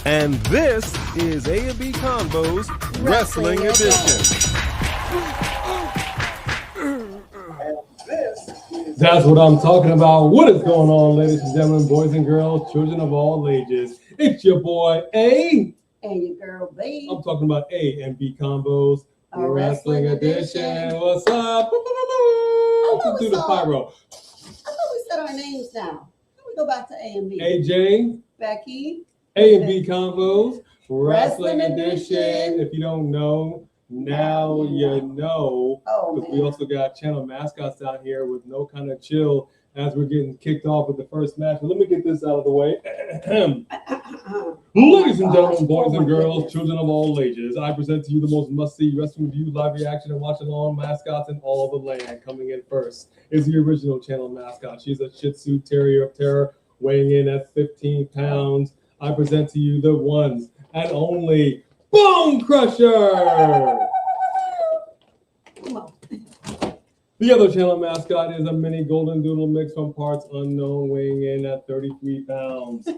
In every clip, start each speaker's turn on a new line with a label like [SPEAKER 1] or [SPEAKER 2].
[SPEAKER 1] And this is A&B Convos Wrestling Edition.
[SPEAKER 2] That's what I'm talking about. What is going on, ladies and gentlemen, boys and girls, children of all ages? It's your boy A.
[SPEAKER 3] And your girl B.
[SPEAKER 2] I'm talking about A&B Convos Wrestling Edition. What's up? Do the pyro.
[SPEAKER 3] I thought we said our names now. Can we go back to A and B?
[SPEAKER 2] AJ.
[SPEAKER 3] Becky.
[SPEAKER 2] A&B Convos Wrestling Edition. If you don't know, now you know. Because we also got channel mascots out here with no kind of chill as we're getting kicked off with the first match. But let me get this out of the way. Ladies and gentlemen, boys and girls, children of all ages, I present to you the most must-see wrestling review, live reaction, and watch-along mascots in all the land. Coming in first is the original channel mascot. She's a Shih Tzu Terrier of Terror, weighing in at 15 pounds. I present to you the ones and only Bone Crusher. The other channel mascot is a mini golden doodle mix from parts unknown, weighing in at 33 pounds.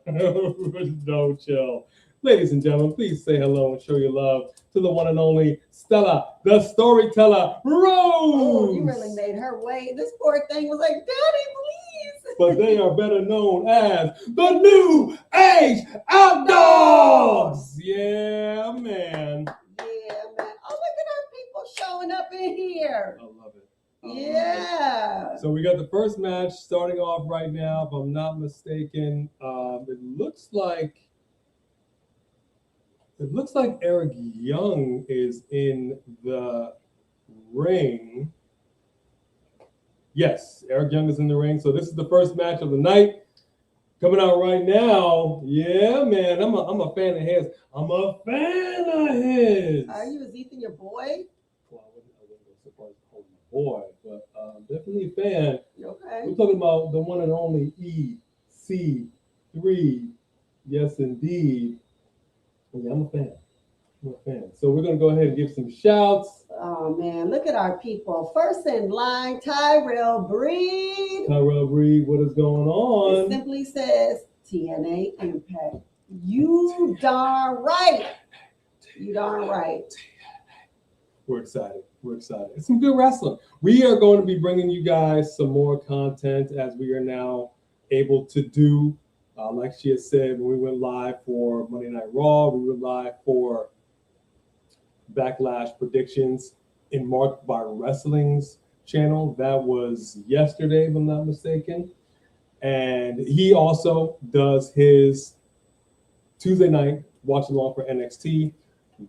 [SPEAKER 2] No chill. Ladies and gentlemen, please say hello and show your love to the one and only Stella, the storyteller, Rose.
[SPEAKER 3] Oh, you really made her wait. This poor thing was like, Daddy, please.
[SPEAKER 2] But they are better known as the New Age Outdogs. Yeah, man.
[SPEAKER 3] Yeah, man. Oh, look at our people showing up in here.
[SPEAKER 2] I love it.
[SPEAKER 3] Yeah.
[SPEAKER 2] So we got the first match starting off right now. If I'm not mistaken, it looks like Eric Young is in the ring. Yes, Eric Young is in the ring. So this is the first match of the night. Coming out right now. Yeah, man. I'm a fan of his. I'm a fan of his.
[SPEAKER 3] Are you? Is Ethan your boy?
[SPEAKER 2] Well, I wouldn't go so far as to call him a boy, but definitely a fan.
[SPEAKER 3] Okay.
[SPEAKER 2] We're talking about the one and only EC3. Yes, indeed. Yeah, I'm a fan. So we're going to go ahead and give some shouts.
[SPEAKER 3] Oh, man. Look at our people. First in line, Tyrell Breed.
[SPEAKER 2] Tyrell Breed, what is going on?
[SPEAKER 3] It simply says TNA Impact. You darn right. You darn right.
[SPEAKER 2] We're excited. It's some good wrestling. We are going to be bringing you guys some more content as we are now able to do. Like she has said, when we went live for Monday Night Raw, we went live for Backlash predictions in Marked by Wrestling's channel. That was yesterday, if I'm not mistaken. And he also does his Tuesday night watch along for NXT.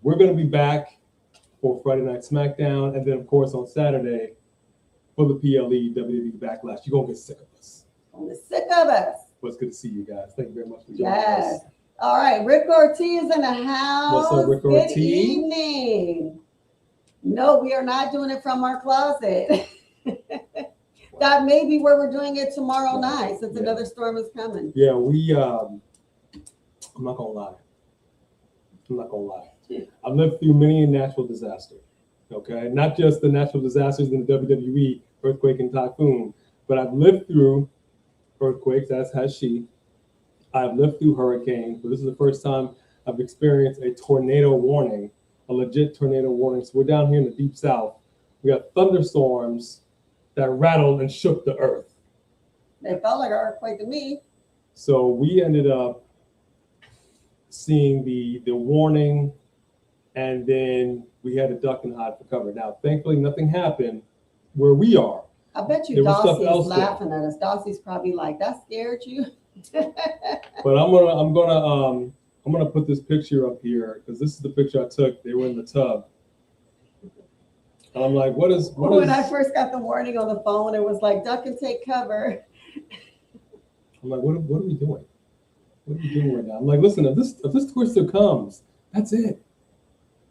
[SPEAKER 2] We're going to be back for Friday Night SmackDown, and then of course on Saturday for the PLE WWE Backlash. You're going to get sick of us.
[SPEAKER 3] Sick of us.
[SPEAKER 2] Well, it's good to see you guys. Thank you very much for joining us.
[SPEAKER 3] All right, Rick Ortiz in the house.
[SPEAKER 2] What's up, Rick Ortiz?
[SPEAKER 3] Good evening. No, we are not doing it from our closet. That may be where we're doing it tomorrow night, since another storm is coming.
[SPEAKER 2] Yeah, I'm not gonna lie. I've lived through many natural disasters. Okay, not just the natural disasters in the WWE, earthquake and typhoon, but I've lived through earthquakes, as has she. I've lived through hurricanes, but this is the first time I've experienced a tornado warning, a legit tornado warning. So we're down here in the deep south. We got thunderstorms that rattled and shook the earth.
[SPEAKER 3] They felt like an earthquake to me.
[SPEAKER 2] So we ended up seeing the warning, and then we had to duck and hide for cover. Now, thankfully, nothing happened where we are.
[SPEAKER 3] I bet you Dossie is laughing at us. Dossie's probably like, that scared you.
[SPEAKER 2] But I'm gonna put this picture up here because this is the picture I took. They were in the tub. And I'm like, when
[SPEAKER 3] I first got the warning on the phone, it was like, duck and take cover.
[SPEAKER 2] I'm like, what are we doing? What are we doing right now? I'm like, listen, if this twister comes, that's it.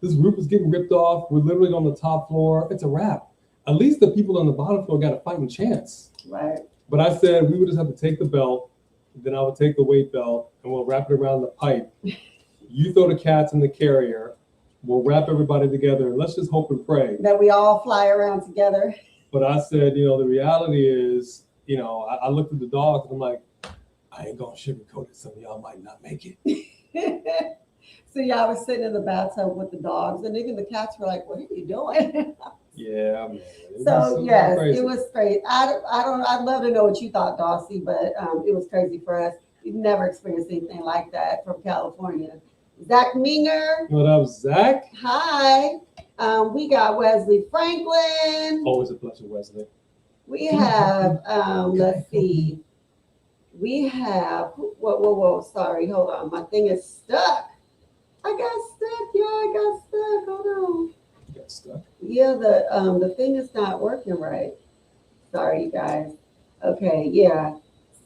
[SPEAKER 2] This roof is getting ripped off. We're literally on the top floor. It's a wrap. At least the people on the bottom floor got a fighting chance.
[SPEAKER 3] Right.
[SPEAKER 2] But I said we would just have to take the belt, then I would take the weight belt, and we'll wrap it around the pipe. You throw the cats in the carrier. We'll wrap everybody together, and let's just hope and pray
[SPEAKER 3] that we all fly around together.
[SPEAKER 2] But I said, the reality is, I looked at the dogs, and I'm like, I ain't gonna sugarcoat it. Some of y'all might not make it.
[SPEAKER 3] So yeah, I was sitting in the bathtub with the dogs, and even the cats were like, "What are you doing?"
[SPEAKER 2] Yeah, man.
[SPEAKER 3] So yes,
[SPEAKER 2] crazy.
[SPEAKER 3] it was great. I'd love to know what you thought, Dossie, but it was crazy for us. We've never experienced anything like that from California. Zach Minger.
[SPEAKER 2] What up, Zach?
[SPEAKER 3] Hi. We got Wesley Franklin.
[SPEAKER 2] Always a pleasure, Wesley.
[SPEAKER 3] We have, let's see. We have, whoa, sorry, hold on. My thing is stuck. I got stuck, y'all. I got stuck. Hold on.
[SPEAKER 2] You got stuck?
[SPEAKER 3] Yeah, the thing is not working right. Sorry, you guys. Okay, yeah.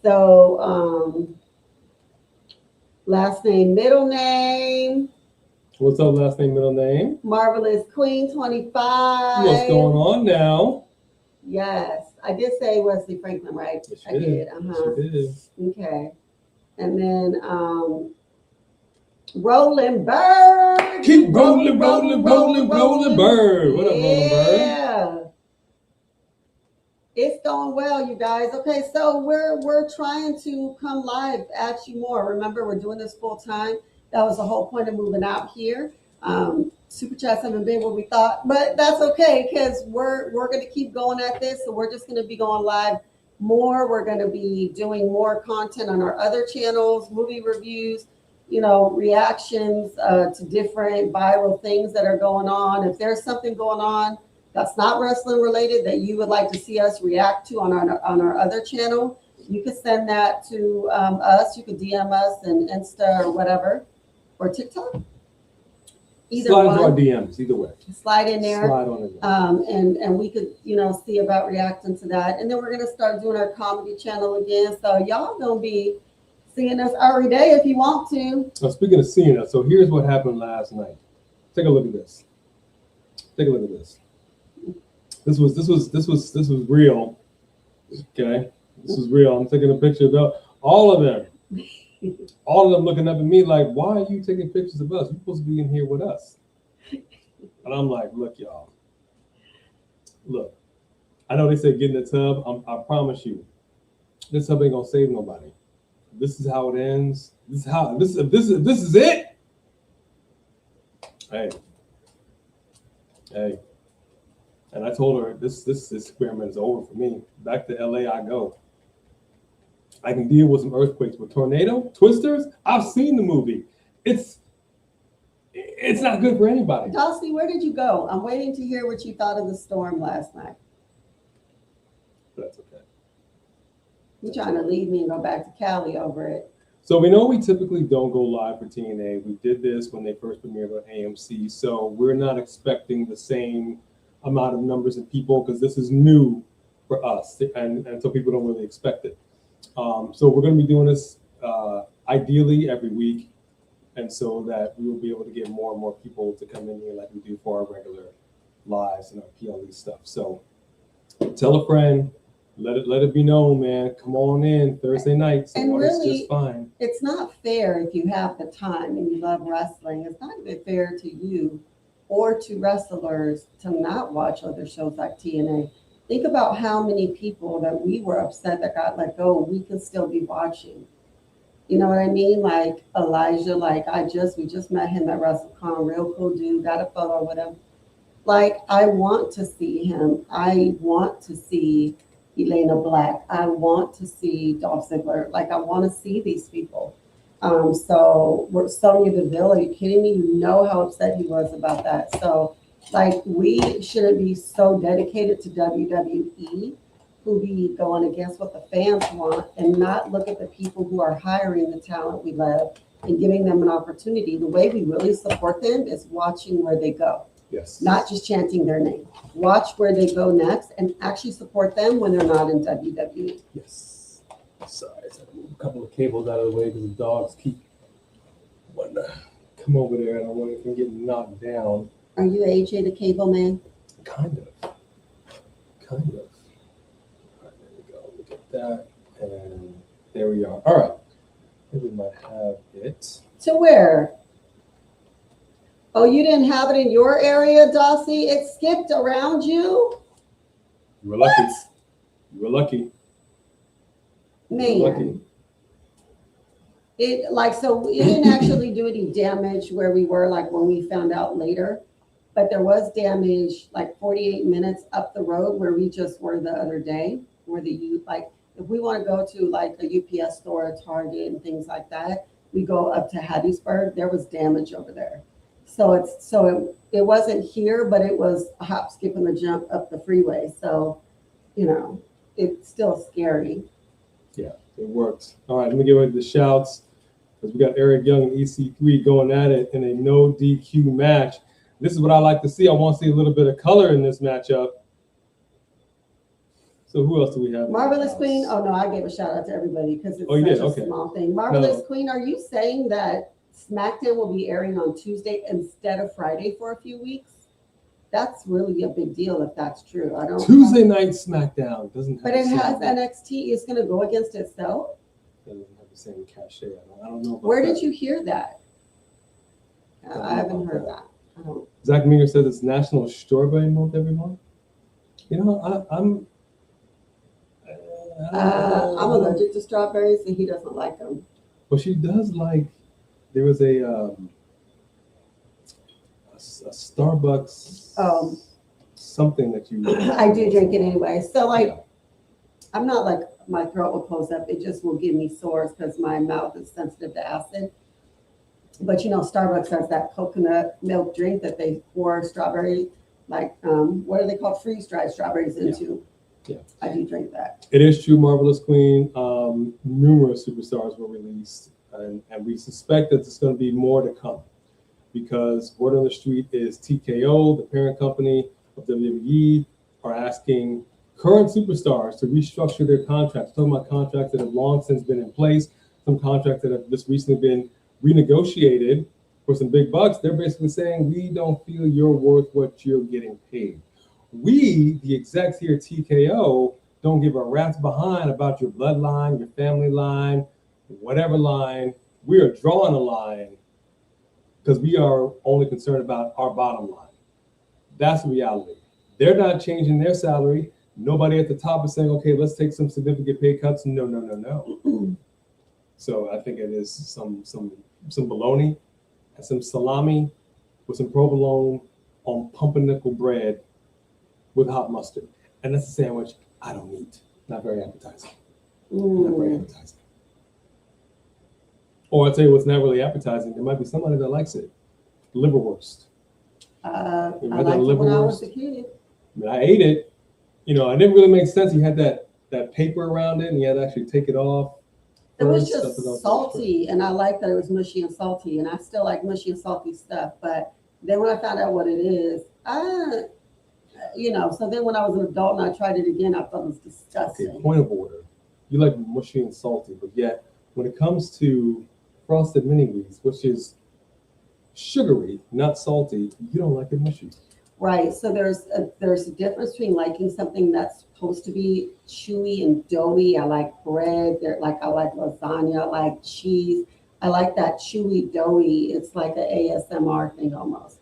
[SPEAKER 3] So, last name, middle name.
[SPEAKER 2] What's up, last name, middle name?
[SPEAKER 3] Marvelous Queen 25.
[SPEAKER 2] What's going on now?
[SPEAKER 3] Yes, I did say Wesley Franklin, right?
[SPEAKER 2] Yes,
[SPEAKER 3] I did.
[SPEAKER 2] Yes, you did.
[SPEAKER 3] Okay. And then Roland Bird.
[SPEAKER 2] Keep rolling, Bird. What up, Rolling Bird?
[SPEAKER 3] Yeah. It's going well, you guys. Okay, so we're trying to come live, ask you more. Remember, we're doing this full time. That was the whole point of moving out here. Super chats haven't been what we thought, but that's okay because we're going to keep going at this. So we're just going to be going live more. We're going to be doing more content on our other channels, movie reviews, reactions to different viral things that are going on. If there's something going on that's not wrestling related that you would like to see us react to on our other channel, you can send that to us. You can DM us and Insta or whatever, or TikTok. Either
[SPEAKER 2] slide
[SPEAKER 3] one.
[SPEAKER 2] into our DMs, either way.
[SPEAKER 3] Slide in there.
[SPEAKER 2] Slide on it.
[SPEAKER 3] And we could, see about reacting to that. And then we're going to start doing our comedy channel again. So y'all going to be seeing us every day if you want to.
[SPEAKER 2] Now, speaking of seeing us, so here's what happened last night. Take a look at this. Take a look at this. This was real. Okay, this was real. I'm taking a picture of all of them. All of them looking up at me like, why are you taking pictures of us? You're supposed to be in here with us. And I'm like, look, y'all. Look, I know they say get in the tub. I promise you, this tub ain't gonna save nobody. This is how it ends. This is it. Hey. And I told her this experiment is over for me. Back to LA I go. I can deal with some earthquakes, but tornado, twisters, I've seen the movie. It's not good for anybody.
[SPEAKER 3] Dossie, where did you go? I'm waiting to hear what you thought of the storm last night.
[SPEAKER 2] That's okay.
[SPEAKER 3] You're trying to leave me and go back to Cali over it.
[SPEAKER 2] So we know we typically don't go live for TNA. We did this when they first premiered on AMC, so we're not expecting the same amount of numbers of people because this is new for us, and so people don't really expect it. So we're going to be doing this ideally every week, and so that we will be able to get more and more people to come in here like we do for our regular lives and our PLE stuff. So tell a friend, let it be known, man. Come on in Thursday nights.
[SPEAKER 3] And really,
[SPEAKER 2] just fine.
[SPEAKER 3] It's not fair if you have the time and you love wrestling. It's not even fair to you or to wrestlers to not watch other shows like TNA. Think about how many people that we were upset that got let go, we can still be watching. You know what I mean? Like Elijah, we just met him at WrestleCon, real cool dude, got a photo with him. Like, I want to see him. I want to see Elayna Black. I want to see Dolph Ziggler. Like, I want to see these people. So we're Sonya Deville. Are you kidding me? You know how upset he was about that. So, like, we shouldn't be so dedicated to WWE who be going against what the fans want and not look at the people who are hiring the talent we love and giving them an opportunity. The way we really support them is watching where they go.
[SPEAKER 2] Yes.
[SPEAKER 3] Not just chanting their name. Watch where they go next and actually support them when they're not in WWE.
[SPEAKER 2] Yes. Sorry, I had to move a couple of cables out of the way because the dogs keep wanting to come over there and I want it from getting knocked down.
[SPEAKER 3] Are you AJ the Cable Man?
[SPEAKER 2] Kind of. All right, there we go. Look at that. And there we are. All right. I think we might have it.
[SPEAKER 3] To where? Oh, you didn't have it in your area, Dossie? It skipped around you?
[SPEAKER 2] You were lucky. You were lucky.
[SPEAKER 3] Man.
[SPEAKER 2] You were lucky.
[SPEAKER 3] It like so it didn't actually do any damage where we were like when we found out later, but there was damage like 48 minutes up the road where we just were the other day, where the youth like if we want to go to like a UPS store, a Target, and things like that, we go up to Hattiesburg. There was damage over there, so it wasn't here, but it was a hop, skip, and a jump up the freeway. So, you know, it's still scary.
[SPEAKER 2] Yeah, it works. All right, let me get ready to the shouts. Because we got Eric Young and EC3 going at it in a no DQ match. This is what I like to see. I want to see a little bit of color in this matchup. So who else do we have?
[SPEAKER 3] Marvelous Queen. Oh no, I gave a shout out to everybody because it's such a small thing. Marvelous Queen, are you saying that SmackDown will be airing on Tuesday instead of Friday for a few weeks? That's really a big deal if that's true. I don't.
[SPEAKER 2] Tuesday night SmackDown doesn't have.
[SPEAKER 3] But it has NXT. It's going to go against itself.
[SPEAKER 2] It doesn't have the same cachet. I don't know.
[SPEAKER 3] Where did you hear that? I haven't heard that. I don't.
[SPEAKER 2] Zach Meager says it's National Strawberry Month every month. You know, I'm
[SPEAKER 3] allergic to strawberries, and he doesn't like them.
[SPEAKER 2] Well, she does like. There was a Starbucks. Something that you.
[SPEAKER 3] I do drink it anyway. So like, I'm not like my throat will close up. It just will give me sores because my mouth is sensitive to acid. But you know, Starbucks has that coconut milk drink that they pour strawberry, like what are they called? Freeze-dried strawberries into.
[SPEAKER 2] Yeah.
[SPEAKER 3] I do drink that.
[SPEAKER 2] It is true, Marvelous Queen. Numerous superstars were released, and we suspect that there's going to be more to come because word on the street is TKO, the parent company of WWE, are asking current superstars to restructure their contracts. Talking about contracts that have long since been in place, some contracts that have just recently been renegotiated for some big bucks. They're basically saying, we don't feel you're worth what you're getting paid. We, the execs here at TKO, don't give a rat's behind about your bloodline, your family line, whatever line. We are drawing a line because we are only concerned about our bottom line. That's the reality. They're not changing their salary. Nobody at the top is saying, okay, let's take some significant pay cuts. No. So I think it is some bologna and some salami with some provolone on pumpernickel bread with hot mustard. And that's a sandwich I don't eat. Not very appetizing. Not very appetizing. Or I'll tell you what's not really appetizing. There might be somebody that likes it. Liverwurst.
[SPEAKER 3] I liked it when I was a kid.
[SPEAKER 2] I mean, I ate it. You know, it didn't really make sense. You had that paper around it and you had to actually take it off.
[SPEAKER 3] It was just salty, and I like that it was mushy and salty, and I still like mushy and salty stuff. But then when I found out what it is, so then when I was an adult and I tried it again, I thought it was disgusting.
[SPEAKER 2] Okay, point of order. You like mushy and salty, but yet when it comes to frosted mini wheats, which is sugary, not salty, you don't like it mushy.
[SPEAKER 3] Right. So there's a difference between liking something that's supposed to be chewy and doughy. I like bread. I like lasagna. I like cheese. I like that chewy, doughy. It's like an ASMR thing almost.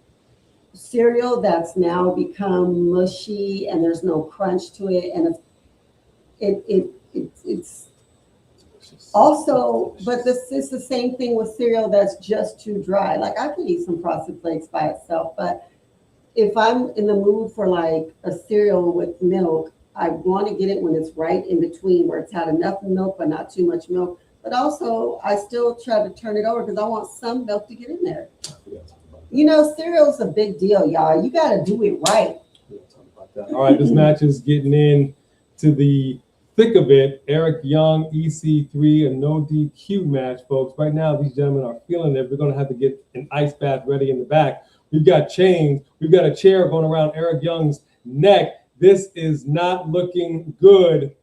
[SPEAKER 3] Cereal that's now become mushy and there's no crunch to it, and it's also, but this is the same thing with cereal that's just too dry. Like I could eat some Frosted Flakes by itself, but if I'm in the mood for like a cereal with milk, I want to get it when it's right in between, where it's had enough milk but not too much milk. But also, I still try to turn it over because I want some milk to get in there. You know, cereal's a big deal, y'all. You got to do it right.
[SPEAKER 2] Talk about that. All right, this match is getting in to the thick of it. Eric Young, EC3, a no DQ match, folks. Right now, these gentlemen are feeling it. We're going to have to get an ice bath ready in the back. We've got chains. We've got a chair going around Eric Young's neck. This is not looking good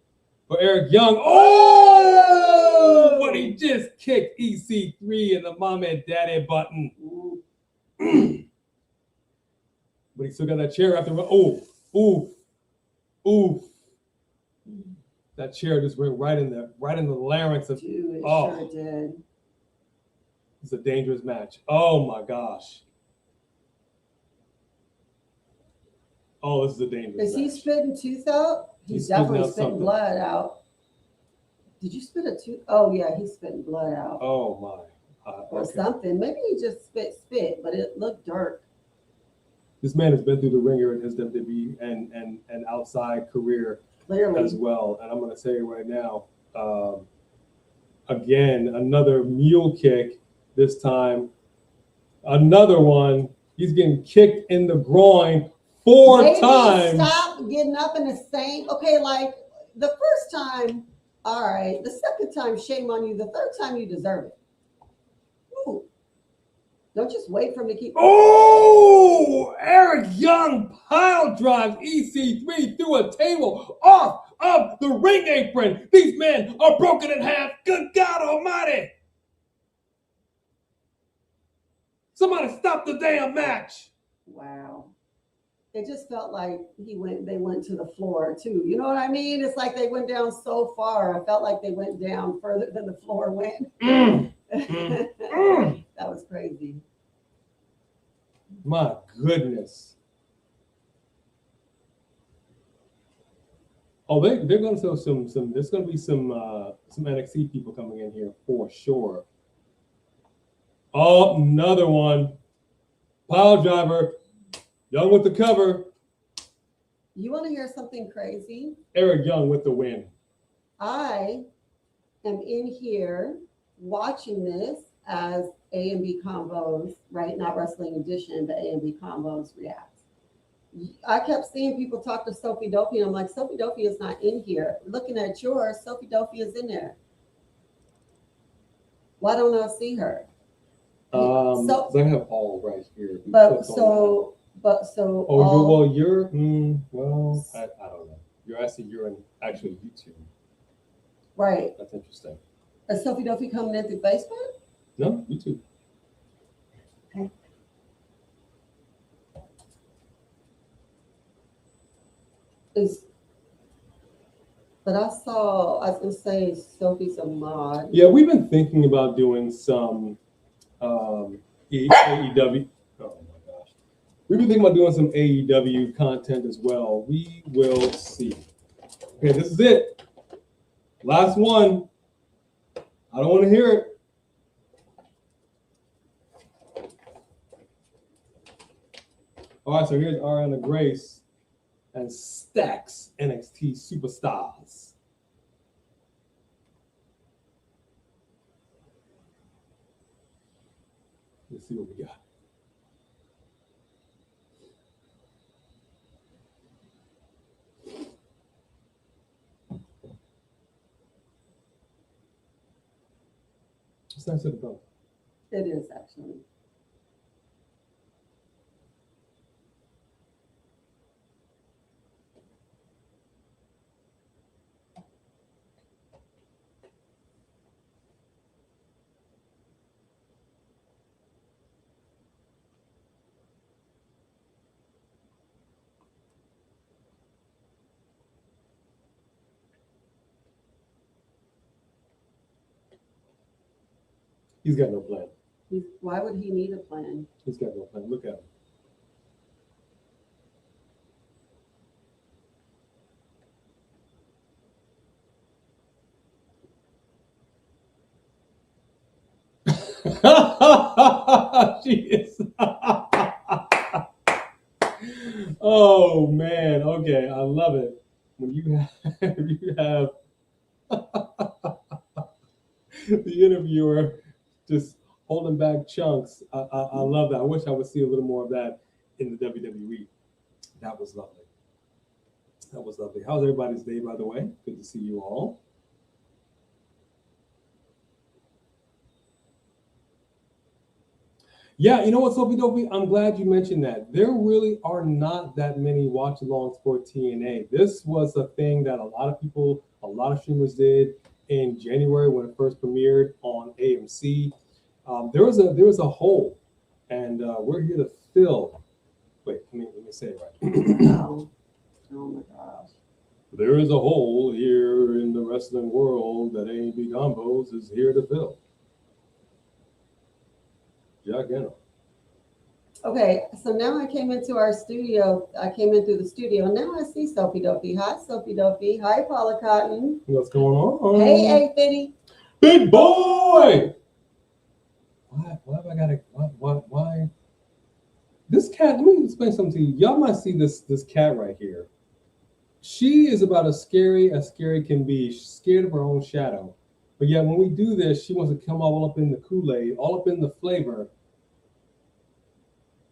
[SPEAKER 2] for Eric Young. Oh, what he just kicked EC3 in the mom and daddy button. But he still got that chair after. Ooh. That chair just went right in the larynx of.
[SPEAKER 3] Dude, it sure did.
[SPEAKER 2] It's a dangerous match. Oh my gosh. Oh, this is a dangerous match.
[SPEAKER 3] Is he spitting tooth out? He's definitely spitting blood out. Did you spit a tooth? Oh yeah, he's spitting blood out
[SPEAKER 2] Oh my.
[SPEAKER 3] or
[SPEAKER 2] Okay.
[SPEAKER 3] something. Maybe he just spit, but it looked dark.
[SPEAKER 2] This man has been through the ringer in his WWE and outside career
[SPEAKER 3] Clearly.
[SPEAKER 2] as well. And I'm going to say it right now. Again, another mule kick. This time, another one. He's getting kicked in the groin 4
[SPEAKER 3] Maybe
[SPEAKER 2] times.
[SPEAKER 3] Stop getting up in the same. Okay, like the first time, all right. The second time, shame on you. The third time, you deserve it. Ooh. Don't just wait for him to keep.
[SPEAKER 2] Oh, Eric Young pile drives EC3 through a table off of the ring apron. These men are broken in half. Good God Almighty! Somebody stop the damn match.
[SPEAKER 3] Wow. It just felt like they went to the floor too. You know what I mean? It's like they went down so far. I felt like they went down further than the floor went. That was crazy.
[SPEAKER 2] My goodness. Oh, they're going to show some. There's going to be some NXT people coming in here for sure. Oh, another one. Pile driver. Young with the cover.
[SPEAKER 3] You want to hear something crazy?
[SPEAKER 2] Eric Young with the win.
[SPEAKER 3] I am in here watching this as A&B Convos, right? Not Wrestling Edition, but A&B Convos reacts. I kept seeing people talk to Sophie Dopey, and I'm like, Sophie Dopey is not in here. Looking at yours, Sophie Dopey is in there. Why don't I see her?
[SPEAKER 2] So I have all right here.
[SPEAKER 3] So.
[SPEAKER 2] Oh, you're well. I don't know. You're in actually YouTube.
[SPEAKER 3] Right.
[SPEAKER 2] That's interesting.
[SPEAKER 3] Is Sophie Dopey coming in through Facebook?
[SPEAKER 2] No, YouTube.
[SPEAKER 3] Okay. But I was gonna say Sophie's a mod.
[SPEAKER 2] Yeah, we've been thinking about doing some AEW. Oh my gosh. We've been thinking about doing some AEW content as well. We will see. Okay, this is it. Last one. I don't want to hear it. All right, so here's Ariana Grace and stacks NXT superstars. Let's see what we got. It's nice of the belt.
[SPEAKER 3] It is actually.
[SPEAKER 2] He's got no plan.
[SPEAKER 3] Why would he need a plan?
[SPEAKER 2] He's got no plan. Look at him. She is. Oh man. Okay, I love it when you have the interviewer just holding back chunks. I love that. I wish I would see a little more of that in the WWE. That was lovely. That was lovely. How's everybody's day, by the way? Good to see you all. Yeah, you know what, Sophie Dopey? I'm glad you mentioned that. There really are not that many watch-alongs for TNA. This was a thing that a lot of people, a lot of streamers did in January when it first premiered on AMC. There was a hole, and we're here to fill. Wait, let me say it right.
[SPEAKER 3] Oh my gosh.
[SPEAKER 2] There is a hole here in the wrestling world that A&B Convos is here to fill. Jack Enno.
[SPEAKER 3] Okay, so now I came into our studio. I came in through the studio. Now I see Sophie Dopey. Hi, Sophie Dopey. Hi, Paula Cotton.
[SPEAKER 2] What's going on?
[SPEAKER 3] Hey, A50.
[SPEAKER 2] Big boy! Why have I got to, why? This cat, let me explain something to you. Y'all might see this cat right here. She is about as scary can be. She's scared of her own shadow. But yet when we do this, she wants to come all up in the Kool-Aid, all up in the flavor.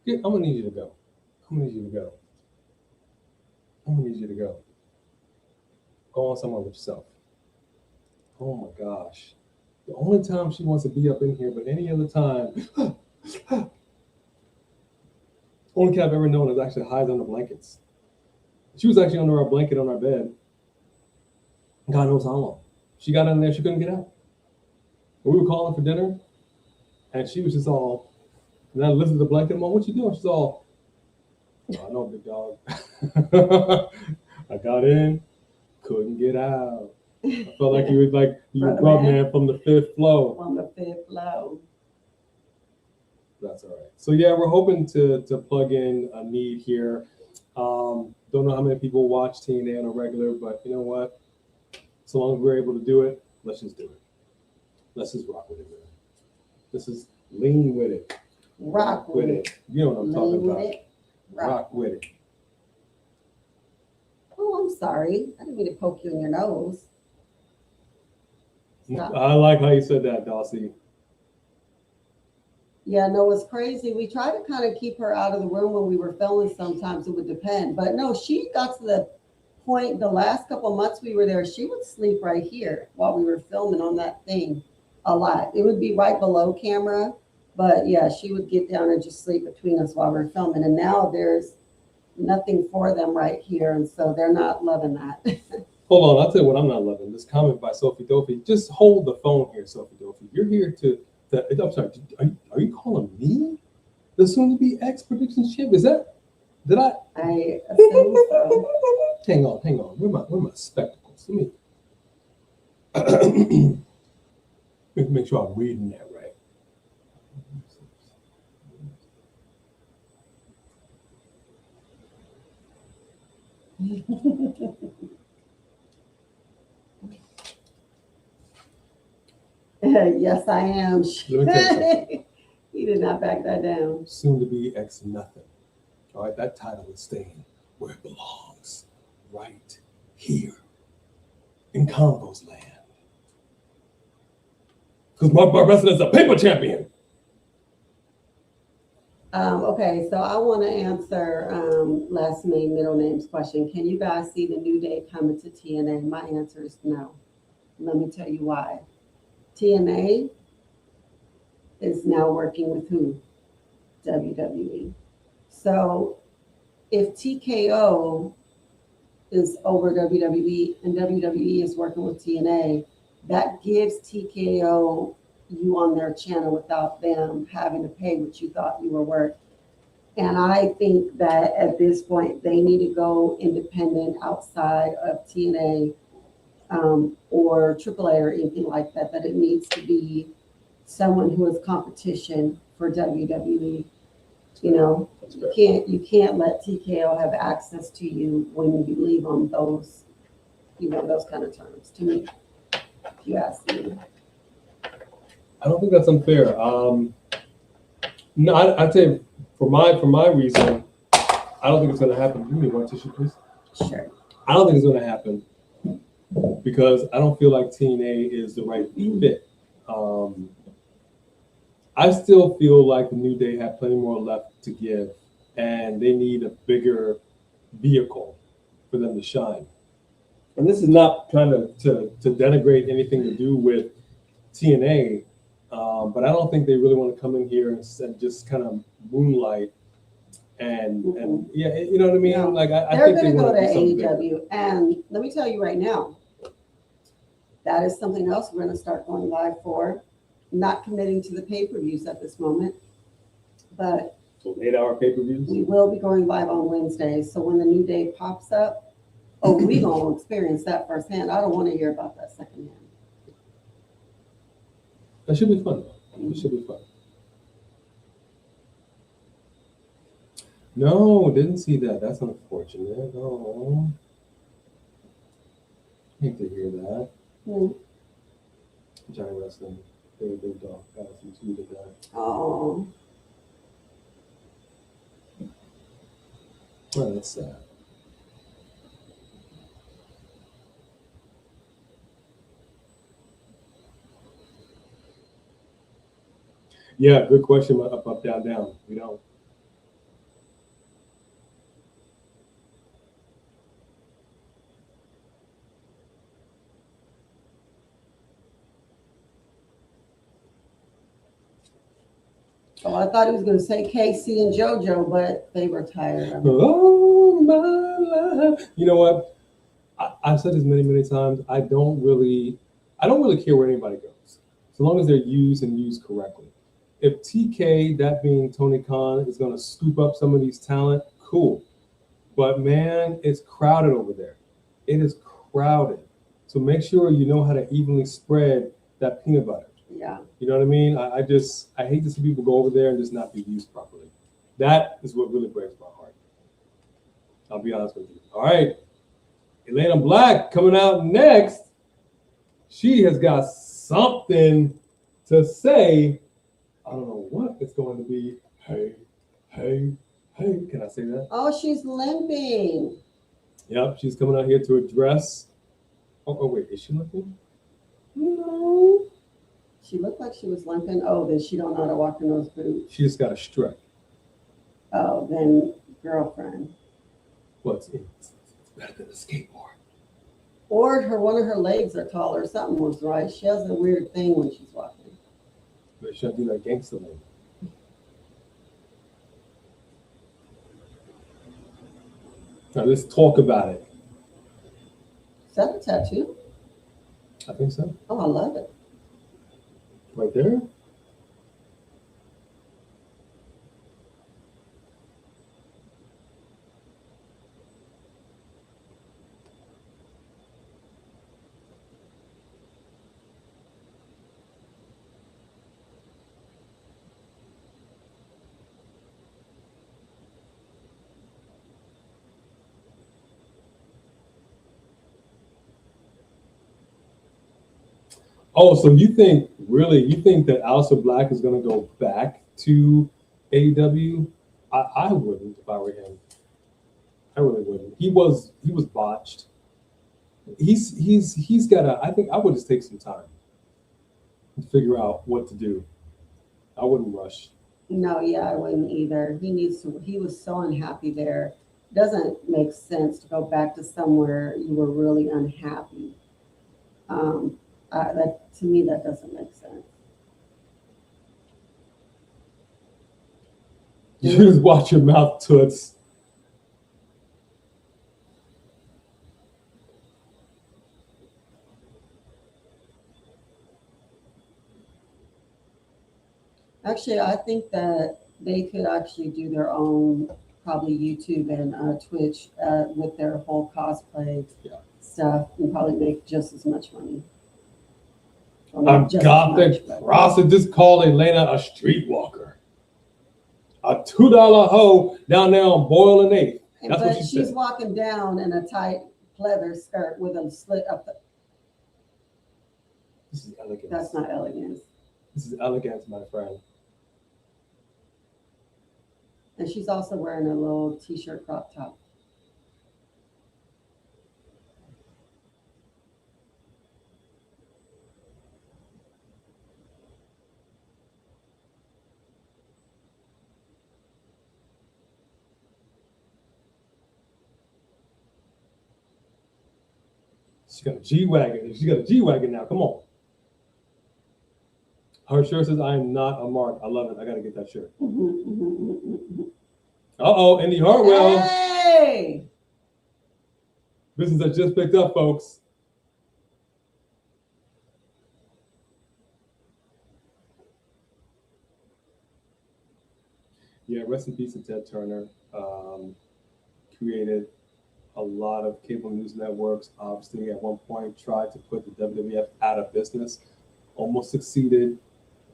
[SPEAKER 2] I'm gonna need you to go. I'm gonna need you to go. I'm gonna need you to go. Go on somewhere with yourself. Oh my gosh. The only time she wants to be up in here, but any other time, only cat I've ever known is actually hides under blankets. She was actually under our blanket on our bed. God knows how long. She got in there, she couldn't get out. And we were calling for dinner, and she was just all, and I lifted the blanket, Mom, what you doing? She's all, oh, I know, big dog. I got in, couldn't get out. I felt like you was like you were man from the fifth floor.
[SPEAKER 3] From the fifth floor.
[SPEAKER 2] That's all right. So yeah, we're hoping to plug in a need here. Don't know how many people watch TNA on a regular, but you know what? So long as we're able to do it, let's just do it. Let's just rock with it, man. This is lean with it.
[SPEAKER 3] Rock with it.
[SPEAKER 2] You know what I'm talking about.
[SPEAKER 3] It.
[SPEAKER 2] Rock with it.
[SPEAKER 3] Oh, I'm sorry. I didn't mean to poke you in your nose. Stop.
[SPEAKER 2] I like how you said that, Dossie.
[SPEAKER 3] Yeah, no, it's crazy. We try to kind of keep her out of the room when we were filming. Sometimes it would depend. But no, she got to the point the last couple of months we were there, she would sleep right here while we were filming on that thing a lot. It would be right below camera. But yeah, she would get down and just sleep between us while we're filming. And now there's nothing for them right here. And so they're not loving that.
[SPEAKER 2] Hold on, I'll tell you what I'm not loving. This comment by Sophie Dopey. Just hold the phone here, Sophie Dopey. You're here to I'm sorry, are you calling me the soon-to-be ex-predictions champ? Is that, did I?
[SPEAKER 3] I assume so.
[SPEAKER 2] Hang on. Where my spectacles? Let me make sure I'm reading that right.
[SPEAKER 3] Yes, I am.
[SPEAKER 2] Let me tell you something.
[SPEAKER 3] He did not back that down.
[SPEAKER 2] Soon to be ex nothing. All right, that title is staying where it belongs, right here in Convos land. Because my wrestling is a paper champion.
[SPEAKER 3] Okay, so I want to answer last name, middle names question. Can you guys see the New Day coming to TNA? My answer is no. Let me tell you why. TNA is now working with who? WWE. So if TKO is over WWE and WWE is working with TNA, that gives TKO you on their channel without them having to pay what you thought you were worth. And I think that at this point, they need to go independent outside of TNA or AAA or anything like that, that it needs to be someone who is competition for WWE. You know, you can't let TKO have access to you when you leave on those, those kind of terms, to me, if you ask me.
[SPEAKER 2] I don't think that's unfair. No, I'd say for my reason, I don't think it's going to happen. Give me one tissue, please.
[SPEAKER 3] Sure.
[SPEAKER 2] I don't think it's going to happen because I don't feel like TNA is the right fit. I still feel like the New Day have plenty more left to give, and they need a bigger vehicle for them to shine. And this is not trying to denigrate anything to do with TNA, but I don't think they really want to come in here and just kind of moonlight and yeah, you know what I mean?
[SPEAKER 3] No,
[SPEAKER 2] like I
[SPEAKER 3] they're
[SPEAKER 2] think
[SPEAKER 3] going to go to
[SPEAKER 2] AEW,
[SPEAKER 3] bigger. And let me tell you right now, that is something else we're going to start going live for. Not committing to the pay-per-views at this moment, but
[SPEAKER 2] so 8-hour pay-per-views.
[SPEAKER 3] We will be going live on Wednesdays. So when the New Day pops up, we gonna experience that firsthand. I don't want to hear about that secondhand.
[SPEAKER 2] That should be fun. It should be fun. No, didn't see that. That's unfortunate. Oh, hate to hear that.
[SPEAKER 3] Hmm.
[SPEAKER 2] Johnny Wrestling, their dog passed. He tweeted that.
[SPEAKER 3] Oh,
[SPEAKER 2] Well, that's sad. Yeah, good question. Up, up, down, down. We don't.
[SPEAKER 3] oh, I thought he was going to say Casey and JoJo, but they retired.
[SPEAKER 2] Oh my life. You know what? I've said this many times. I don't really care where anybody goes, so long as they're used and used correctly. If TK, that being Tony Khan, is going to scoop up some of these talent, cool. But man, it's crowded over there. It is crowded. So make sure you know how to evenly spread that peanut butter.
[SPEAKER 3] Yeah.
[SPEAKER 2] You know what I mean? I hate to see people go over there and just not be used properly. That is what really breaks my heart. I'll be honest with you. All right. Elayna Black coming out next. She has got something to say. I don't know what it's going to be. Hey. Can I say that?
[SPEAKER 3] Oh, she's limping.
[SPEAKER 2] Yep, she's coming out here to address. Oh wait, is she limping?
[SPEAKER 3] No. She looked like she was limping. Oh, then she don't know how to walk in those boots.
[SPEAKER 2] She just got a strut.
[SPEAKER 3] Oh, then girlfriend.
[SPEAKER 2] Well, it's better than a skateboard.
[SPEAKER 3] Or one of her legs are taller. Something was right. She has a weird thing when she's walking.
[SPEAKER 2] But she'll do that gangster leg. Now let's talk about it.
[SPEAKER 3] Is that a tattoo?
[SPEAKER 2] I think so.
[SPEAKER 3] Oh, I love it.
[SPEAKER 2] Right there. Oh, so you think that Aleister Black is going to go back to AEW? I wouldn't if I were him. I really wouldn't. He was botched. He's got to. I think I would just take some time to figure out what to do. I wouldn't rush.
[SPEAKER 3] No, yeah, I wouldn't either. He needs to. He was so unhappy there. Doesn't make sense to go back to somewhere you were really unhappy. That to me, that doesn't make sense.
[SPEAKER 2] You just watch your mouth, toots.
[SPEAKER 3] Actually, I think that they could actually do their own, probably YouTube and Twitch with their whole cosplay stuff and probably make just as much money.
[SPEAKER 2] A gothic Rasa just called Elayna a streetwalker. A $2 hoe down there on Boyle and 8th. That's what
[SPEAKER 3] she's
[SPEAKER 2] said.
[SPEAKER 3] walking down in a tight pleather skirt with a slit up the.
[SPEAKER 2] This is elegance.
[SPEAKER 3] That's not elegance.
[SPEAKER 2] This is elegance, my friend.
[SPEAKER 3] And she's also wearing a little t-shirt crop top.
[SPEAKER 2] She got a G-Wagon. She got a G-Wagon now. Come on. Her shirt says, I am not a mark. I love it. I got to get that shirt. Uh-oh, Indy Hartwell.
[SPEAKER 3] Hey!
[SPEAKER 2] Business that just picked up, folks. Yeah, rest in peace to Ted Turner. Created a lot of cable news networks. Obviously, at one point, tried to put the WWF out of business. Almost succeeded.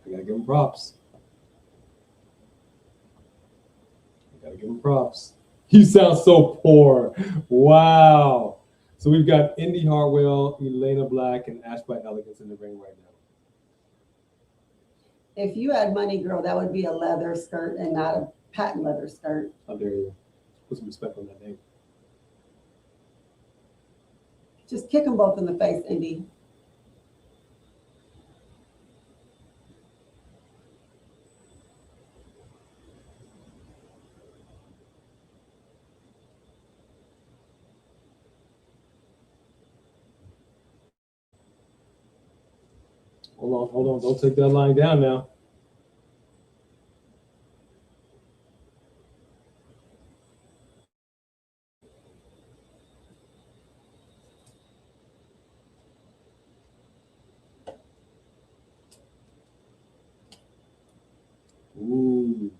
[SPEAKER 2] I gotta give him props. Gotta give him props. You sound so poor. Wow. So we've got Indy Hartwell, Elayna Black, and Ash by Elegance in the ring right now.
[SPEAKER 3] If you had money, girl, that would be a leather skirt and not a patent leather skirt.
[SPEAKER 2] How dare you? Put some respect on that name.
[SPEAKER 3] Just kick them both in the face, Indy.
[SPEAKER 2] Hold on. Don't take that line down now. Ooh.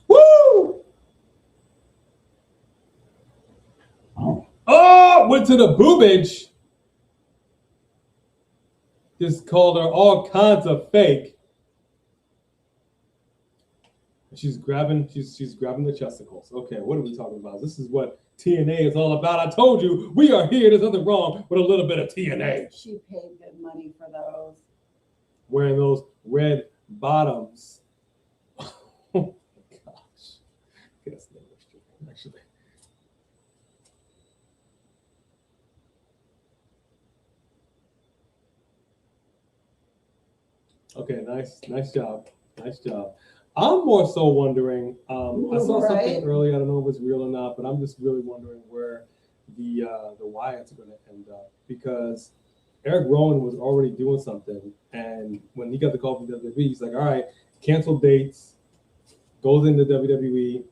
[SPEAKER 2] Woo! Oh, went to the boobage. Just called her all kinds of fake. She's grabbing the chesticles. Okay, what are we talking about? This is what TNA is all about. I told you, we are here. There's nothing wrong with a little bit of TNA.
[SPEAKER 3] She paid good money for those.
[SPEAKER 2] Wearing those red bottoms. Oh my gosh. That's never actually. Okay, nice job. I'm more so wondering, I saw something earlier, I don't know if it's real or not, but I'm just really wondering where the Wyatts are going to end up, because Eric Rowan was already doing something, and when he got the call from WWE, he's like, all right, cancel dates, goes into WWE.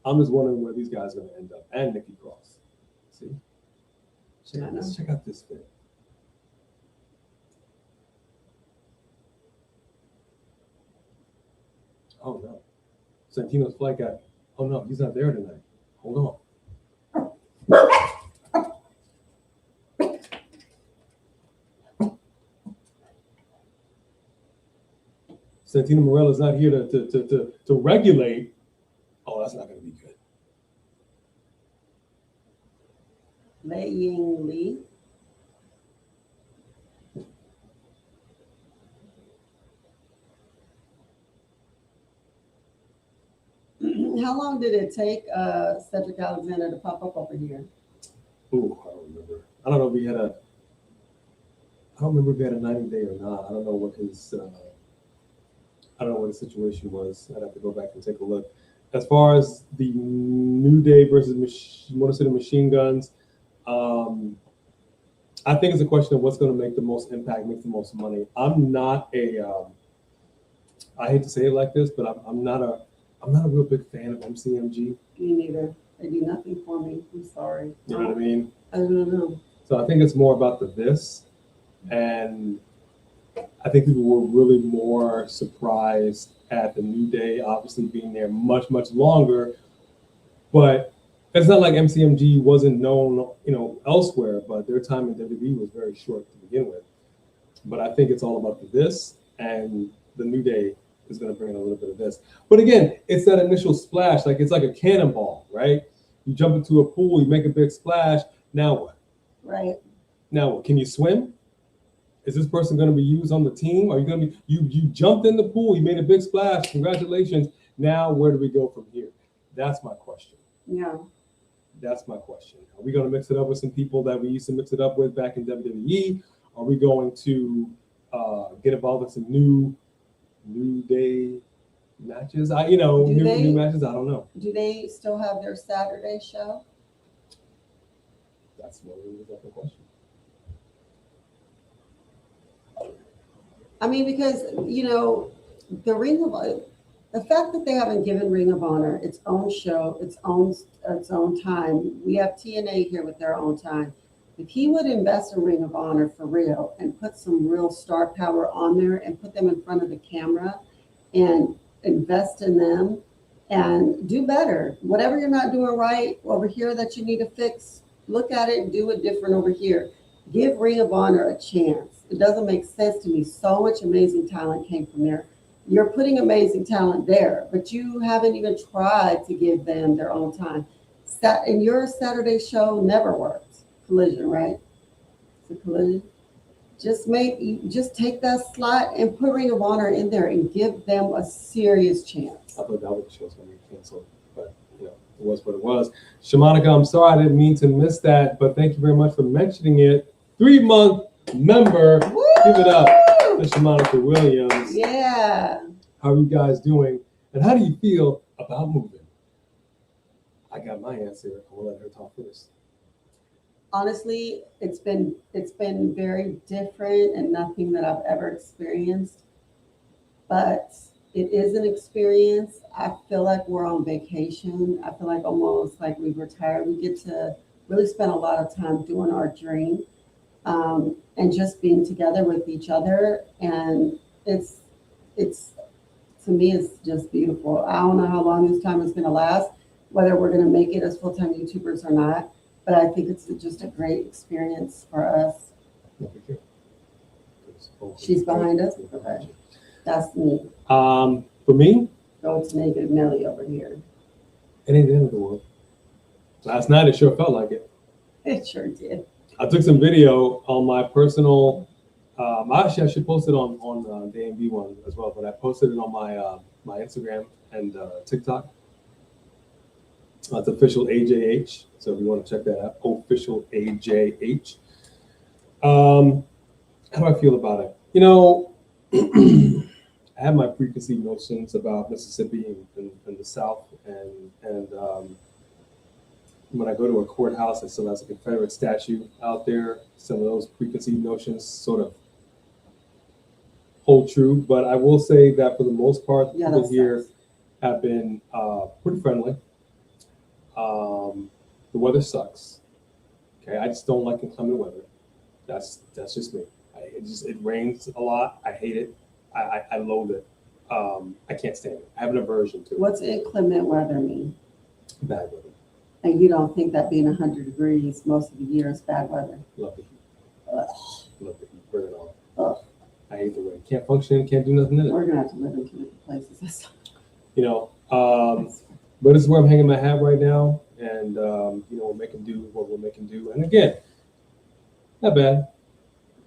[SPEAKER 2] I'm just wondering where these guys are going to end up, and Nikki Cross. See? Check out this fit. Oh no. Santino's flight guy. Oh no, he's not there tonight. Hold on. Santino Marella's not here to regulate. Oh, that's not going to be good.
[SPEAKER 3] Lei Ying Lee. How long did it take Cedric Alexander to pop up over here?
[SPEAKER 2] Ooh, I don't remember. I don't know if we had a. I don't remember if we had a 90-day or not. I don't know what his. I don't know what his situation was. I'd have to go back and take a look. As far as the New Day versus Motor City Machine Guns, I think it's a question of what's going to make the most impact, make the most money. I'm not a. I hate to say it like this, but I'm not a real big fan of MCMG.
[SPEAKER 3] Me neither. They do nothing for me. I'm sorry.
[SPEAKER 2] You know what I mean?
[SPEAKER 3] I don't know.
[SPEAKER 2] So I think it's more about this, and I think people were really more surprised at the New Day obviously being there much longer. But it's not like MCMG wasn't known, elsewhere, but their time in WWE was very short to begin with. But I think it's all about this, and the New Day is going to bring in a little bit of this. But again, it's that initial splash. Like, it's like a cannonball, right? You jump into a pool, you make a big splash. Now what?
[SPEAKER 3] Right.
[SPEAKER 2] Now what? Can you swim? Is this person going to be used on the team? Are you going to be, you jumped in the pool, you made a big splash. Congratulations. Now where do we go from here? That's my question.
[SPEAKER 3] Yeah.
[SPEAKER 2] That's my question. Are we going to mix it up with some people that we used to mix it up with back in WWE? Are we going to get involved in some new Day matches? New matches. I don't know.
[SPEAKER 3] Do they still have their Saturday show?
[SPEAKER 2] That's what was the question.
[SPEAKER 3] I mean, because the Ring of Honor, the fact that they haven't given Ring of Honor its own show, its own time. We have TNA here with their own time. If he would invest in Ring of Honor for real and put some real star power on there and put them in front of the camera and invest in them and do better. Whatever you're not doing right over here that you need to fix, look at it and do it different over here. Give Ring of Honor a chance. It doesn't make sense to me. So much amazing talent came from there. You're putting amazing talent there, but you haven't even tried to give them their own time. And your Saturday show never worked. Collision, right? It's a Collision. Just take that slot and put Ring of Honor in there and give them a serious chance.
[SPEAKER 2] I thought that was the show's going to be canceled, but you know, it was what it was. Shamanica, I'm sorry I didn't mean to miss that, but thank you very much for mentioning it. 3-month member.
[SPEAKER 3] Woo!
[SPEAKER 2] Give it up to Shamanica Williams.
[SPEAKER 3] Yeah.
[SPEAKER 2] How are you guys doing? And how do you feel about moving? I got my answer. I will let her talk first.
[SPEAKER 3] Honestly, it's been very different and nothing that I've ever experienced. But it is an experience. I feel like we're on vacation. I feel like almost like we've retired. We get to really spend a lot of time doing our dream, and just being together with each other. And it's to me, it's just beautiful. I don't know how long this time is going to last, whether we're going to make it as full-time YouTubers or not. But I think it's just a great experience for us. She's behind us. Okay. That's me.
[SPEAKER 2] For me,
[SPEAKER 3] Go to Naked Nelly over here.
[SPEAKER 2] it ain't the end of the world. Last night, it sure felt like it.
[SPEAKER 3] It sure did.
[SPEAKER 2] I took some video on my personal. Actually, I should post it on the AMB one as well, but I posted it on my Instagram and TikTok. It's official AJH, so if you want to check that out, official AJH. How do I feel about it? You know, I have my preconceived notions about Mississippi and the South, and when I go to a courthouse that still has a Confederate statue out there, some of those preconceived notions sort of hold true. But I will say that for the most part, people here have been pretty friendly. The weather sucks. Okay, I just don't like inclement weather. That's just me. It rains a lot. I hate it. I loathe it. I can't stand it. I have an aversion to it.
[SPEAKER 3] What's inclement weather mean?
[SPEAKER 2] Bad weather.
[SPEAKER 3] And you don't think that being 100 degrees most of the year is bad weather?
[SPEAKER 2] Love the heat.
[SPEAKER 3] Ugh.
[SPEAKER 2] Love the heat. Bring it on.
[SPEAKER 3] Ugh.
[SPEAKER 2] I hate the rain. Can't function. Can't do nothing in it.
[SPEAKER 3] We're gonna have to live in 2 different places.
[SPEAKER 2] You know, but this is where I'm hanging my hat right now, and you know, we're making do what we're making do. And again, not bad.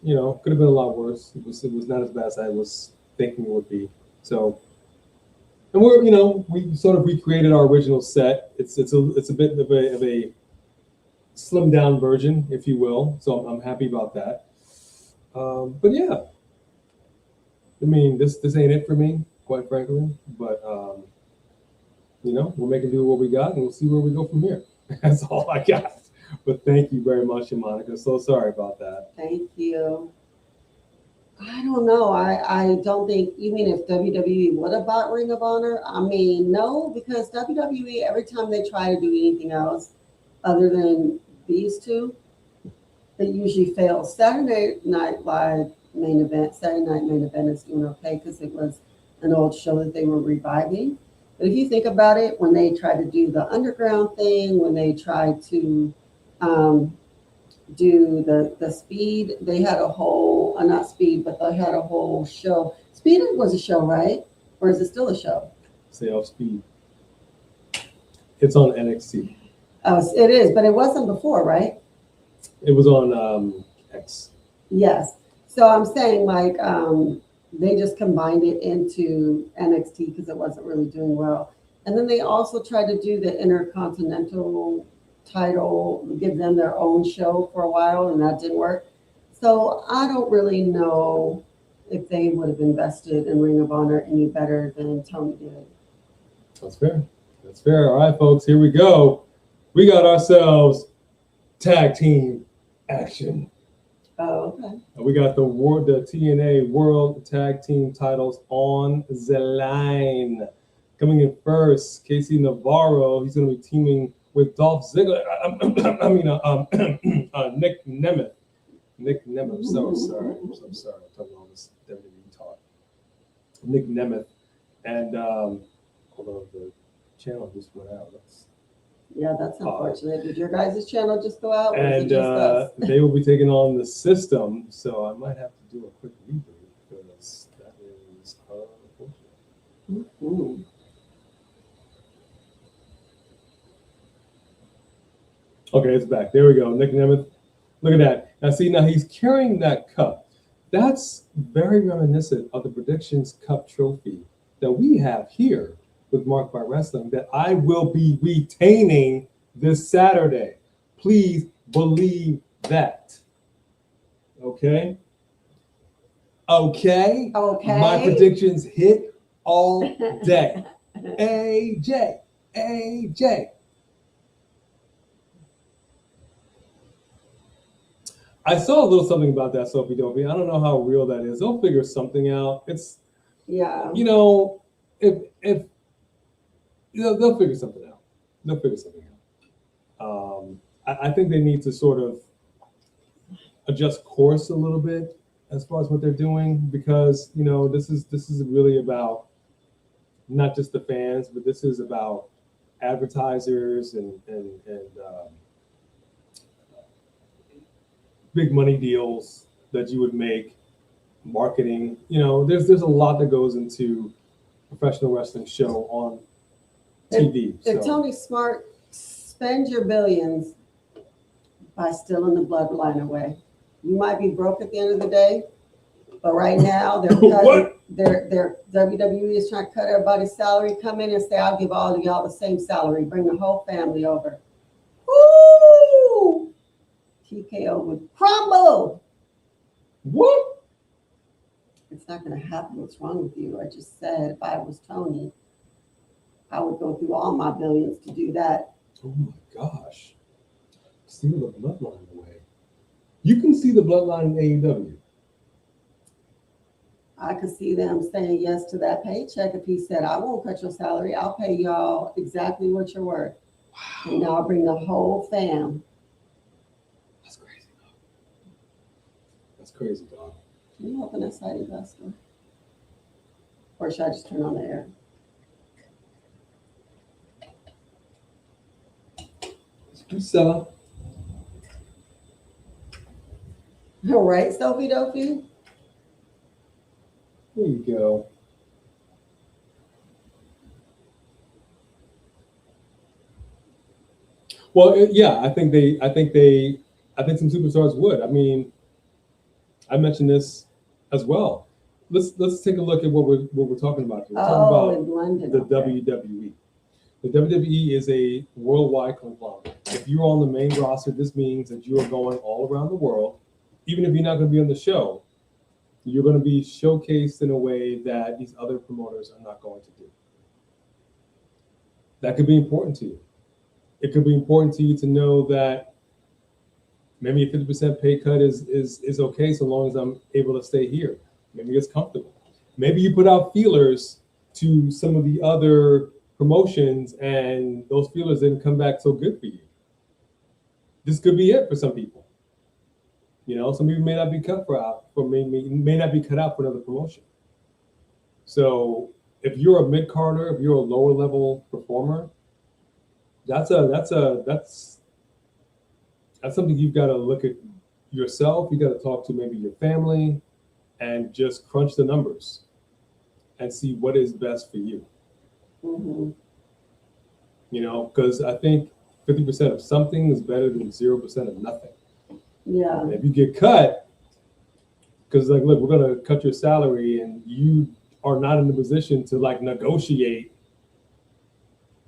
[SPEAKER 2] You know, could have been a lot worse. It was not as bad as I was thinking it would be. So, and we sort of recreated our original set. It's a bit of a slimmed down version, if you will. So I'm happy about that. But yeah, I mean, this ain't it for me, quite frankly. But you know, we're making do what we got, and we'll see where we go from here. That's all I got. But thank you very much, Monica. So sorry about that.
[SPEAKER 3] Thank you. I don't know. I don't think, you mean if WWE would have bought Ring of Honor? I mean, no, because WWE, every time they try to do anything else other than these two, it usually fails. Saturday Night Main Event is doing okay because it was an old show that they were reviving. But if you think about it, when they tried to do the underground thing, when they tried to do the Speed, they had a whole, not Speed, but they had a whole show. Speed was a show, right? Or is it still a show?
[SPEAKER 2] Say off Speed. It's on NXT.
[SPEAKER 3] Oh, it is, but it wasn't before, right?
[SPEAKER 2] It was on X.
[SPEAKER 3] Yes. So I'm saying like they just combined it into NXT because it wasn't really doing well. And then they also tried to do the Intercontinental title, give them their own show for a while, and that didn't work. So I don't really know if they would have invested in Ring of Honor any better than Tony did.
[SPEAKER 2] That's fair. That's fair. All right, folks, here we go. We got ourselves tag team action.
[SPEAKER 3] Oh, okay.
[SPEAKER 2] We got the TNA World Tag Team titles on the line. Coming in first, Casey Navarro. He's going to be teaming with Dolph Ziggler. Nick Nemeth. Nick Nemeth. I'm so sorry. I'm so sorry. I'm talking all this WWE talk. Nick Nemeth. And although the channel just went out,
[SPEAKER 3] Yeah, that's unfortunate. Did your guys' channel just go out, or is
[SPEAKER 2] And
[SPEAKER 3] it just us?
[SPEAKER 2] they will be taking on the system, so I might have to do a quick reboot because that is unfortunate.
[SPEAKER 3] Mhm.
[SPEAKER 2] Okay, it's back. There we go. Nick Nemeth. Look at that. Now see, now he's carrying that cup. That's very reminiscent of the Predictions Cup trophy that we have here with Mark by Wrestling that I will be retaining this Saturday. Please believe that. Okay? Okay?
[SPEAKER 3] Okay.
[SPEAKER 2] My predictions hit all day. AJ. AJ. I saw a little something about that Sophie Dopey. I don't know how real that is. They'll figure something out. It's,
[SPEAKER 3] Yeah.
[SPEAKER 2] you know, if you know, they'll figure something out. They'll figure something out. I think they need to sort of adjust course a little bit as far as what they're doing, because you know this is really about not just the fans, but this is about advertisers and big money deals that you would make, marketing. You know, there's a lot that goes into a professional wrestling show on TV.
[SPEAKER 3] If Tony's smart, spend your billions by stealing the bloodline away. You might be broke at the end of the day, but right now they're cutting, they're WWE is trying to cut everybody's salary. Come in and say, I'll give all of y'all the same salary. Bring the whole family over. Woo! TKO would crumble.
[SPEAKER 2] What?
[SPEAKER 3] It's not going to happen. What's wrong with you? I just said if I was Tony, I would go through all my billions to do that.
[SPEAKER 2] Oh my gosh. Steal the bloodline away. You can see the bloodline in AEW.
[SPEAKER 3] I could see them saying yes to that paycheck if he said, I won't cut your salary. I'll pay y'all exactly what you're worth. Wow. And I'll bring the whole fam.
[SPEAKER 2] That's crazy, dog. That's crazy, dog.
[SPEAKER 3] Can you open that side investor? Or should I just turn on the air?
[SPEAKER 2] You sell.
[SPEAKER 3] All right, Sophie Dopey.
[SPEAKER 2] There you go. Well, yeah, I think some superstars would. I mean, I mentioned this as well. Let's take a look at what we're talking about here. We're talking
[SPEAKER 3] in London,
[SPEAKER 2] the WWE. The WWE is a worldwide conglomerate. If you're on the main roster, this means that you are going all around the world. Even if you're not going to be on the show, you're going to be showcased in a way that these other promoters are not going to do. That could be important to you. It could be important to you to know that maybe a 50% pay cut is okay so long as I'm able to stay here. Maybe it's comfortable. Maybe you put out feelers to some of the other promotions and those feelers didn't come back so good for you. This could be it for some people. You know, some people may not be cut may not be cut out for another promotion. So if you're a mid-carder, if you're a lower level performer, that's something you've got to look at yourself. You got to talk to maybe your family and just crunch the numbers and see what is best for you.
[SPEAKER 3] Mm-hmm.
[SPEAKER 2] You know, because I think 50% of something is better than 0% of nothing.
[SPEAKER 3] Yeah.
[SPEAKER 2] And if you get cut, because like, look, we're going to cut your salary and you are not in the position to like negotiate.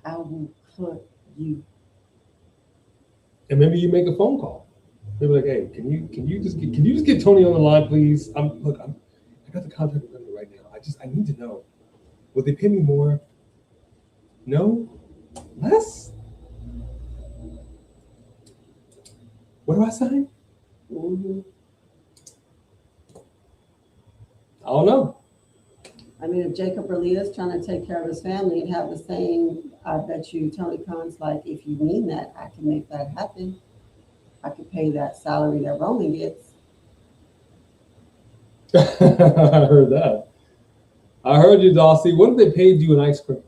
[SPEAKER 3] I will cut you.
[SPEAKER 2] And maybe you make a phone call. Maybe like, hey, can you just get Tony on the line, please? I got the contract with him right now. I need to know. Will they pay me more? No? Less? What do I sign?
[SPEAKER 3] Mm-hmm.
[SPEAKER 2] I don't know.
[SPEAKER 3] I mean, if Jacob really is trying to take care of his family and have the same, I bet you Tony Khan's like, if you mean that, I can make that happen. I could pay that salary that Roman gets.
[SPEAKER 2] I heard that. I heard you, Dawsey. What if they paid you in ice cream?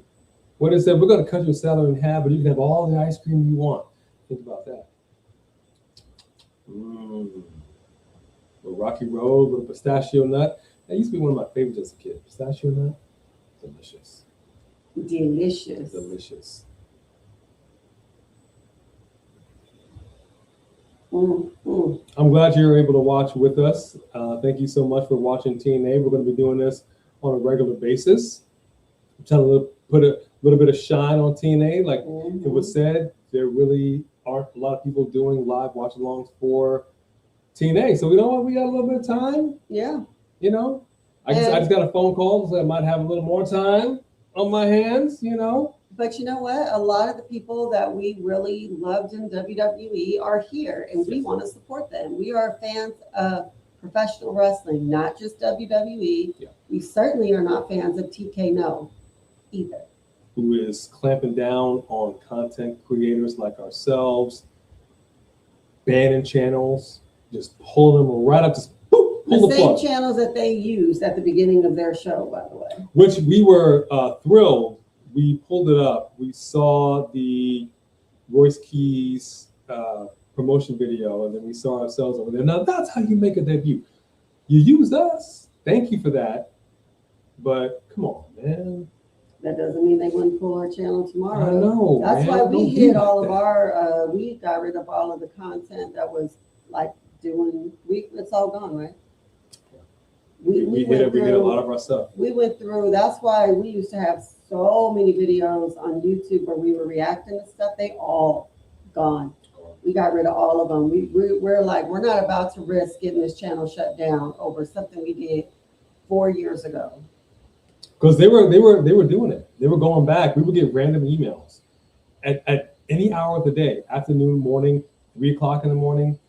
[SPEAKER 2] When it said, we're going to cut your salary in half, but you can have all the ice cream you want. Think about that. A Rocky Road with a pistachio nut. That used to be one of my favorites as a kid. Pistachio nut, delicious.
[SPEAKER 3] Delicious.
[SPEAKER 2] Delicious. I'm glad you're able to watch with us. Thank you so much for watching TNA. We're going to be doing this on a regular basis. I'm trying to put a little bit of shine on TNA. Like it was said, there really aren't a lot of people doing live watch-alongs for TNA. So we know what, we got a little bit of time.
[SPEAKER 3] Yeah.
[SPEAKER 2] You know, I just got a phone call, so I might have a little more time on my hands, you know.
[SPEAKER 3] But you know what? A lot of the people that we really loved in WWE are here, and we want to support them. We are fans of professional wrestling, not just WWE.
[SPEAKER 2] Yeah.
[SPEAKER 3] We certainly are not fans of TKO either.
[SPEAKER 2] Who is clamping down on content creators like ourselves, banning channels, just pulling them right up, just boop, pull
[SPEAKER 3] The
[SPEAKER 2] the plug.
[SPEAKER 3] same channels that they used at the beginning of their show, by the way.
[SPEAKER 2] Which we were thrilled. We pulled it up. We saw the Royce Keys promotion video, and then we saw ourselves over there. Now, that's how you make a debut. You used us. Thank you for that. But come on, man.
[SPEAKER 3] That doesn't mean they wouldn't pull our channel tomorrow.
[SPEAKER 2] I know.
[SPEAKER 3] That's
[SPEAKER 2] man.
[SPEAKER 3] why we
[SPEAKER 2] Don't
[SPEAKER 3] hid
[SPEAKER 2] be
[SPEAKER 3] all
[SPEAKER 2] like
[SPEAKER 3] of
[SPEAKER 2] that.
[SPEAKER 3] our, we got rid of all of the content that was like doing, it's all gone, right?
[SPEAKER 2] We hit a lot of our stuff.
[SPEAKER 3] We went through, that's why we used to have so many videos on YouTube where we were reacting to stuff. They all gone. We got rid of all of them. We're like, we're not about to risk getting this channel shut down over something we did 4 years ago.
[SPEAKER 2] Because they were doing it. They were going back. We would get random emails at any hour of the day, afternoon, morning, 3 o'clock in the morning.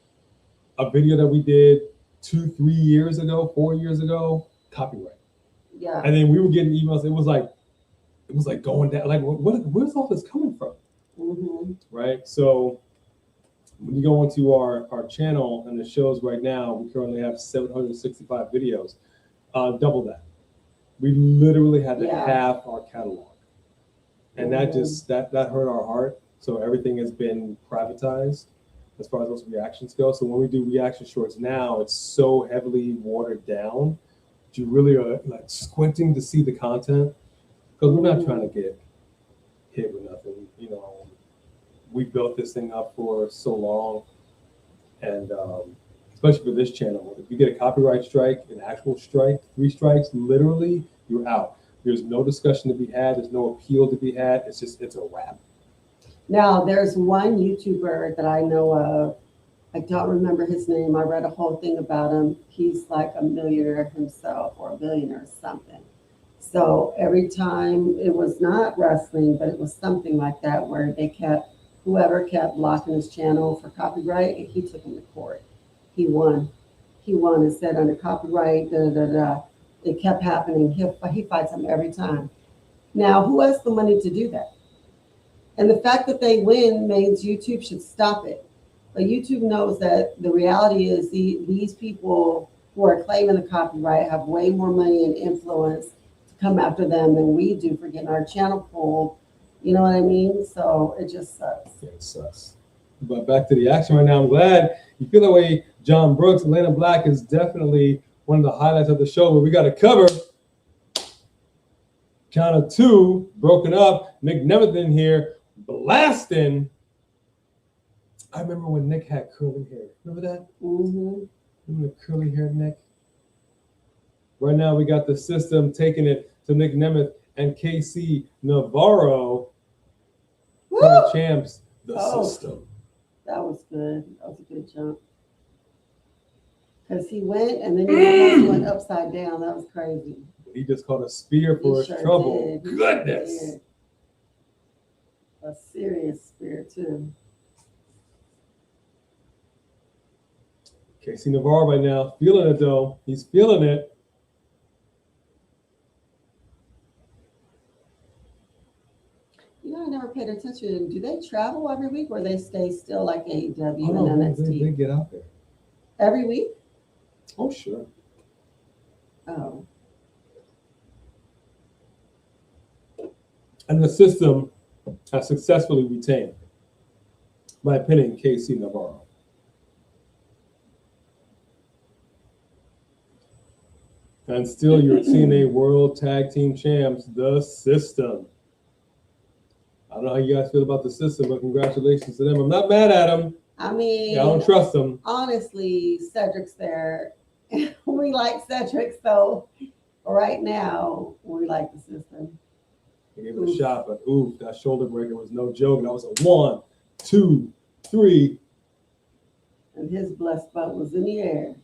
[SPEAKER 2] A video that we did 2, 3 years ago, 4 years ago, copyright.
[SPEAKER 3] Yeah.
[SPEAKER 2] And then we were getting emails. It was like going down. Like, where's all this coming from? Right. So when you go into our channel and the shows right now, we currently have 765 videos. Double that. We literally had to half our catalog, and that hurt our heart. So everything has been privatized as far as those reactions go. So when we do reaction shorts now, it's so heavily watered down that you really are like squinting to see the content, because we're not trying to get hit with nothing. You know, we built this thing up for so long, and especially for this channel, if you get a copyright strike, an actual strike, 3 strikes, literally, you're out. There's no discussion to be had. There's no appeal to be had. It's a wrap.
[SPEAKER 3] Now, there's one YouTuber that I know of. I don't remember his name. I read a whole thing about him. He's like a millionaire himself, or a billionaire or something. So every time, it was not wrestling, but it was something like that, where whoever kept blocking his channel for copyright, and he took him to court. He won and said under copyright, It kept happening. He fights them every time. Now, who has the money to do that? And the fact that they win means YouTube should stop it. But YouTube knows that the reality is these people who are claiming the copyright have way more money and influence to come after them than we do for getting our channel pulled. You know what I mean? So it just sucks.
[SPEAKER 2] Yeah, it sucks. But back to the action right now. I'm glad you feel that way. John Brooks, Elayna Black is definitely one of the highlights of the show, but we got to cover count of 2, broken up. Nick Nemeth in here blasting. I remember when Nick had curly hair. Remember that? Remember the curly hair Nick? Right now we got the system taking it to Nick Nemeth and KC Navarro. Current champs, the system.
[SPEAKER 3] That was good. That was a good jump. Because he went and then he almost went upside down. That was crazy.
[SPEAKER 2] He just caught a spear for his trouble. Goodness.
[SPEAKER 3] A serious spear, too.
[SPEAKER 2] KC Navarro right now, feeling it though. He's feeling it.
[SPEAKER 3] You know, I never paid attention. Do they travel every week, or they stay still like AEW
[SPEAKER 2] Oh,
[SPEAKER 3] and
[SPEAKER 2] no,
[SPEAKER 3] NXT?
[SPEAKER 2] they get out there.
[SPEAKER 3] Every week?
[SPEAKER 2] Oh, sure.
[SPEAKER 3] Oh.
[SPEAKER 2] And the system has successfully retained by pinning KC Navarro. And still your TNA World Tag Team Champs, the system. I don't know how you guys feel about the system, but congratulations to them. I'm not mad at them.
[SPEAKER 3] I mean,
[SPEAKER 2] I don't trust them.
[SPEAKER 3] Honestly, Cedric's there. We like Cedric, so right now we like the system.
[SPEAKER 2] They gave it a shot, but oof, that shoulder breaker was no joke. That was a 1, 2, 3.
[SPEAKER 3] And his blessed butt was in the air.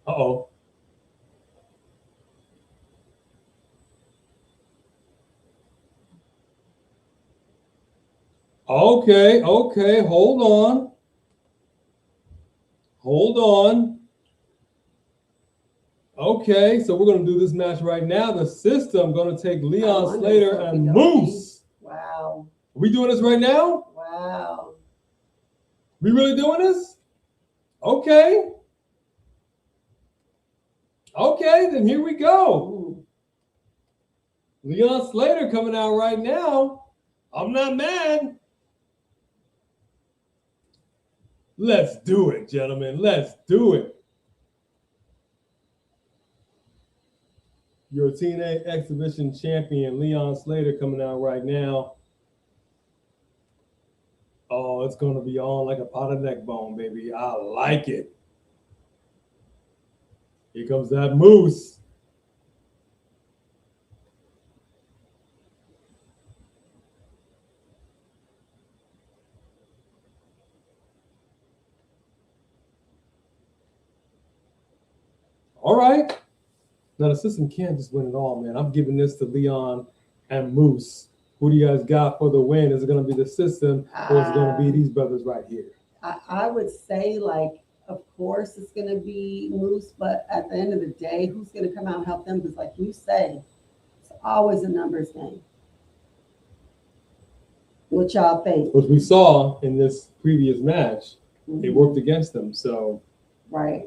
[SPEAKER 2] Uh-oh. Okay, hold on. Hold on. Okay, so we're going to do this match right now. The system going to take Leon Slater and Moose.
[SPEAKER 3] Wow.
[SPEAKER 2] Are we doing this right now?
[SPEAKER 3] Wow.
[SPEAKER 2] We really doing this? Okay. Okay, then here we go.
[SPEAKER 3] Ooh.
[SPEAKER 2] Leon Slater coming out right now. I'm not mad. Let's do it, gentlemen. Let's do it. Your TNA Exhibition Champion, Leon Slater, coming out right now. Oh, it's going to be on like a pot of neck bone, baby. I like it. Here comes that Moose. All right. Now, the system can't just win it all, man. I'm giving this to Leon and Moose. Who do you guys got for the win? Is it going to be the system or is it going to be these brothers right here?
[SPEAKER 3] I would say, like, of course it's going to be Moose, but at the end of the day, who's going to come out and help them? Because like you say, it's always a numbers game. What y'all think?
[SPEAKER 2] Which we saw in this previous match, it worked against them. So,
[SPEAKER 3] right.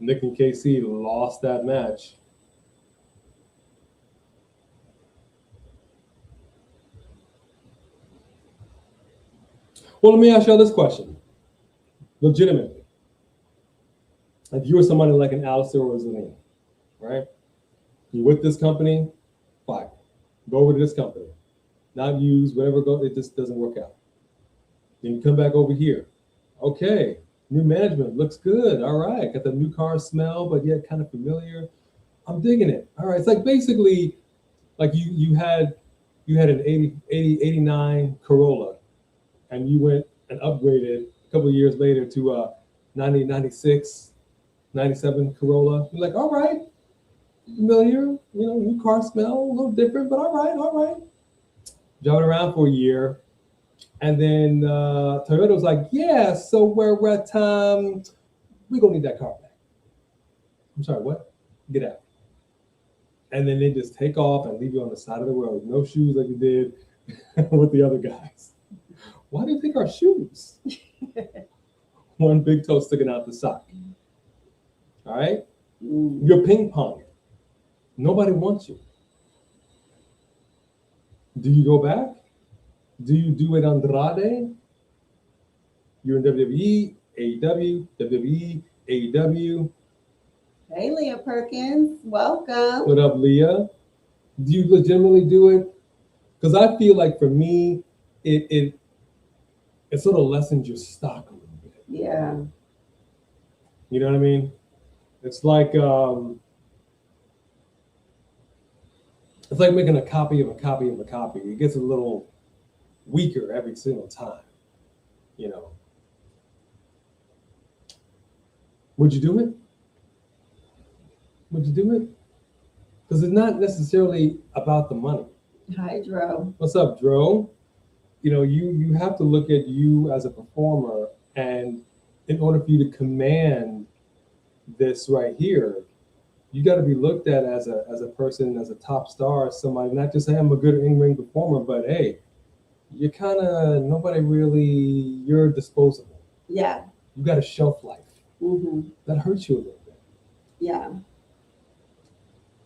[SPEAKER 2] Nick and KC lost that match. Well, let me ask y'all this question. Legitimately. If you were somebody like an Alistair or a Zelina, right? You're with this company, fine. Go over to this company. Not use, whatever, go, it just doesn't work out. Then you come back over here. Okay, new management, looks good. All right, got the new car smell, but yet kind of familiar. I'm digging it. All right, it's like basically like you had an 89 Corolla, and you went and upgraded a couple of years later to a 90, 96, 97 Corolla. You're like, all right, familiar, new car smell, a little different, but all right. Driving around for a year. And then Toyota was like, yeah, so we're at we're going to need that car back. I'm sorry, what? Get out. And then they just take off and leave you on the side of the road. No shoes like you did with the other guys. Why do you think our shoes? One big toe sticking out the sock. All right? You're ping ponging. Nobody wants you. Do you go back? Do you do it Andrade? You're in WWE, AEW, WWE, AEW.
[SPEAKER 3] Hey, Leah Perkins, welcome.
[SPEAKER 2] What up, Leah? Do you legitimately do it? Because I feel like for me, it sort of lessens your stock a little bit.
[SPEAKER 3] Yeah.
[SPEAKER 2] You know what I mean? It's like making a copy of a copy of a copy. It gets a little weaker every single time. Would you do it? Would you do it? Because it's not necessarily about the money.
[SPEAKER 3] Hi, Dro.
[SPEAKER 2] What's up, Dro? You have to look at you as a performer, and in order for you to command this right here, you got to be looked at as a person, as a top star, as somebody, not just say I'm a good in-ring performer, but hey, you're kind of, nobody really, you're disposable.
[SPEAKER 3] Yeah.
[SPEAKER 2] You got a shelf life.
[SPEAKER 3] Mm-hmm.
[SPEAKER 2] That hurts you a little bit.
[SPEAKER 3] Yeah.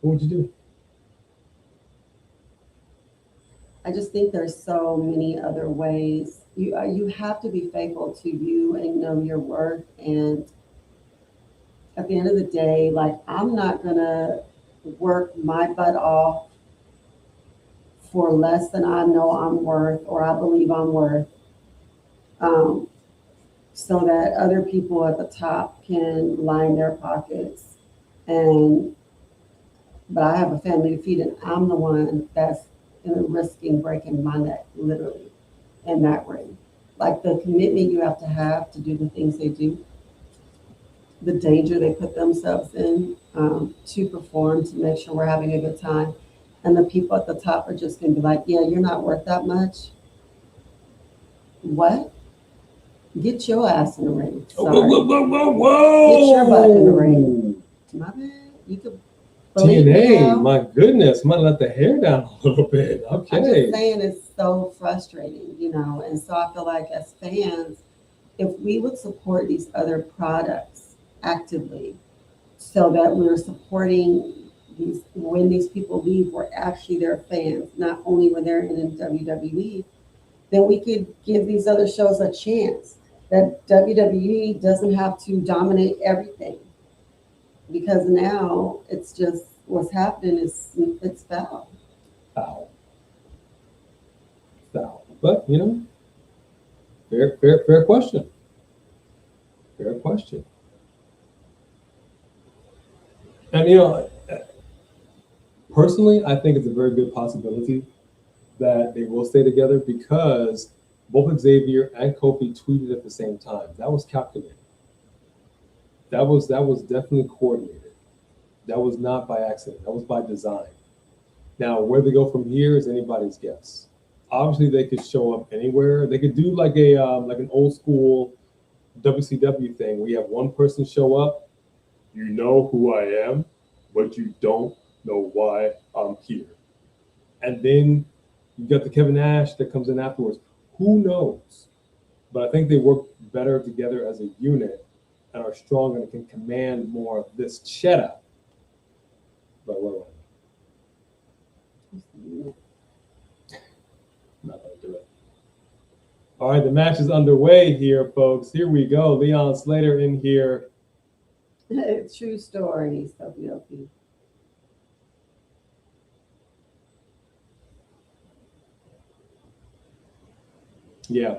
[SPEAKER 2] What would you do?
[SPEAKER 3] I just think there's so many other ways. You have to be faithful to you and know your worth. And at the end of the day, like, I'm not gonna work my butt off for less than I know I'm worth or I believe I'm worth, um, so that other people at the top can line their pockets. And but I have a family to feed, and I'm the one that's risking breaking my neck, literally, in that ring. Like, the commitment you have to do the things they do, the danger they put themselves in, to perform, to make sure we're having a good time. And the people at the top are just going to be like, yeah, you're not worth that much. What? Get your ass in the ring. Sorry.
[SPEAKER 2] Whoa.
[SPEAKER 3] Get your butt in the ring. My bad. You could believe me
[SPEAKER 2] TNA,
[SPEAKER 3] now.
[SPEAKER 2] my goodness, might let the hair down a little bit. Okay.
[SPEAKER 3] I'm just saying, it's so frustrating, and so I feel like as fans, if we would support these other products actively, so that we're supporting these, when these people leave, we're actually their fans, not only when they're in WWE, then we could give these other shows a chance. That WWE doesn't have to dominate everything, because now it's just what's happening is it's foul.
[SPEAKER 2] Foul. But fair question. Fair question. And personally, I think it's a very good possibility that they will stay together, because both Xavier and Kofi tweeted at the same time. That was calculated. That was definitely coordinated. That was not by accident. That was by design. Now, where they go from here is anybody's guess. Obviously, they could show up anywhere. They could do like an old school WCW thing where you have one person show up, you know who I am, but you don't know why I'm here. And then you got the Kevin Nash that comes in afterwards. Who knows? But I think they work better together as a unit and are stronger and can command more of this cheddar. But what? Not gonna do it. All right, the match is underway here, folks. Here we go. Leon Slater in here.
[SPEAKER 3] True story, WLP.
[SPEAKER 2] Yeah.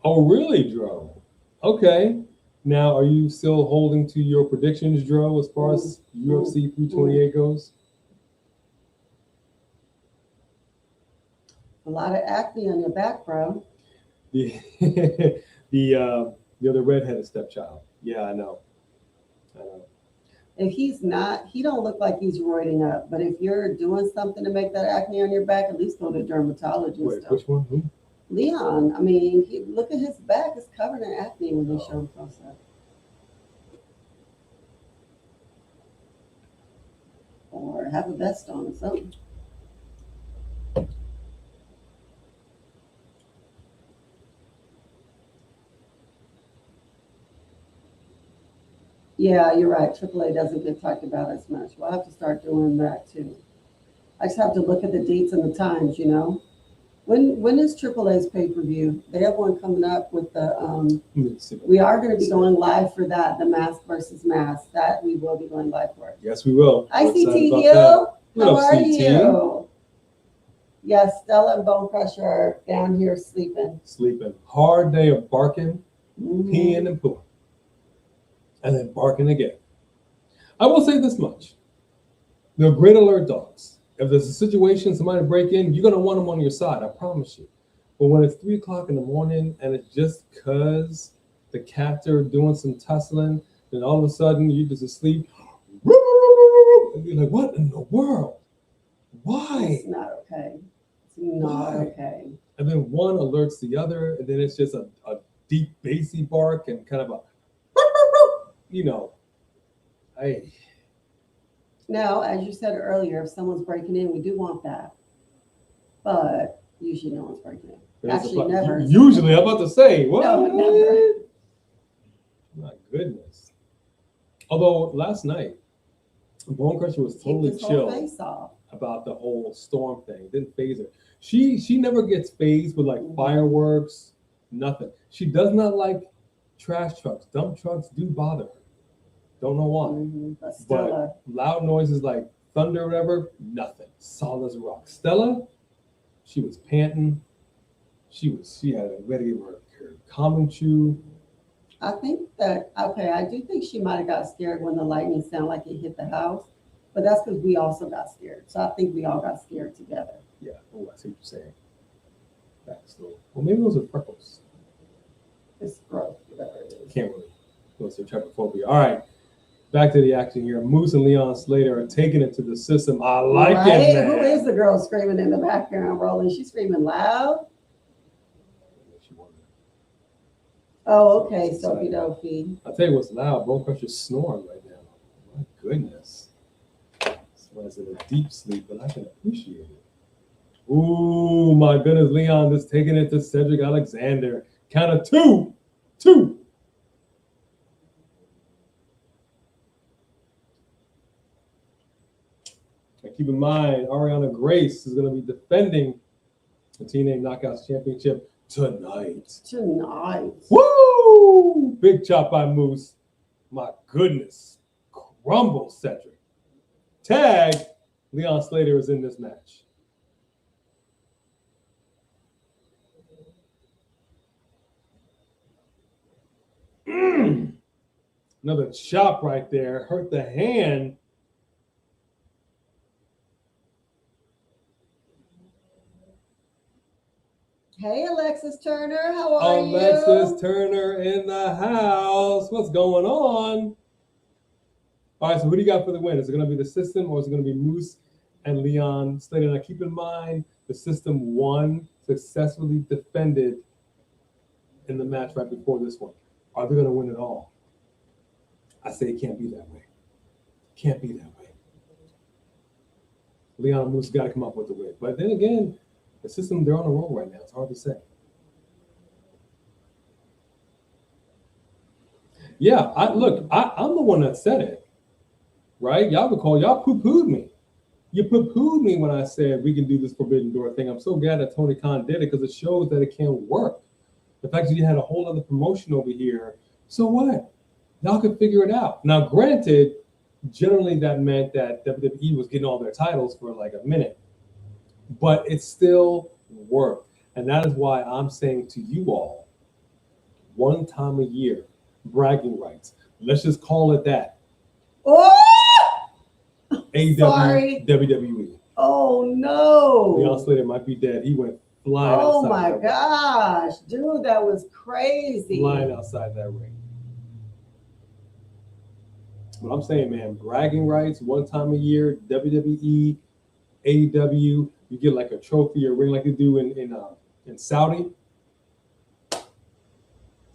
[SPEAKER 2] Oh, really, Dro? Okay. Now, are you still holding to your predictions, Dro, as far as UFC 328 goes?
[SPEAKER 3] A lot of acne on your back, bro.
[SPEAKER 2] The other redheaded stepchild. Yeah, I know.
[SPEAKER 3] If he's not, he don't look like he's roiding up. But if you're doing something to make that acne on your back, at least go to a dermatologist.
[SPEAKER 2] Wait, which one? Who?
[SPEAKER 3] Leon. I mean, look at his back. It's covered in acne when they show him close up. Or have a vest on or something. Yeah, you're right. AAA doesn't get talked about as much. We'll have to start doing that too. I just have to look at the dates and the times, When is AAA's pay-per-view? They have one coming up with the, we are going to be going live for that, the mask versus mask. That we will be going live for.
[SPEAKER 2] Yes, we will.
[SPEAKER 3] ICTU, how are you? Yes, Stella and Bone Crusher are down here sleeping.
[SPEAKER 2] Hard day of barking, peeing, and pooing. And then barking again. I will say this much. They're great alert dogs. If there's a situation, somebody break in, you're going to want them on your side, I promise you. But when it's 3 o'clock in the morning and it's just because the cats are doing some tussling, then all of a sudden you're just asleep. And you're like, what in the world? Why?
[SPEAKER 3] It's not okay. It's not okay.
[SPEAKER 2] And then one alerts the other, and then it's just a deep bassy bark and kind of a, hey.
[SPEAKER 3] Now, as you said earlier, if someone's breaking in, we do want that. But usually no one's breaking in. Actually, never.
[SPEAKER 2] Usually, I'm about to say, what?
[SPEAKER 3] No, never.
[SPEAKER 2] My goodness. Although last night, Bone Crusher was totally chill
[SPEAKER 3] Face off.
[SPEAKER 2] about the whole storm thing. Didn't phase her. She never gets phased with like fireworks, nothing. She does not like trash trucks. Dump trucks do bother her. Don't know why. But loud noises like thunder or whatever, nothing. Solid as a rock. Stella, she was panting. She had a ready her common chew.
[SPEAKER 3] I think that, okay, I do think she might have got scared when the lightning sounded like it hit the house, but that's because we also got scared. So I think we all got scared together.
[SPEAKER 2] Yeah, oh, I see what you're saying. Backstory. Well, maybe those are freckles.
[SPEAKER 3] It's growth, whatever it is.
[SPEAKER 2] Can't really. Those are trypophobia. All right, back to the action here. Moose and Leon Slater are taking it to the system. I like it, man.
[SPEAKER 3] Who is the girl screaming in the background, rolling? She's screaming loud? Oh, okay, Sophie Dophie.
[SPEAKER 2] I'll tell you what's loud. Bone Crusher's snoring right now. My goodness. This one's in a deep sleep, but I can appreciate it. Ooh, my goodness. Leon is taking it to Cedric Alexander. Count of two. And keep in mind, Ariana Grace is going to be defending the TNA Knockouts Championship tonight. Woo! Big chop by Moose. My goodness. Crumble Cedric. Tag. Leon Slater is in this match. Another chop right there. Hurt the hand.
[SPEAKER 3] Hey, Alexis Turner, how are you?
[SPEAKER 2] Alexis Turner in the house. What's going on? All right, so who do you got for the win? Is it going to be the system or is it going to be Moose and Leon Slater? Now, keep in mind, the system won, successfully defended in the match right before this one. Are they going to win it all? I say it can't be that way. Can't be that way. Leon and Moose got to come up with the win. But then again, the system, they're on a roll right now. It's hard to say. Yeah, I'm the one that said it, right? Y'all recall, y'all poo-pooed me. You poo-pooed me when I said we can do this Forbidden Door thing. I'm so glad that Tony Khan did it because it shows that it can work. The fact that you had a whole other promotion over here, so what? Y'all could figure it out. Now, granted, generally that meant that WWE was getting all their titles for like a minute. But it still worked. And that is why I'm saying to you all, one time a year, bragging rights. Let's just call it that.
[SPEAKER 3] Oh!
[SPEAKER 2] AEW, WWE.
[SPEAKER 3] Oh, no.
[SPEAKER 2] Leon Slater might be dead. He went flying outside.
[SPEAKER 3] Oh, my gosh. Dude, that was crazy.
[SPEAKER 2] Flying outside that ring. But I'm saying, man, bragging rights, one time a year, WWE, AEW, you get like a trophy or ring like they do in Saudi.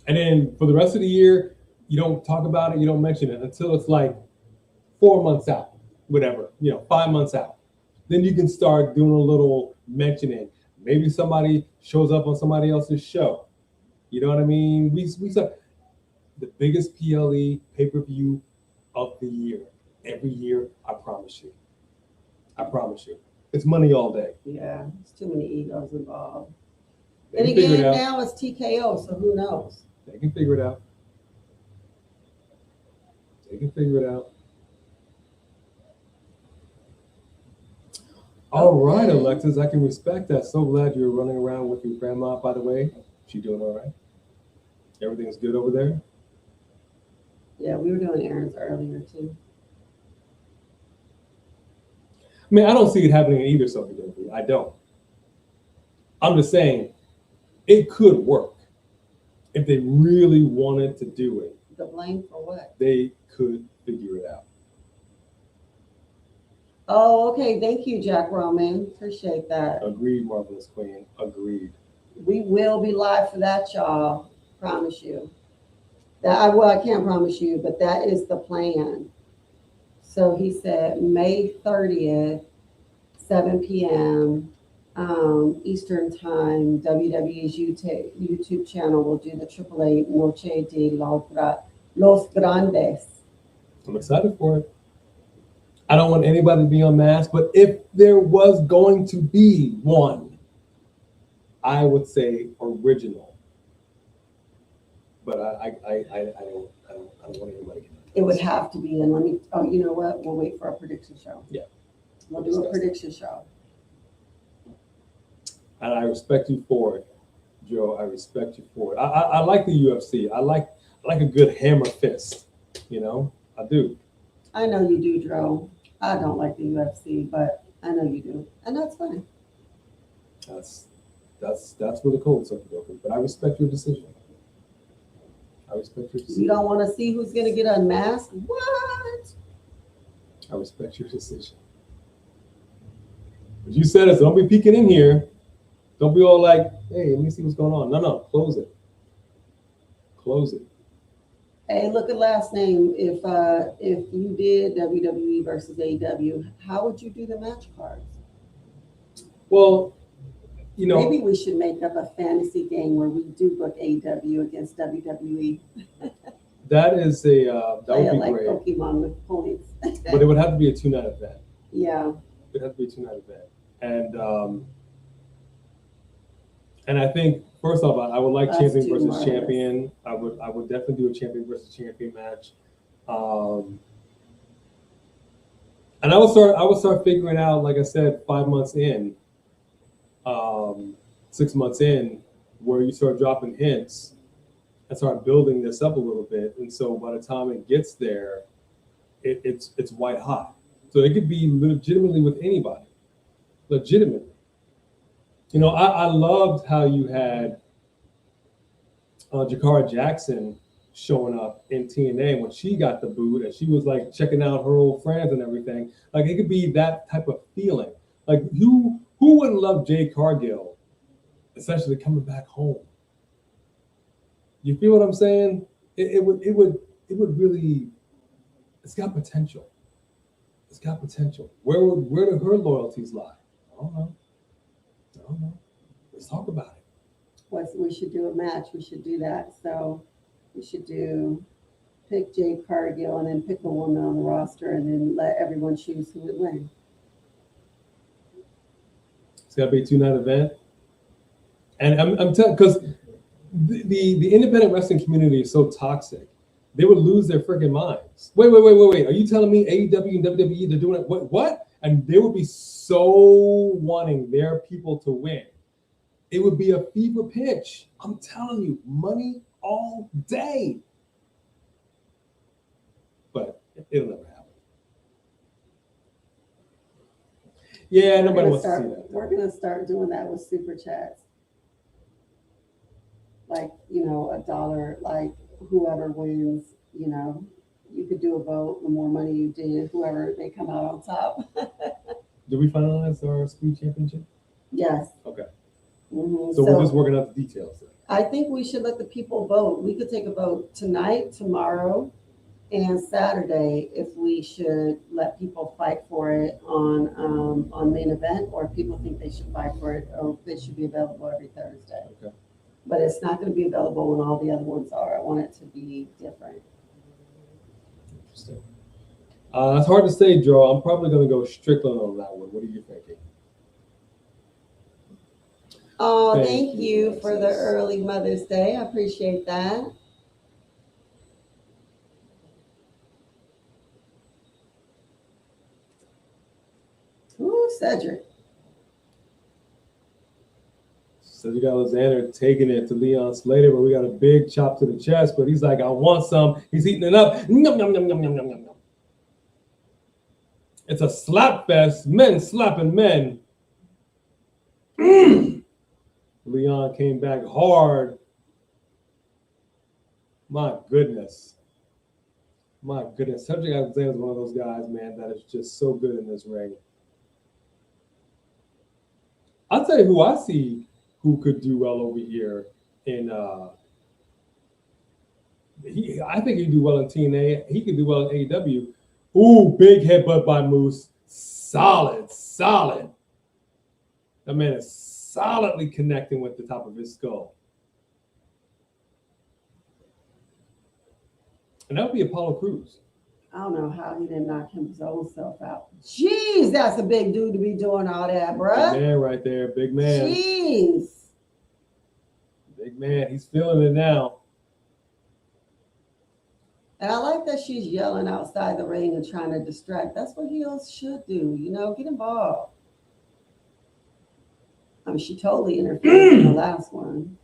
[SPEAKER 2] And then for the rest of the year, you don't talk about it, you don't mention it until it's like 4 months out, whatever, 5 months out. Then you can start doing a little mentioning. Maybe somebody shows up on somebody else's show. You know what I mean? We saw the biggest PLE pay-per-view of the year. Every year, I promise you. I promise you. It's money all day.
[SPEAKER 3] Yeah, there's too many egos involved. And again, now it's TKO, so who knows?
[SPEAKER 2] They can figure it out. They can figure it out. All right, Alexis, I can respect that. So glad you're running around with your grandma, by the way. She doing all right? Everything's good over there?
[SPEAKER 3] Yeah, we were doing errands earlier, too.
[SPEAKER 2] I mean, I don't see it happening in either Sophie. I don't. I'm just saying it could work if they really wanted to do it.
[SPEAKER 3] The blame for what?
[SPEAKER 2] They could figure it out.
[SPEAKER 3] Oh, okay. Thank you, Jack Roman. Appreciate that.
[SPEAKER 2] Agreed, Marvelous Queen. Agreed.
[SPEAKER 3] We will be live for that, y'all. Promise you. I can't promise you, but that is the plan. So he said May 30th, 7 p.m. Eastern Time, WWE's YouTube channel will do the AAA Noche de Los Grandes.
[SPEAKER 2] I'm excited for it. I don't want anybody to be unmasked, but if there was going to be one, I would say original. But I don't want anybody to.
[SPEAKER 3] It would have to be. And let me. Oh, you know what? We'll wait for a prediction show.
[SPEAKER 2] Yeah.
[SPEAKER 3] We'll do a prediction show.
[SPEAKER 2] And I respect you for it, Joe. I respect you for it. I like the UFC. I like a good hammer fist. You know, I do.
[SPEAKER 3] I know you do, Dro. I don't like the UFC, but I know you do, and that's fine.
[SPEAKER 2] That's where the cold started open. But I respect your decision. I respect your decision.
[SPEAKER 3] You don't want to see who's going to get unmasked? What?
[SPEAKER 2] I respect your decision. But you said it, so don't be peeking in here. Don't be all like, hey, let me see what's going on. No, close it. Close it.
[SPEAKER 3] Hey, look at last name. If you did WWE versus AEW, how would you do the match cards?
[SPEAKER 2] Well, you know,
[SPEAKER 3] maybe we should make up a fantasy game where we do book AEW against WWE.
[SPEAKER 2] that is that would be
[SPEAKER 3] like
[SPEAKER 2] great.
[SPEAKER 3] Pokemon with points.
[SPEAKER 2] But it would have to be a 2-night event.
[SPEAKER 3] Yeah.
[SPEAKER 2] It would have to be a 2-night event, and I think first off, I would like champion versus champion. I would definitely do a champion versus champion match. And I would start figuring out, like I said, 5 months in, 6 months in, where you start dropping hints and start building this up a little bit. And so by the time it gets there, it's white hot. So it could be legitimately with anybody. Legitimately. You know, I loved how you had Jakara Jackson showing up in TNA when she got the boot and she was like checking out her old friends and everything. Like it could be that type of feeling. Like who wouldn't love Jade Cargill essentially coming back home? You feel what I'm saying? It would really, it's got potential. It's got potential. Where do her loyalties lie? I don't know. Let's talk about it.
[SPEAKER 3] We should do a match. We should do that. So we should pick Jade Cargill and then pick a woman on the roster and then let everyone choose who would win.
[SPEAKER 2] It's got to be a 2-night event. And I'm telling, because the independent wrestling community is so toxic, they would lose their freaking minds. Wait. Are you telling me AEW and WWE, they're doing it? What? And they would be so wanting their people to win. It would be a fever pitch. I'm telling you, money all day. But it'll never happen. Yeah, nobody wants to see that.
[SPEAKER 3] We're going to start doing that with super chats. Like, $1, like whoever wins, you could do a vote. The more money you did, whoever, they come out on top.
[SPEAKER 2] Did we finalize our school championship?
[SPEAKER 3] Yes.
[SPEAKER 2] Okay.
[SPEAKER 3] Mm-hmm.
[SPEAKER 2] So we're just working out the details then.
[SPEAKER 3] I think we should let the people vote. We could take a vote tonight, tomorrow, and Saturday if we should let people fight for it on main event, or if people think they should fight for it, or they should be available every Thursday. Okay. But it's not going to be available when all the other ones are. I want it to be different.
[SPEAKER 2] Interesting. It's hard to say, Joe. I'm probably going to go Strickland on that one. What are you thinking?
[SPEAKER 3] Oh, thank you for the early Mother's Day. I appreciate that. Ooh, Cedric.
[SPEAKER 2] Cedric Alexander taking it to Leon Slater, but we got a big chop to the chest. But he's like, I want some. He's eating it up. Yum, yum, yum, yum, yum, yum, yum. It's a slap fest. Men slapping men. Leon came back hard. My goodness. Cedric Alexander is one of those guys, man, that is just so good in this ring. I'll tell you who I see who could do well over here I think he'd do well in TNA. He could do well in AEW. Ooh, big headbutt by Moose. Solid, solid. That man is solidly connecting with the top of his skull. And that would be Apollo Crews.
[SPEAKER 3] I don't know how he didn't knock his own self out. Jeez, that's a big dude to be doing all that, bruh.
[SPEAKER 2] Big man right there, big man.
[SPEAKER 3] Jeez.
[SPEAKER 2] Big man, he's feeling it now.
[SPEAKER 3] And I like that she's yelling outside the ring and trying to distract. That's what heels should do, you know, get involved. I mean, she totally interfered in the last one.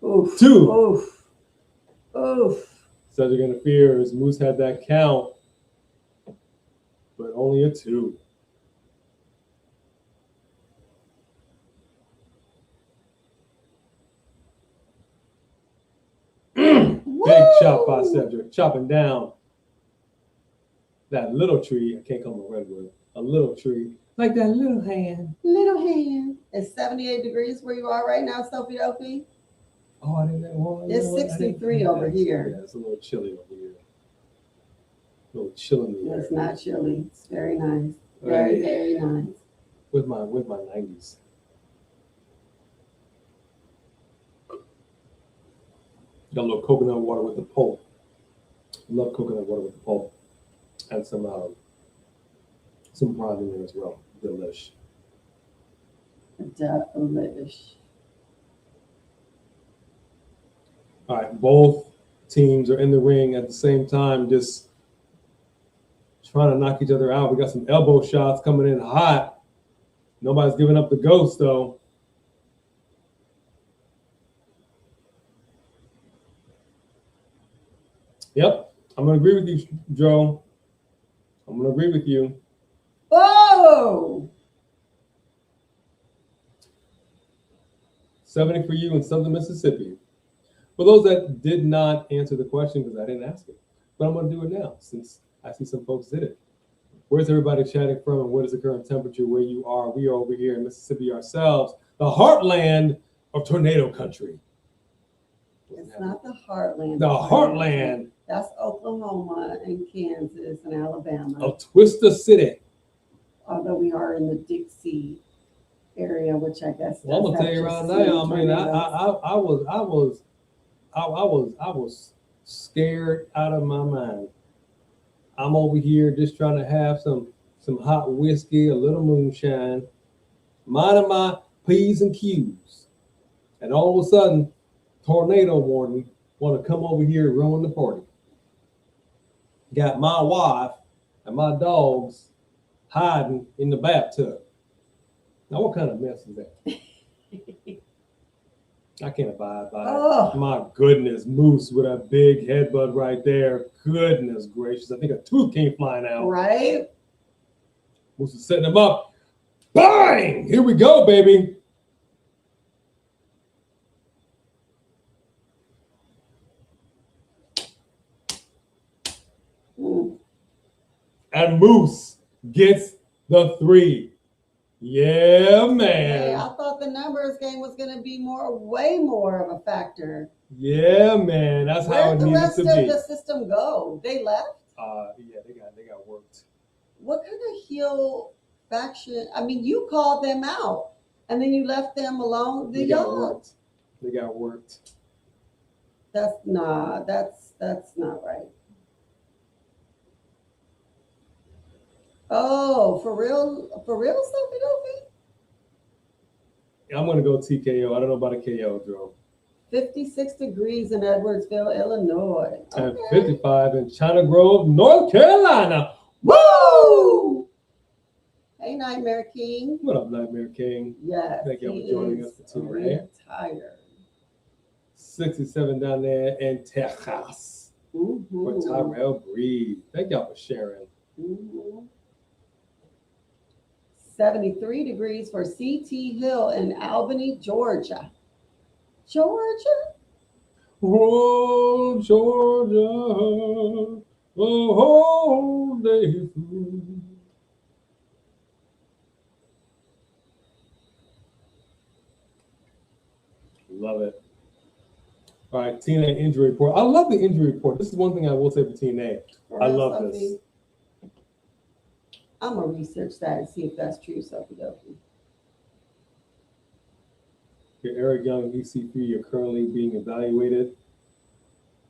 [SPEAKER 3] Oof.
[SPEAKER 2] 2.
[SPEAKER 3] Oof. Oof.
[SPEAKER 2] Cedric interferes. Moose had that count, but only a 2. Big chop by Cedric, chopping down that little tree. I can't call him a redwood. A little tree, like that little hand.
[SPEAKER 3] Little hand. It's 78 degrees where you are right now, Sophie Dopey.
[SPEAKER 2] Oh, I didn't know.
[SPEAKER 3] It's 63 over here.
[SPEAKER 2] Yeah, it's a little chilly over here. A little chill in the air.
[SPEAKER 3] It's not chilly. It's very nice. Very, very nice.
[SPEAKER 2] With my 90s. Got a little coconut water with the pulp. Love coconut water with the pulp. And some broth in there as well. Delish.
[SPEAKER 3] Delish.
[SPEAKER 2] All right, both teams are in the ring at the same time, just trying to knock each other out. We got some elbow shots coming in hot. Nobody's giving up the ghost, though. Yep, I'm going to agree with you, Joe. I'm going to agree with you.
[SPEAKER 3] Whoa!
[SPEAKER 2] 70 for you in Southern Mississippi. For those that did not answer the question, because I didn't ask it, but I'm going to do it now since I see some folks did it. Where's everybody chatting from, and what is the current temperature where you are? We are over here in Mississippi ourselves, the heartland of tornado country.
[SPEAKER 3] It's not the heartland.
[SPEAKER 2] The heartland.
[SPEAKER 3] That's Oklahoma and Kansas and Alabama.
[SPEAKER 2] Of Twister City.
[SPEAKER 3] Although we are in the Dixie area, which I guess.
[SPEAKER 2] Well, I'm gonna tell you right now. I mean, I was scared out of my mind. I'm over here just trying to have some hot whiskey, a little moonshine, minding my P's and Q's, and all of a sudden, tornado warning want to come over here and ruin the party. Got my wife and my dogs hiding in the bathtub. Now, what kind of mess is that? I can't abide by it. My goodness, Moose with a big headbutt right there. Goodness gracious. I think a tooth came flying out.
[SPEAKER 3] Right?
[SPEAKER 2] Moose is setting him up. Bang! Here we go, baby. And Moose gets the 3. Yeah, man.
[SPEAKER 3] Hey, I thought the numbers game was going to be way more of a factor.
[SPEAKER 2] Yeah, man. That's how it needed to be.
[SPEAKER 3] Where did the rest of the system go? They left?
[SPEAKER 2] Yeah, they got worked.
[SPEAKER 3] What kind of heel faction? I mean, you called them out, and then you left them alone.
[SPEAKER 2] They got worked. They got worked.
[SPEAKER 3] That's not right. Oh, for real, Sophie Dopey?
[SPEAKER 2] I'm gonna go TKO. I don't know about a KO, Joe.
[SPEAKER 3] 56 degrees in Edwardsville, Illinois. Okay.
[SPEAKER 2] And 55 in China Grove, North Carolina.
[SPEAKER 3] Woo! Hey, Nightmare King.
[SPEAKER 2] What up, Nightmare King?
[SPEAKER 3] Yes.
[SPEAKER 2] Thank you for joining us for TNA.
[SPEAKER 3] Tired.
[SPEAKER 2] 67 down there in Texas. For Tyrell Breed. Thank y'all for sharing.
[SPEAKER 3] 73 degrees for CT Hill in Albany, Georgia. Georgia?
[SPEAKER 2] Oh, Georgia, the whole day through. Love it. All right, TNA injury report. I love the injury report. This is one thing I will say for TNA. I love this.
[SPEAKER 3] I'm gonna research that and see if that's true, Sophie Dokie.
[SPEAKER 2] Your Eric Young and EC3 are currently being evaluated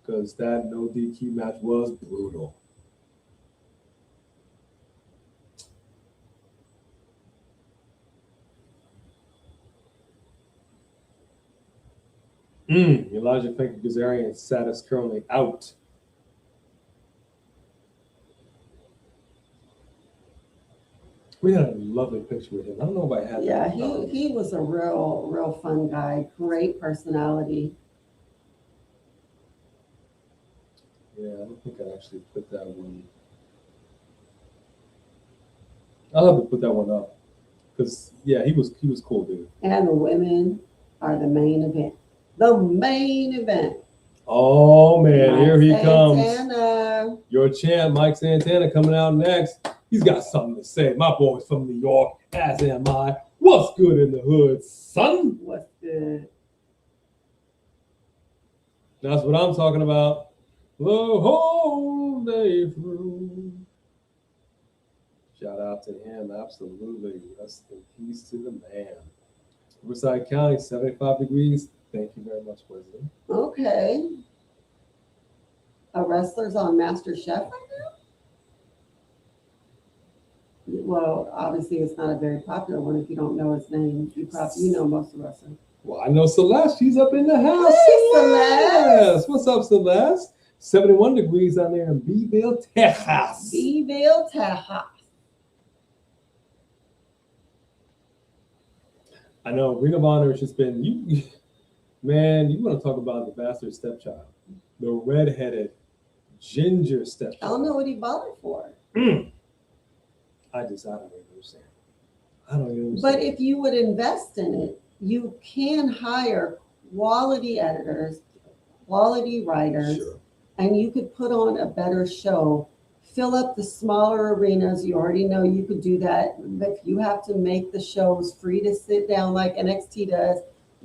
[SPEAKER 2] because that no DQ match was brutal. Elijah Frank Gazarian's status currently out. We had a lovely picture with him. I don't know if I had
[SPEAKER 3] Yeah,
[SPEAKER 2] that.
[SPEAKER 3] he was a real fun guy. Great personality.
[SPEAKER 2] Yeah, I don't think I actually put that one. I'll have to put that one up because yeah, he was cool, dude.
[SPEAKER 3] And the women are the main event. The main event.
[SPEAKER 2] Oh man,
[SPEAKER 3] Mike
[SPEAKER 2] here he
[SPEAKER 3] Santana.
[SPEAKER 2] comes. Your champ, Mike Santana, coming out next. He's got something to say. My boy's from New York, as am I. What's good in the hood, son?
[SPEAKER 3] What's good?
[SPEAKER 2] That's what I'm talking about. The whole day through. Shout out to him, absolutely. Rest in peace to the man. Riverside County, 75 degrees. Thank you very much, Wesley.
[SPEAKER 3] Okay. A wrestler's on Master Chef right now? Well, obviously it's not a very popular one if you don't know his name. You know most of wrestling.
[SPEAKER 2] Well, I know Celeste. She's up in the house.
[SPEAKER 3] Hey, Celeste.
[SPEAKER 2] What's up, Celeste? 71 degrees down there in Beeville, Texas.
[SPEAKER 3] Beeville, Texas.
[SPEAKER 2] I know Ring of Honor has just been you. Man, you want to talk about the bastard stepchild, the redheaded ginger stepchild.
[SPEAKER 3] I don't know what he bothered for.
[SPEAKER 2] I don't even understand. I don't even understand.
[SPEAKER 3] But if you would invest in it, you can hire quality editors, quality writers,
[SPEAKER 2] Sure.
[SPEAKER 3] and you could put on a better show. Fill up the smaller arenas. You already know you could do that. But if you have to make the shows free to sit down like NXT does,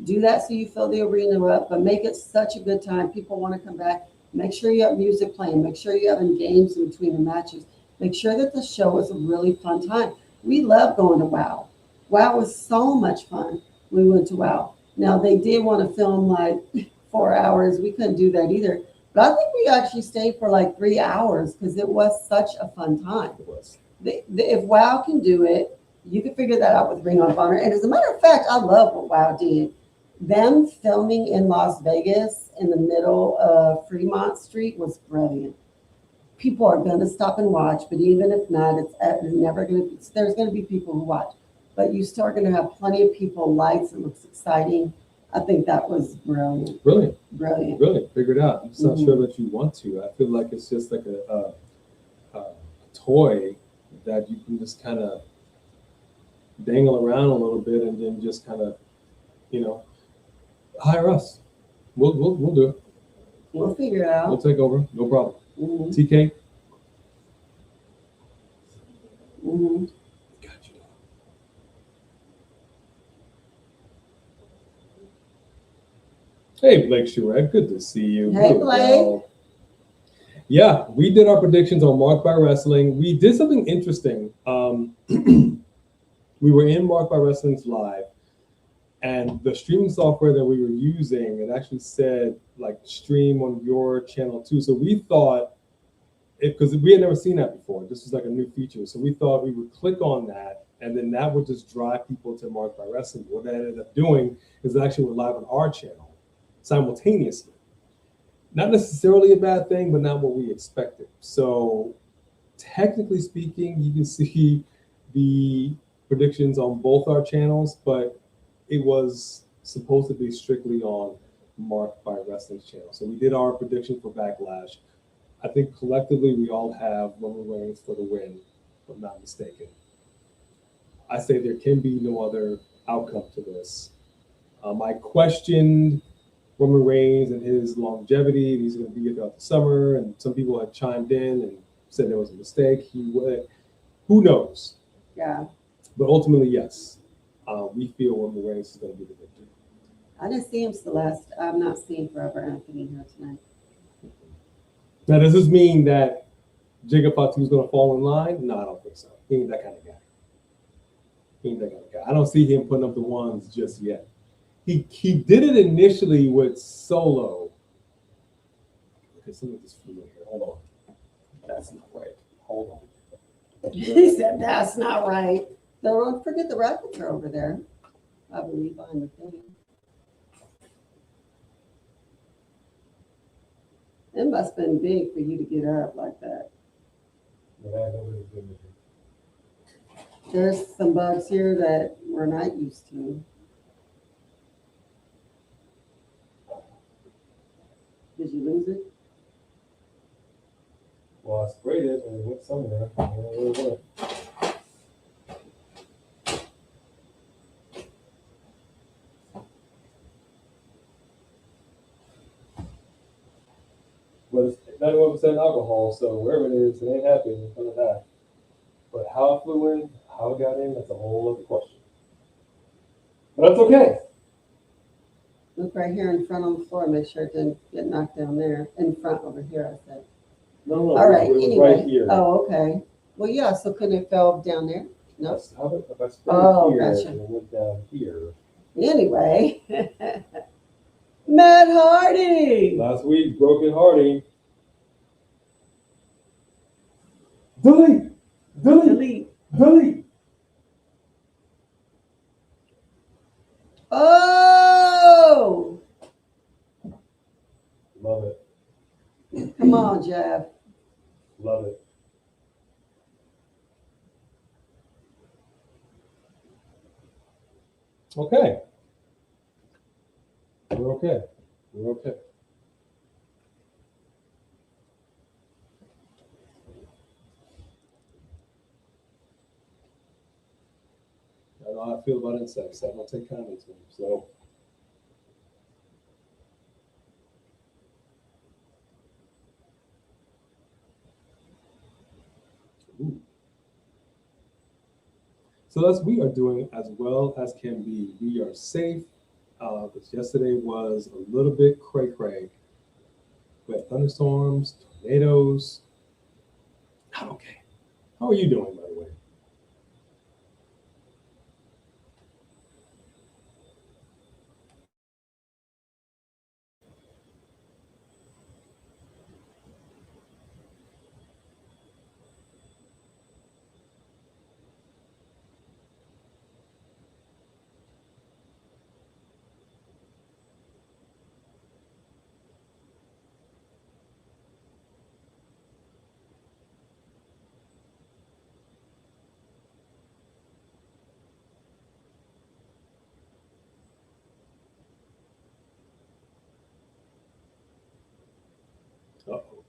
[SPEAKER 3] do that so you fill the arena up, but make it such a good time. People want to come back. Make sure you have music playing. Make sure you have games in between the matches. Make sure that the show is a really fun time. We love going to WOW. WOW was so much fun. We went to WOW. Now, they did want to film like 4 hours. We couldn't do that either. But I think we actually stayed for like 3 hours because it was such a fun time.
[SPEAKER 2] It was.
[SPEAKER 3] If WOW can do it, you can figure that out with Ring of Honor. And as a matter of fact, I love what WOW did. Them filming in Las Vegas in the middle of Fremont Street was brilliant. People are going to stop and watch, but even if not, it's never going to. There's going to be people who watch, but you still are going to have plenty of people. Lights, it looks exciting. I think that was brilliant.
[SPEAKER 2] Brilliant.
[SPEAKER 3] Figured
[SPEAKER 2] out. I'm just not sure that you want to. I feel like it's just like a toy that you can just kind of dangle around a little bit and then just kind of, hire us. We'll do it.
[SPEAKER 3] We'll figure it out.
[SPEAKER 2] We'll take over. No problem.
[SPEAKER 3] Mm-hmm.
[SPEAKER 2] TK.
[SPEAKER 3] Mm-hmm.
[SPEAKER 2] Got you. Hey, Blake Shuret, good to see you.
[SPEAKER 3] Hey,
[SPEAKER 2] Good
[SPEAKER 3] Blake.
[SPEAKER 2] girl. Yeah, we did our predictions on Marked by Wrestling. We did something interesting. We were in Marked by Wrestling's live, and the streaming software that we were using, it actually said like stream on your channel too. So we thought, because we had never seen that before, this was like a new feature. So we thought we would click on that, and then that would just drive people to Marked by Wrestling. What that ended up doing is it actually went live on our channel simultaneously. Not necessarily a bad thing, but not what we expected. So technically speaking, you can see the predictions on both our channels, but it was supposed to be strictly on Marked by Wrestling's channel. So we did our prediction for Backlash. I think collectively we all have Roman Reigns for the win, if I'm not mistaken. I say there can be no other outcome to this. I questioned Roman Reigns and his longevity, and he's going to be here throughout the summer, and some people had chimed in and said there was a mistake. Who knows?
[SPEAKER 3] Yeah.
[SPEAKER 2] But ultimately, yes, we feel Roman Reigns is going to be the victor.
[SPEAKER 3] I didn't see him, Celeste. I'm not seeing Forever Anthony here tonight.
[SPEAKER 2] Now, does this mean that Jacob Fatu is going to fall in line? No, I don't think so. He ain't that kind of guy. He ain't that kind of guy. I don't see him putting up the ones just yet. He did it initially with Solo. Okay, something just flew in here. Hold on. That's not right. Hold on.
[SPEAKER 3] He said, that's not right. Don't forget the rackets are over there. I believe behind the thing. It must have been big for you to get up like that. There's some bugs here that we're not used to. Did you lose it?
[SPEAKER 2] Well, I sprayed it and it went somewhere. I don't know where it went. But it's 91% alcohol, so wherever it is, it ain't happy. It's gonna die. But how it flew in, how it got in, that's a whole other question. But that's okay.
[SPEAKER 3] Look right here in front on the floor. Make sure it didn't get knocked down there. In front over here, I said.
[SPEAKER 2] No,
[SPEAKER 3] All right.
[SPEAKER 2] it was
[SPEAKER 3] Anyway.
[SPEAKER 2] right here.
[SPEAKER 3] Oh, okay. Well, yeah. So couldn't it fell down there? No.
[SPEAKER 2] If I sprayed
[SPEAKER 3] Oh,
[SPEAKER 2] here
[SPEAKER 3] gotcha.
[SPEAKER 2] and it went down here.
[SPEAKER 3] Anyway, Matt Hardy.
[SPEAKER 2] Last week, Broken Hardy. Delete.
[SPEAKER 3] Oh.
[SPEAKER 2] Love it.
[SPEAKER 3] Come on, Jeff.
[SPEAKER 2] Love it. Okay. We're okay. We're okay. I know how I feel about insects. I don't take kindly to them. So. Ooh. So we are doing as well as can be. We are safe. Because yesterday was a little bit cray-cray. We had thunderstorms, tornadoes. Not okay. How are you doing, by the way? Uh-oh.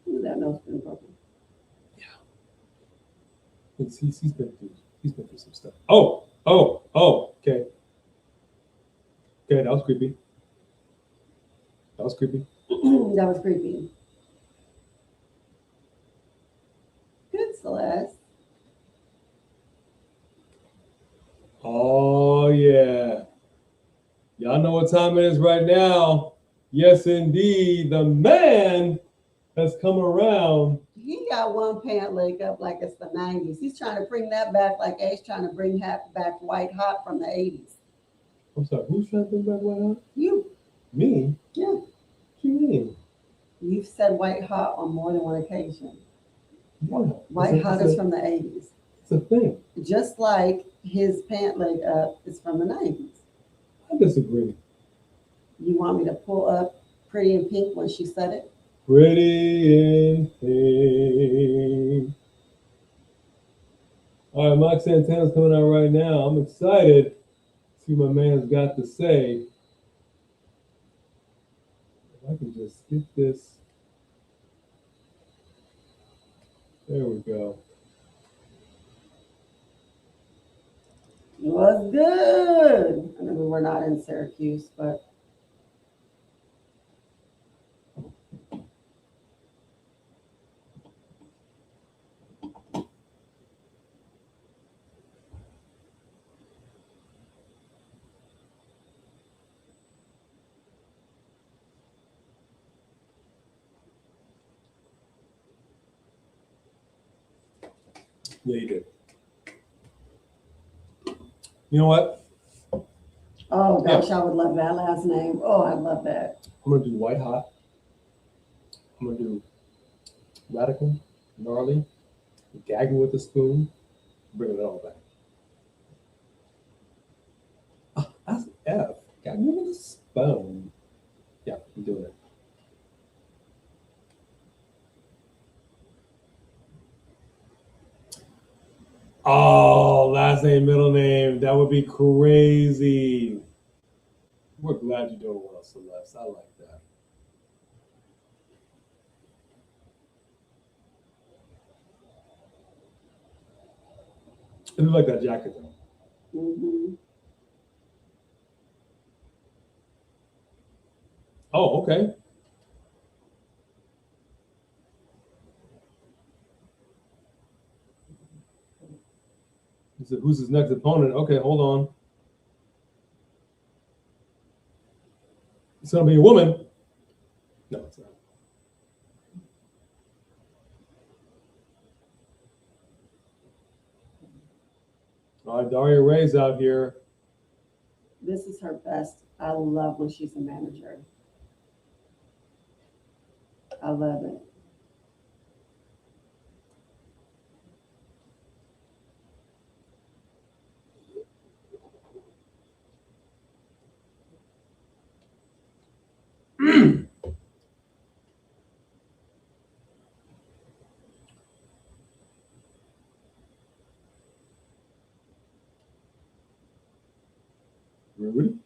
[SPEAKER 3] Ooh, that nose been broken.
[SPEAKER 2] Yeah. He's been through some stuff. Oh, okay. Okay, that was creepy. That was creepy.
[SPEAKER 3] That was creepy. Good, Celeste.
[SPEAKER 2] Oh yeah. Y'all know what time it is right now. Yes, indeed. The man has come around.
[SPEAKER 3] He got one pant leg up like it's the 90s. He's trying to bring that back like Ace trying to bring back White Hot from the 80s.
[SPEAKER 2] I'm sorry, who's trying to bring back White Hot?
[SPEAKER 3] You.
[SPEAKER 2] Me?
[SPEAKER 3] Yeah.
[SPEAKER 2] What you mean?
[SPEAKER 3] You've said White Hot on more than one occasion.
[SPEAKER 2] Yeah,
[SPEAKER 3] White Hot is from the 80s.
[SPEAKER 2] It's a thing.
[SPEAKER 3] Just like his pant leg up is from the 90s.
[SPEAKER 2] I disagree.
[SPEAKER 3] You want me to pull up Pretty in Pink when she said it?
[SPEAKER 2] Pretty in Pink. All right, Mike Santana's coming out right now. I'm excited to see what my man's got to say. If I can just get this. There we go.
[SPEAKER 3] Was good. I mean, we're not in Syracuse, but
[SPEAKER 2] Yeah, you did. You know what?
[SPEAKER 3] oh gosh, I would love that last name. Oh, I love that.
[SPEAKER 2] I'm gonna do white hot. I'm gonna do radical, gnarly, gagging with a spoon, bring it all back. That's F. Gagging with a spoon. Yeah, I'm doing it. Oh, last name, middle name. That would be crazy. We're glad you're doing well, Celeste. I like that. I do like that jacket though.
[SPEAKER 3] Mm-hmm.
[SPEAKER 2] Oh, okay. He said, who's his next opponent? Okay, hold on. It's gonna be a woman. No, it's not. All right, Daria Ray's out here.
[SPEAKER 3] This is her best. I love when she's a manager. I love it.
[SPEAKER 2] Rude.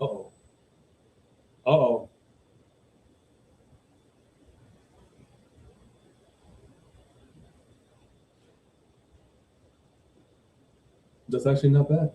[SPEAKER 2] Uh-oh. Uh-oh. That's actually not bad.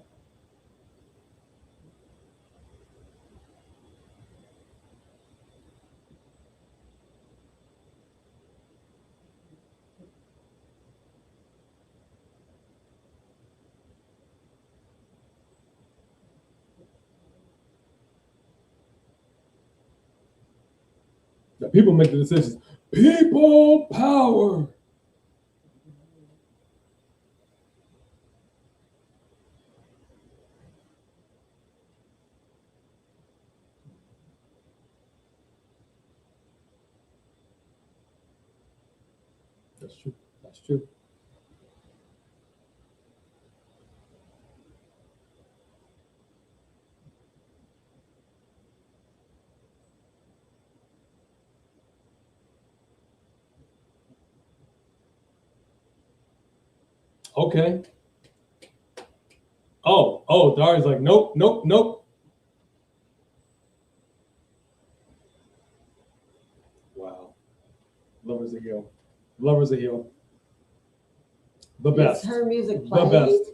[SPEAKER 2] Now, people make the decisions. People power. That's true. That's true. Okay. Oh, Daria's like, nope, nope, nope. Wow. Lovers a heel. Lovers a heel. The best.
[SPEAKER 3] Is her music
[SPEAKER 2] The
[SPEAKER 3] playing?
[SPEAKER 2] best.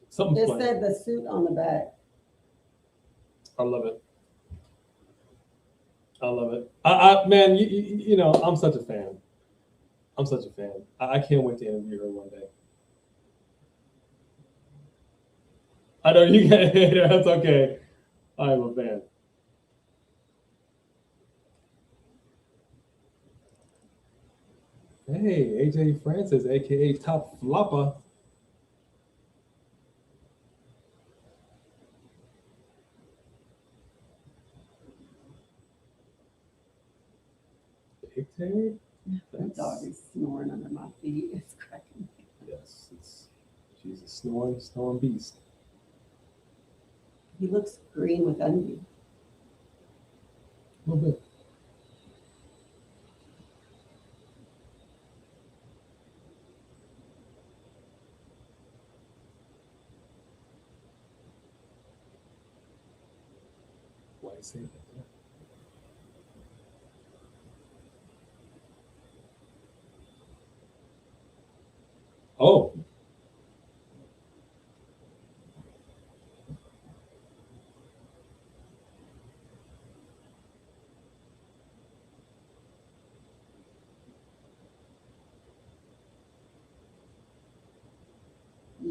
[SPEAKER 2] Something's
[SPEAKER 3] It
[SPEAKER 2] playing.
[SPEAKER 3] said the suit on the back.
[SPEAKER 2] I love it. I love it. Man, you know, I'm such a fan. I'm such a fan. I can't wait to interview her one day. I know you can't hate her. That's okay. I'm a fan. Hey, AJ Francis, aka Top Flopper. Pigtail?
[SPEAKER 3] The dog is snoring under my feet. It's cracking me.
[SPEAKER 2] Yes, she's a snoring beast.
[SPEAKER 3] He looks green with envy.
[SPEAKER 2] A little bit. say that? Oh.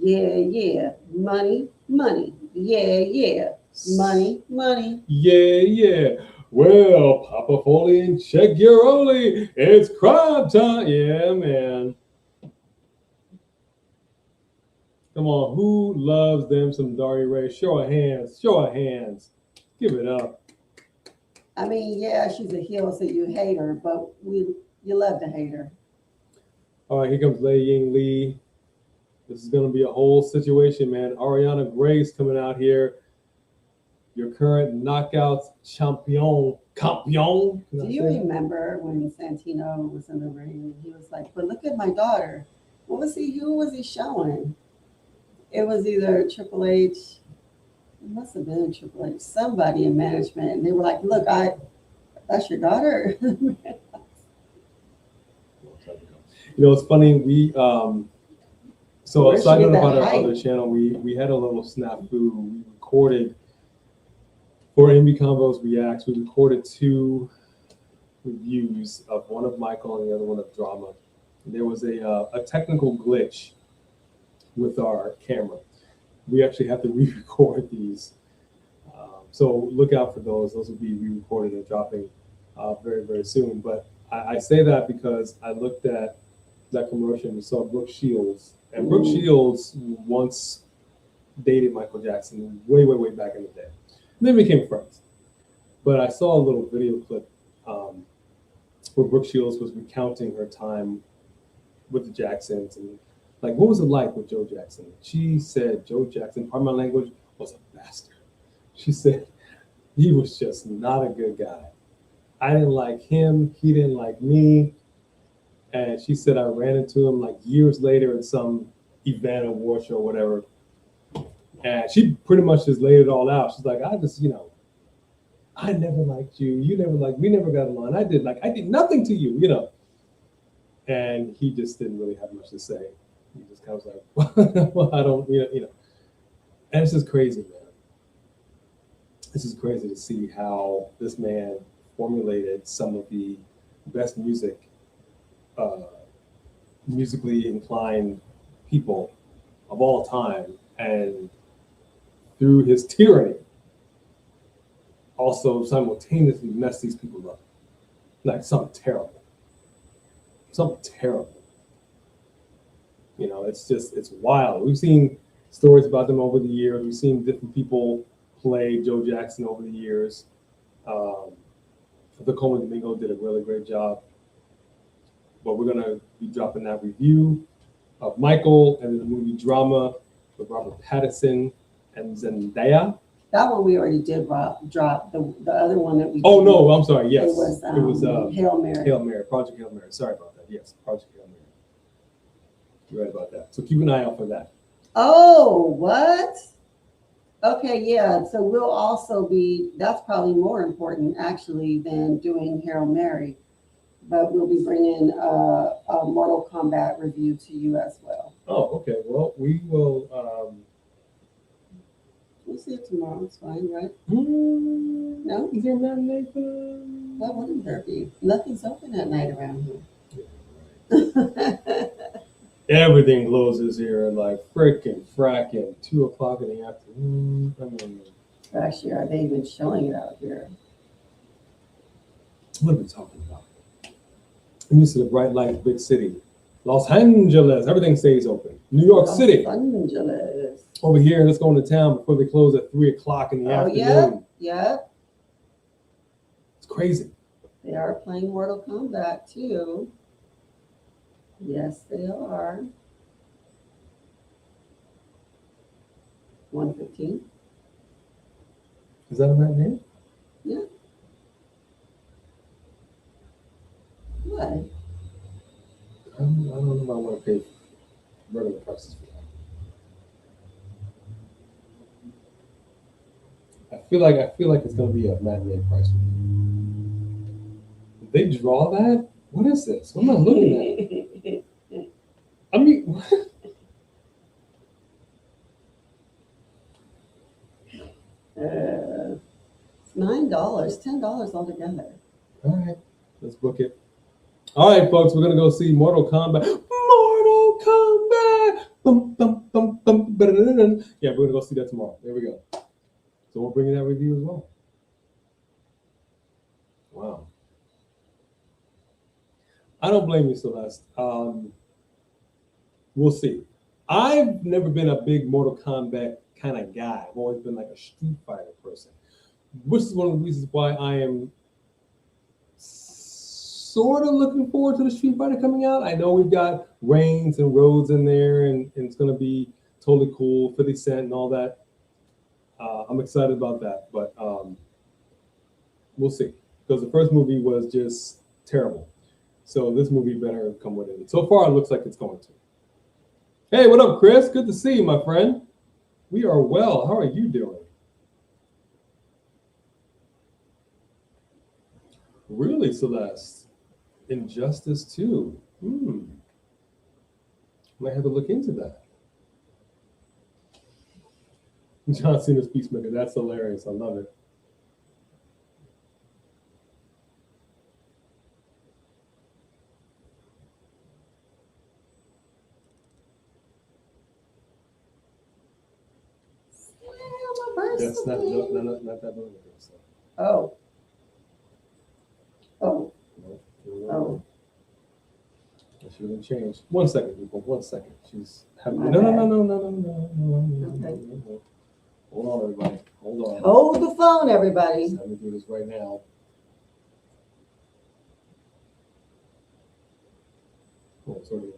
[SPEAKER 3] Yeah, yeah. Money, money. Yeah, yeah. Money, money.
[SPEAKER 2] Yeah, yeah. Well, Papa Foley and check your Oli. It's crime time. Yeah, man. Come on, who loves them some Dari Ray? Show of hands. Show of hands. Give it up.
[SPEAKER 3] I mean, yeah, she's a heel, so you hate her, but you love to hate her.
[SPEAKER 2] All right, here comes Lei Ying Lee. This is going to be a whole situation, man. Ariana Grace coming out here. Your current Knockouts champion. Campion.
[SPEAKER 3] Do you remember when Santino was in the ring? He was like, "But look at my daughter." What was he? Who was he showing? It was either Triple H. It must have been Triple H. Somebody in management, and they were like, "Look, that's your daughter."
[SPEAKER 2] You know, it's funny. We so
[SPEAKER 3] Where'd
[SPEAKER 2] aside
[SPEAKER 3] she
[SPEAKER 2] from
[SPEAKER 3] get
[SPEAKER 2] about
[SPEAKER 3] that
[SPEAKER 2] our
[SPEAKER 3] height?
[SPEAKER 2] other channel, we had a little snafu. We recorded for MB Convos Reacts. We recorded 2 reviews of one of Michael and the other one of Drama. And there was a technical glitch with our camera. We actually have to re-record these. So look out for those. Those will be re-recorded and dropping very, very soon. But I say that because I looked at that commercial and saw Brooke Shields. And Brooke Shields once dated Michael Jackson way, way, way back in the day. And then became friends. But I saw a little video clip where Brooke Shields was recounting her time with the Jacksons and like, what was it like with Joe Jackson? She said Joe Jackson, pardon my language, was a bastard. She said he was just not a good guy. I didn't like him. He didn't like me. And she said I ran into him like years later at some event, award show, whatever. And she pretty much just laid it all out. She's like, I never liked you. You never liked, we never got along. I did nothing to you, And he just didn't really have much to say. He just kind of was like, well, I don't, And it's just crazy, man. This is crazy to see how this man formulated some of the best musically inclined people of all time, and through his tyranny, also simultaneously messed these people up. Like something terrible. Something terrible. It's wild. We've seen stories about them over the years. We've seen different people play Joe Jackson over the years. The Coleman Domingo did a really great job. But we're going to be dropping that review of Michael and the movie Drama with Robert Pattinson and Zendaya.
[SPEAKER 3] That one we already did drop. The other one that we
[SPEAKER 2] Oh,
[SPEAKER 3] did,
[SPEAKER 2] no, I'm sorry. Yes.
[SPEAKER 3] It was Hail Mary.
[SPEAKER 2] Hail Mary, Project Hail Mary. Sorry about that. Yes, Project Hail Mary. You're right about that. So keep an eye out for that.
[SPEAKER 3] Oh, what? Okay, yeah. So we'll also that's probably more important actually than doing Hail Mary, but we'll be bringing a Mortal Kombat review to you as well.
[SPEAKER 2] Oh, okay. Well, we will.
[SPEAKER 3] We'll see it tomorrow. It's fine, right?
[SPEAKER 2] No? Is there a matinee for
[SPEAKER 3] Why wouldn't there be? Nothing's open at night around here.
[SPEAKER 2] Everything closes here at like frickin' 2 o'clock in the afternoon. I mean,
[SPEAKER 3] Actually, are they even showing it out here?
[SPEAKER 2] what are we talking about? I'm used to the bright light, big city. Los Angeles, everything stays open. New York City.
[SPEAKER 3] Los Angeles.
[SPEAKER 2] Over here, let's go into town before they close at 3 o'clock in the afternoon.
[SPEAKER 3] Yeah.
[SPEAKER 2] It's crazy.
[SPEAKER 3] They are playing Mortal Kombat too. Yes, they are. 1:15.
[SPEAKER 2] Is that a matinee?
[SPEAKER 3] Yeah. What?
[SPEAKER 2] I don't know if I want to pay regular prices for I feel like it's gonna be a matinee price. Did they draw that? What is this? What am I looking at? I mean, what?
[SPEAKER 3] It's $9, $10 altogether.
[SPEAKER 2] All right, let's book it. All right, folks, we're gonna go see Mortal Kombat. Mortal Kombat. Bum, bum, bum, bum, ba-da-da-da. Yeah, we're gonna go see that tomorrow. There we go. So we're bringing that review as well. Wow. I don't blame you, Celeste. We'll see. I've never been a big Mortal Kombat kind of guy. I've always been like a Street Fighter person, which is one of the reasons why I am sort of looking forward to the Street Fighter coming out. I know we've got Reigns and Rhodes in there, and it's going to be totally cool, 50 Cent and all that. I'm excited about that, but we'll see. Because the first movie was just terrible. So this movie better come with it. So far, it looks like it's going to. Hey, what up, Chris? Good to see you, my friend. We are well. How are you doing? Really, Celeste? Injustice 2. Might have to look into that. John Cena's Peacemaker. That's hilarious. I love it. That's not that movie. So.
[SPEAKER 3] Oh.
[SPEAKER 2] No. She didn't change. 1 second, people. 1 second. She's having.
[SPEAKER 3] Okay.
[SPEAKER 2] No. Hold on, everybody. Hold on.
[SPEAKER 3] Hold the phone, everybody.
[SPEAKER 2] Let me do this right now. Oh, it's already in.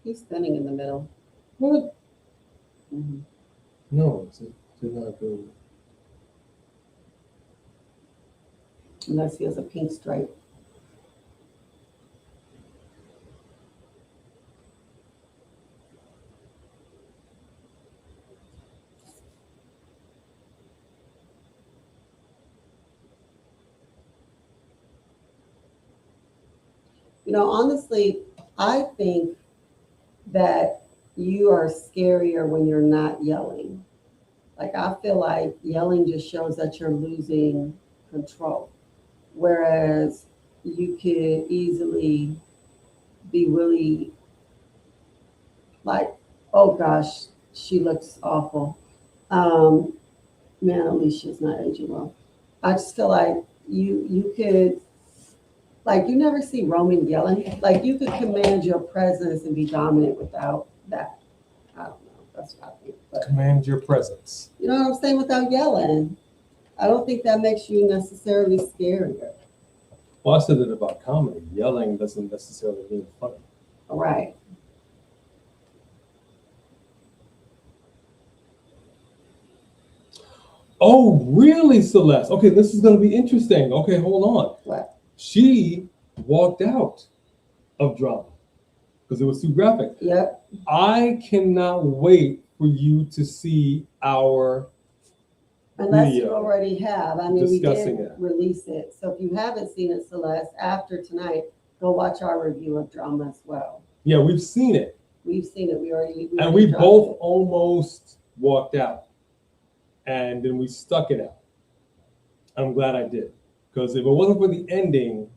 [SPEAKER 3] He's spinning in the middle.
[SPEAKER 2] What?
[SPEAKER 3] Mm-hmm.
[SPEAKER 2] No, it's not good.
[SPEAKER 3] Unless he has a pink stripe. You know, honestly, I think that you are scarier when you're not yelling. Like, I feel like yelling just shows that you're losing control. Whereas you could easily be really like, oh gosh, she looks awful. Man, Alicia's not aging well. I just feel like you could, like, you never see Roman yelling. Like, you could command your presence and be dominant without that. I don't know. That's what I think. But,
[SPEAKER 2] Command your presence.
[SPEAKER 3] you know what I'm saying? Without yelling. I don't think that makes you necessarily scarier.
[SPEAKER 2] Well, I said it about comedy. Yelling doesn't necessarily mean funny.
[SPEAKER 3] All right.
[SPEAKER 2] Oh, really, Celeste? Okay, this is going to be interesting. Okay, hold on.
[SPEAKER 3] What?
[SPEAKER 2] She walked out of drama because it was too graphic.
[SPEAKER 3] Yep.
[SPEAKER 2] I cannot wait for you to see our
[SPEAKER 3] Unless
[SPEAKER 2] video
[SPEAKER 3] you already have. I mean, we
[SPEAKER 2] discussing
[SPEAKER 3] did
[SPEAKER 2] it.
[SPEAKER 3] release it. So if you haven't seen it, Celeste, after tonight, go watch our review of drama as well.
[SPEAKER 2] Yeah, we've seen it.
[SPEAKER 3] We've seen it. We already
[SPEAKER 2] And we
[SPEAKER 3] dropped
[SPEAKER 2] both
[SPEAKER 3] it.
[SPEAKER 2] almost walked out. And then we stuck it out. I'm glad I did. Because if it wasn't for the ending,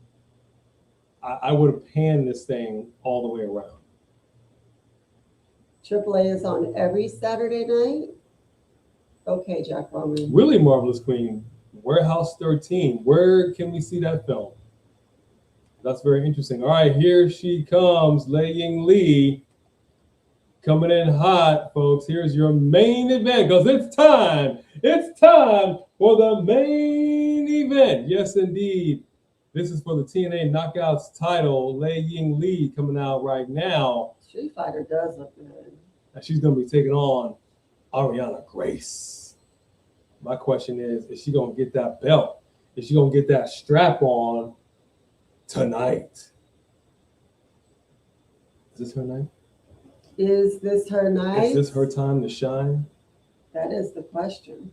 [SPEAKER 2] I would have panned this thing all the way around.
[SPEAKER 3] AAA is on every Saturday night. Okay, Jack Roman.
[SPEAKER 2] Really Marvelous Queen, Warehouse 13. Where can we see that film? That's very interesting. All right, here she comes, Lei Ying Lee. Coming in hot, folks. Here's your main event, because it's time. It's time for the main event. Yes, indeed. This is for the TNA Knockouts title. Lei Ying Lee coming out right now.
[SPEAKER 3] Street Fighter does look good.
[SPEAKER 2] And she's going to be taking on Ariana Grace. My question is she gonna get that belt? Is she gonna get that strap on tonight? Is this her night?
[SPEAKER 3] Is this her night?
[SPEAKER 2] Is this her time to shine?
[SPEAKER 3] That is the question.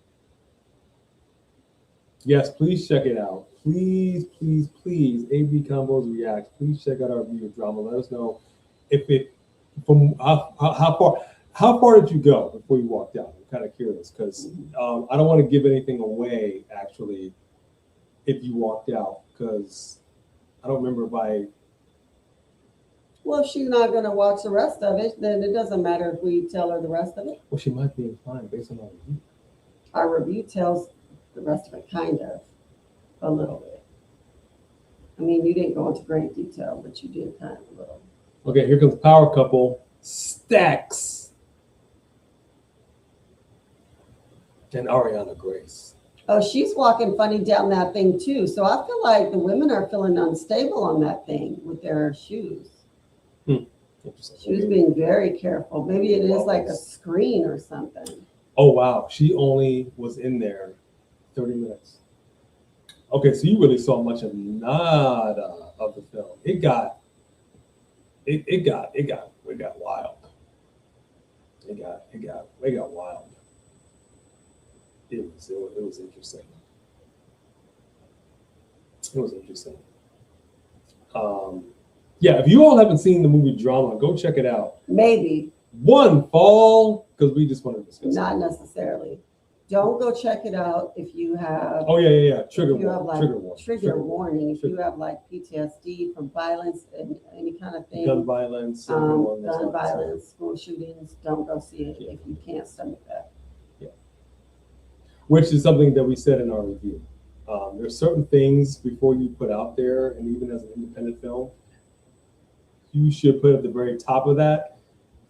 [SPEAKER 2] Yes, please check it out. Please, please, please, AB Convos Reacts. Please check out our review of drama. Let us know if it from how far did you go before you walked out? I'm kind of curious because I don't want to give anything away actually if you walked out because I don't remember if I.
[SPEAKER 3] Well, if she's not going to watch the rest of it, then it doesn't matter if we tell her the rest of it.
[SPEAKER 2] Well, she might be inclined based on our review.
[SPEAKER 3] Our review tells the rest of it, kind of, a little bit. I mean, you didn't go into great detail, but you did kind of a little.
[SPEAKER 2] Okay, here comes power couple Stacks and Ariana Grace.
[SPEAKER 3] Oh, she's walking funny down that thing too. So I feel like the women are feeling unstable on that thing with their shoes. She was being very careful. Maybe it is like a screen or something.
[SPEAKER 2] Oh, wow. She only was in there 30 minutes. Okay, so you really saw much of nada of the film. It got wild. It got wild. It was interesting. It was interesting. Yeah, if you all haven't seen the movie Drama, go check it out.
[SPEAKER 3] Maybe.
[SPEAKER 2] One fall, because we just want to discuss
[SPEAKER 3] Not
[SPEAKER 2] it.
[SPEAKER 3] necessarily. Don't go check it out if you have.
[SPEAKER 2] Oh yeah. Trigger
[SPEAKER 3] warning. If you have like PTSD from violence and any kind of thing.
[SPEAKER 2] Gun violence.
[SPEAKER 3] Gun violence, school shootings. Don't go see it if you can't stomach that.
[SPEAKER 2] Yeah. Which is something that we said in our review. There's certain things before you put out there, and even as an independent film, you should put at the very top of that,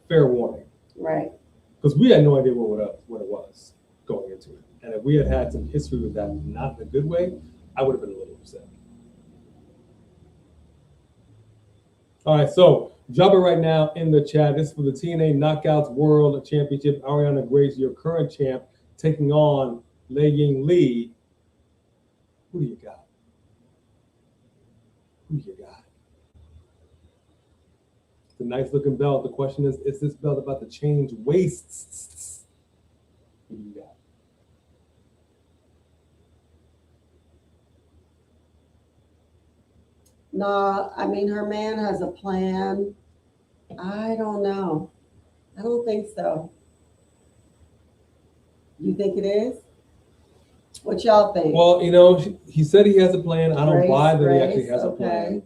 [SPEAKER 2] fair warning.
[SPEAKER 3] Right.
[SPEAKER 2] Because we had no idea what it was going into it. And if we had had some history with that, not in a good way, I would have been a little upset. All right, so drop it right now in the chat. This is for the TNA Knockouts World Championship. Ariana Grace, your current champ, taking on Lei Ying Lee. Who do you got? It's a nice looking belt. The question is this belt about to change waists? Who do you got?
[SPEAKER 3] Nah, I mean, her man has a plan. I don't know. I don't think so. You think it is? What y'all think?
[SPEAKER 2] Well, he said he has a plan. I don't buy that he actually has a plan.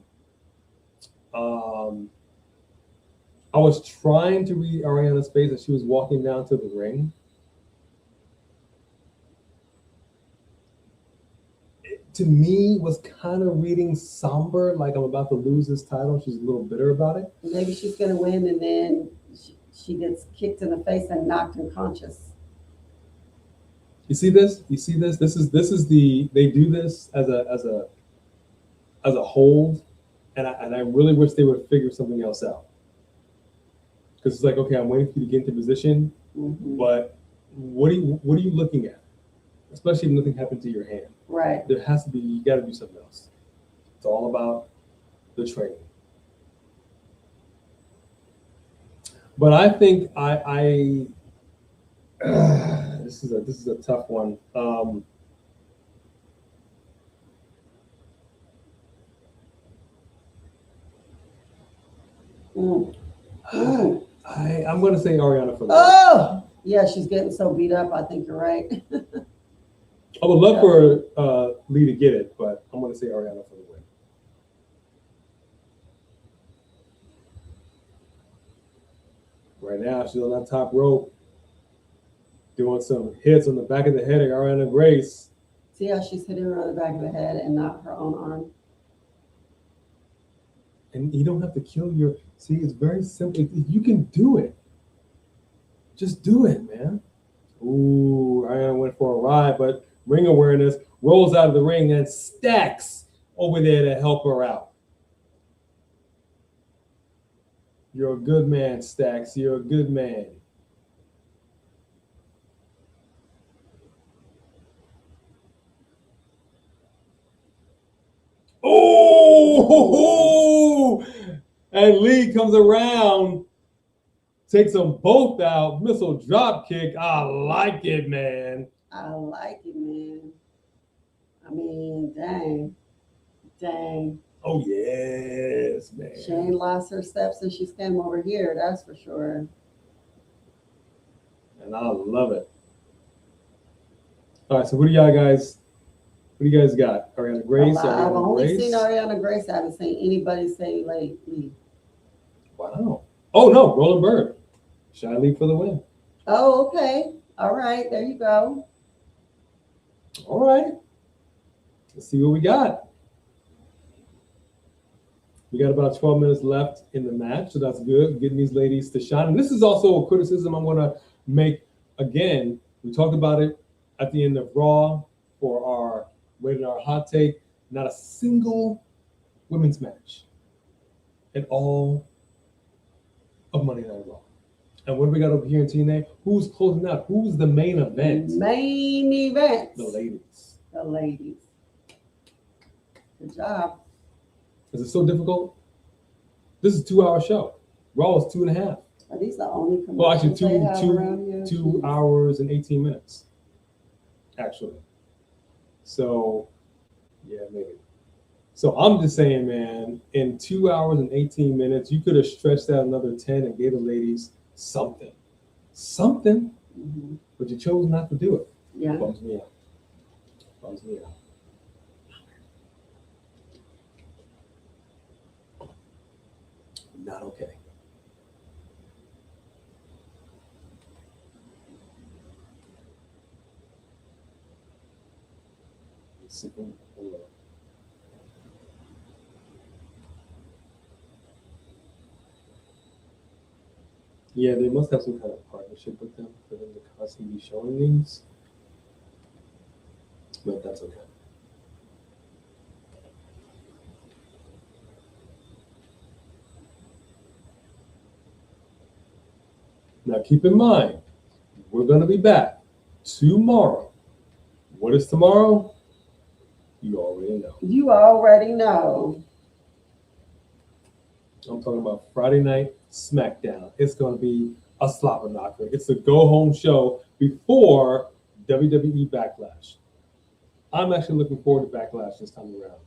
[SPEAKER 2] I was trying to read Ariana's face as she was walking down to the ring. To me, was kind of reading somber, like I'm about to lose this title. She's a little bitter about it.
[SPEAKER 3] Maybe she's going to win, and then she gets kicked in the face and knocked unconscious.
[SPEAKER 2] You see this? This is they do this as a hold, and I really wish they would figure something else out. Because it's like, okay, I'm waiting for you to get into position, but what are you looking at? Especially if nothing happened to your hand.
[SPEAKER 3] Right.
[SPEAKER 2] There has to be, you got to do something else. It's all about the training. But I think this is a tough one. I'm going to say Ariana for that.
[SPEAKER 3] Oh, yeah, she's getting so beat up. I think you're right.
[SPEAKER 2] I would love for Lee to get it, but I'm going to say Ariana for the win. Right now, she's on that top rope, doing some hits on the back of the head of Ariana Grace.
[SPEAKER 3] See how she's hitting her on the back of the head and not her own arm?
[SPEAKER 2] And you don't have to kill your... See, it's very simple. You can do it. Just do it, man. Ooh, Ariana went for a ride, but ring awareness, rolls out of the ring, and Stacks over there to help her out. You're a good man, Stacks. You're a good man. Oh, and Lee comes around, takes them both out. Missile drop kick. I like it, man.
[SPEAKER 3] I like it, man. I mean, dang.
[SPEAKER 2] Oh, yes, man.
[SPEAKER 3] She ain't lost her steps since she's came over here, that's for sure.
[SPEAKER 2] And I love it. All right, so what do you guys got? Ariana Grace?
[SPEAKER 3] I've only seen Ariana Grace. I haven't seen anybody say lately.
[SPEAKER 2] Wow. Oh, no, Roland Bird. Shy Lee for the win.
[SPEAKER 3] Oh, okay. All right, there you go.
[SPEAKER 2] All right. Let's see what we got. We got about 12 minutes left in the match, so that's good. Getting these ladies to shine. And this is also a criticism I'm going to make. Again, we talked about it at the end of Raw for our rated our hot take. Not a single women's match in all of Monday Night Raw. And what do we got over here in TNA? Who's closing out? Who's the main event?
[SPEAKER 3] Main event.
[SPEAKER 2] The ladies.
[SPEAKER 3] The ladies. Good job.
[SPEAKER 2] Is it so difficult? This is a 2-hour show. Raw is 2.5.
[SPEAKER 3] Are these the only commercials
[SPEAKER 2] Well, actually,
[SPEAKER 3] they have around here?
[SPEAKER 2] 2 hours and 18 minutes. Actually. So, yeah, maybe. So I'm just saying, man, in 2 hours and 18 minutes, you could have stretched out another 10 and gave the ladies something. Something.
[SPEAKER 3] Mm-hmm.
[SPEAKER 2] But you chose not to do it.
[SPEAKER 3] Yeah.
[SPEAKER 2] Bums me out. Bums me out. Not okay. Yeah, they must have some kind of partnership with them for them to constantly be showing these. But that's okay. Now keep in mind, we're going to be back tomorrow. What is tomorrow? You already know.
[SPEAKER 3] You already know.
[SPEAKER 2] I'm talking about Friday Night SmackDown. It's going to be a slobber knocker. It's a go-home show before WWE Backlash. I'm actually looking forward to Backlash this time around.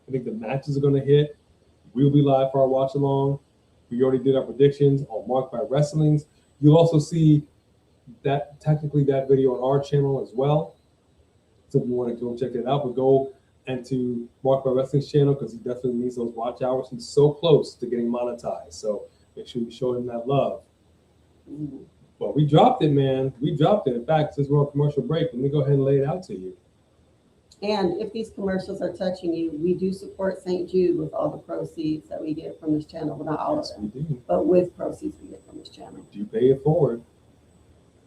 [SPEAKER 2] I think the matches are going to hit. We'll be live for our watch-along. We already did our predictions on Marked by Wrestling's. You'll also see that video on our channel as well. So if you want to go check it out, but go into Marked by Wrestling's channel because he definitely needs those watch hours. He's so close to getting monetized. So make sure you show him that love.
[SPEAKER 3] Mm-hmm.
[SPEAKER 2] But we dropped it, man. We dropped it. In fact, since we're on commercial break, let me go ahead and lay it out to you.
[SPEAKER 3] And if these commercials are touching you, we do support St. Jude with all the proceeds that we get from this channel. Well, not all of them,
[SPEAKER 2] we do.
[SPEAKER 3] but with proceeds we get from this channel.
[SPEAKER 2] Do pay it forward.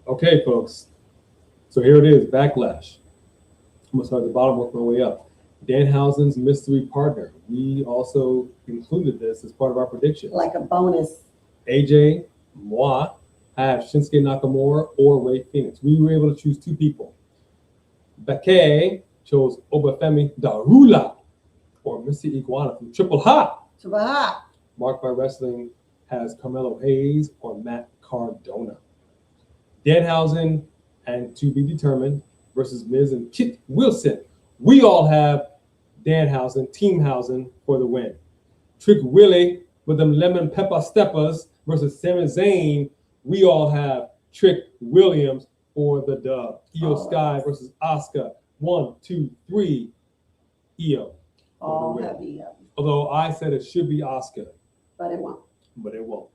[SPEAKER 2] Okay, folks. So here it is, Backlash. I'm going to start at the bottom, work my way up. Danhausen's mystery partner. We also included this as part of our prediction.
[SPEAKER 3] Like a bonus.
[SPEAKER 2] AJ, moi, have Shinsuke Nakamura or Rey Fenix. We were able to choose 2 people. Becky chose Obafemi Darula or Mr. Iguana from Triple Hot.
[SPEAKER 3] Triple Hot.
[SPEAKER 2] Marked by Wrestling has Carmelo Hayes or Matt Cardona. Danhausen and To Be Determined versus Miz and Kit Wilson. We all have Danhausen, Teamhausen for the win. Trick Willie with them lemon pepper steppers versus Sami Zayn. We all have Trick Williams for the dub. Io Sky versus Asuka. 1, 2, 3. Io.
[SPEAKER 3] All heavy.
[SPEAKER 2] Although I said it should be Asuka.
[SPEAKER 3] But it won't.
[SPEAKER 2] But it won't.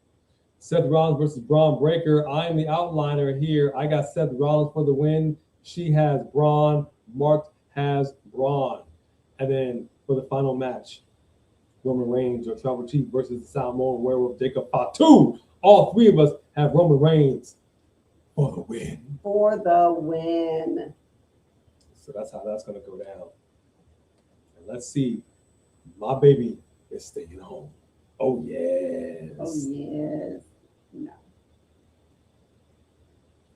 [SPEAKER 2] Seth Rollins versus Braun Breaker. I'm the outliner here. I got Seth Rollins for the win. She has Braun. Mark has Braun. And then for the final match, Roman Reigns or Tribal Chief versus the Samoan Werewolf Jacob Fatu. All 3 of us have Roman Reigns for the win.
[SPEAKER 3] For the win.
[SPEAKER 2] So that's how that's going to go down. And let's see. My baby is staying home. Oh, yes.
[SPEAKER 3] Oh, yes. No.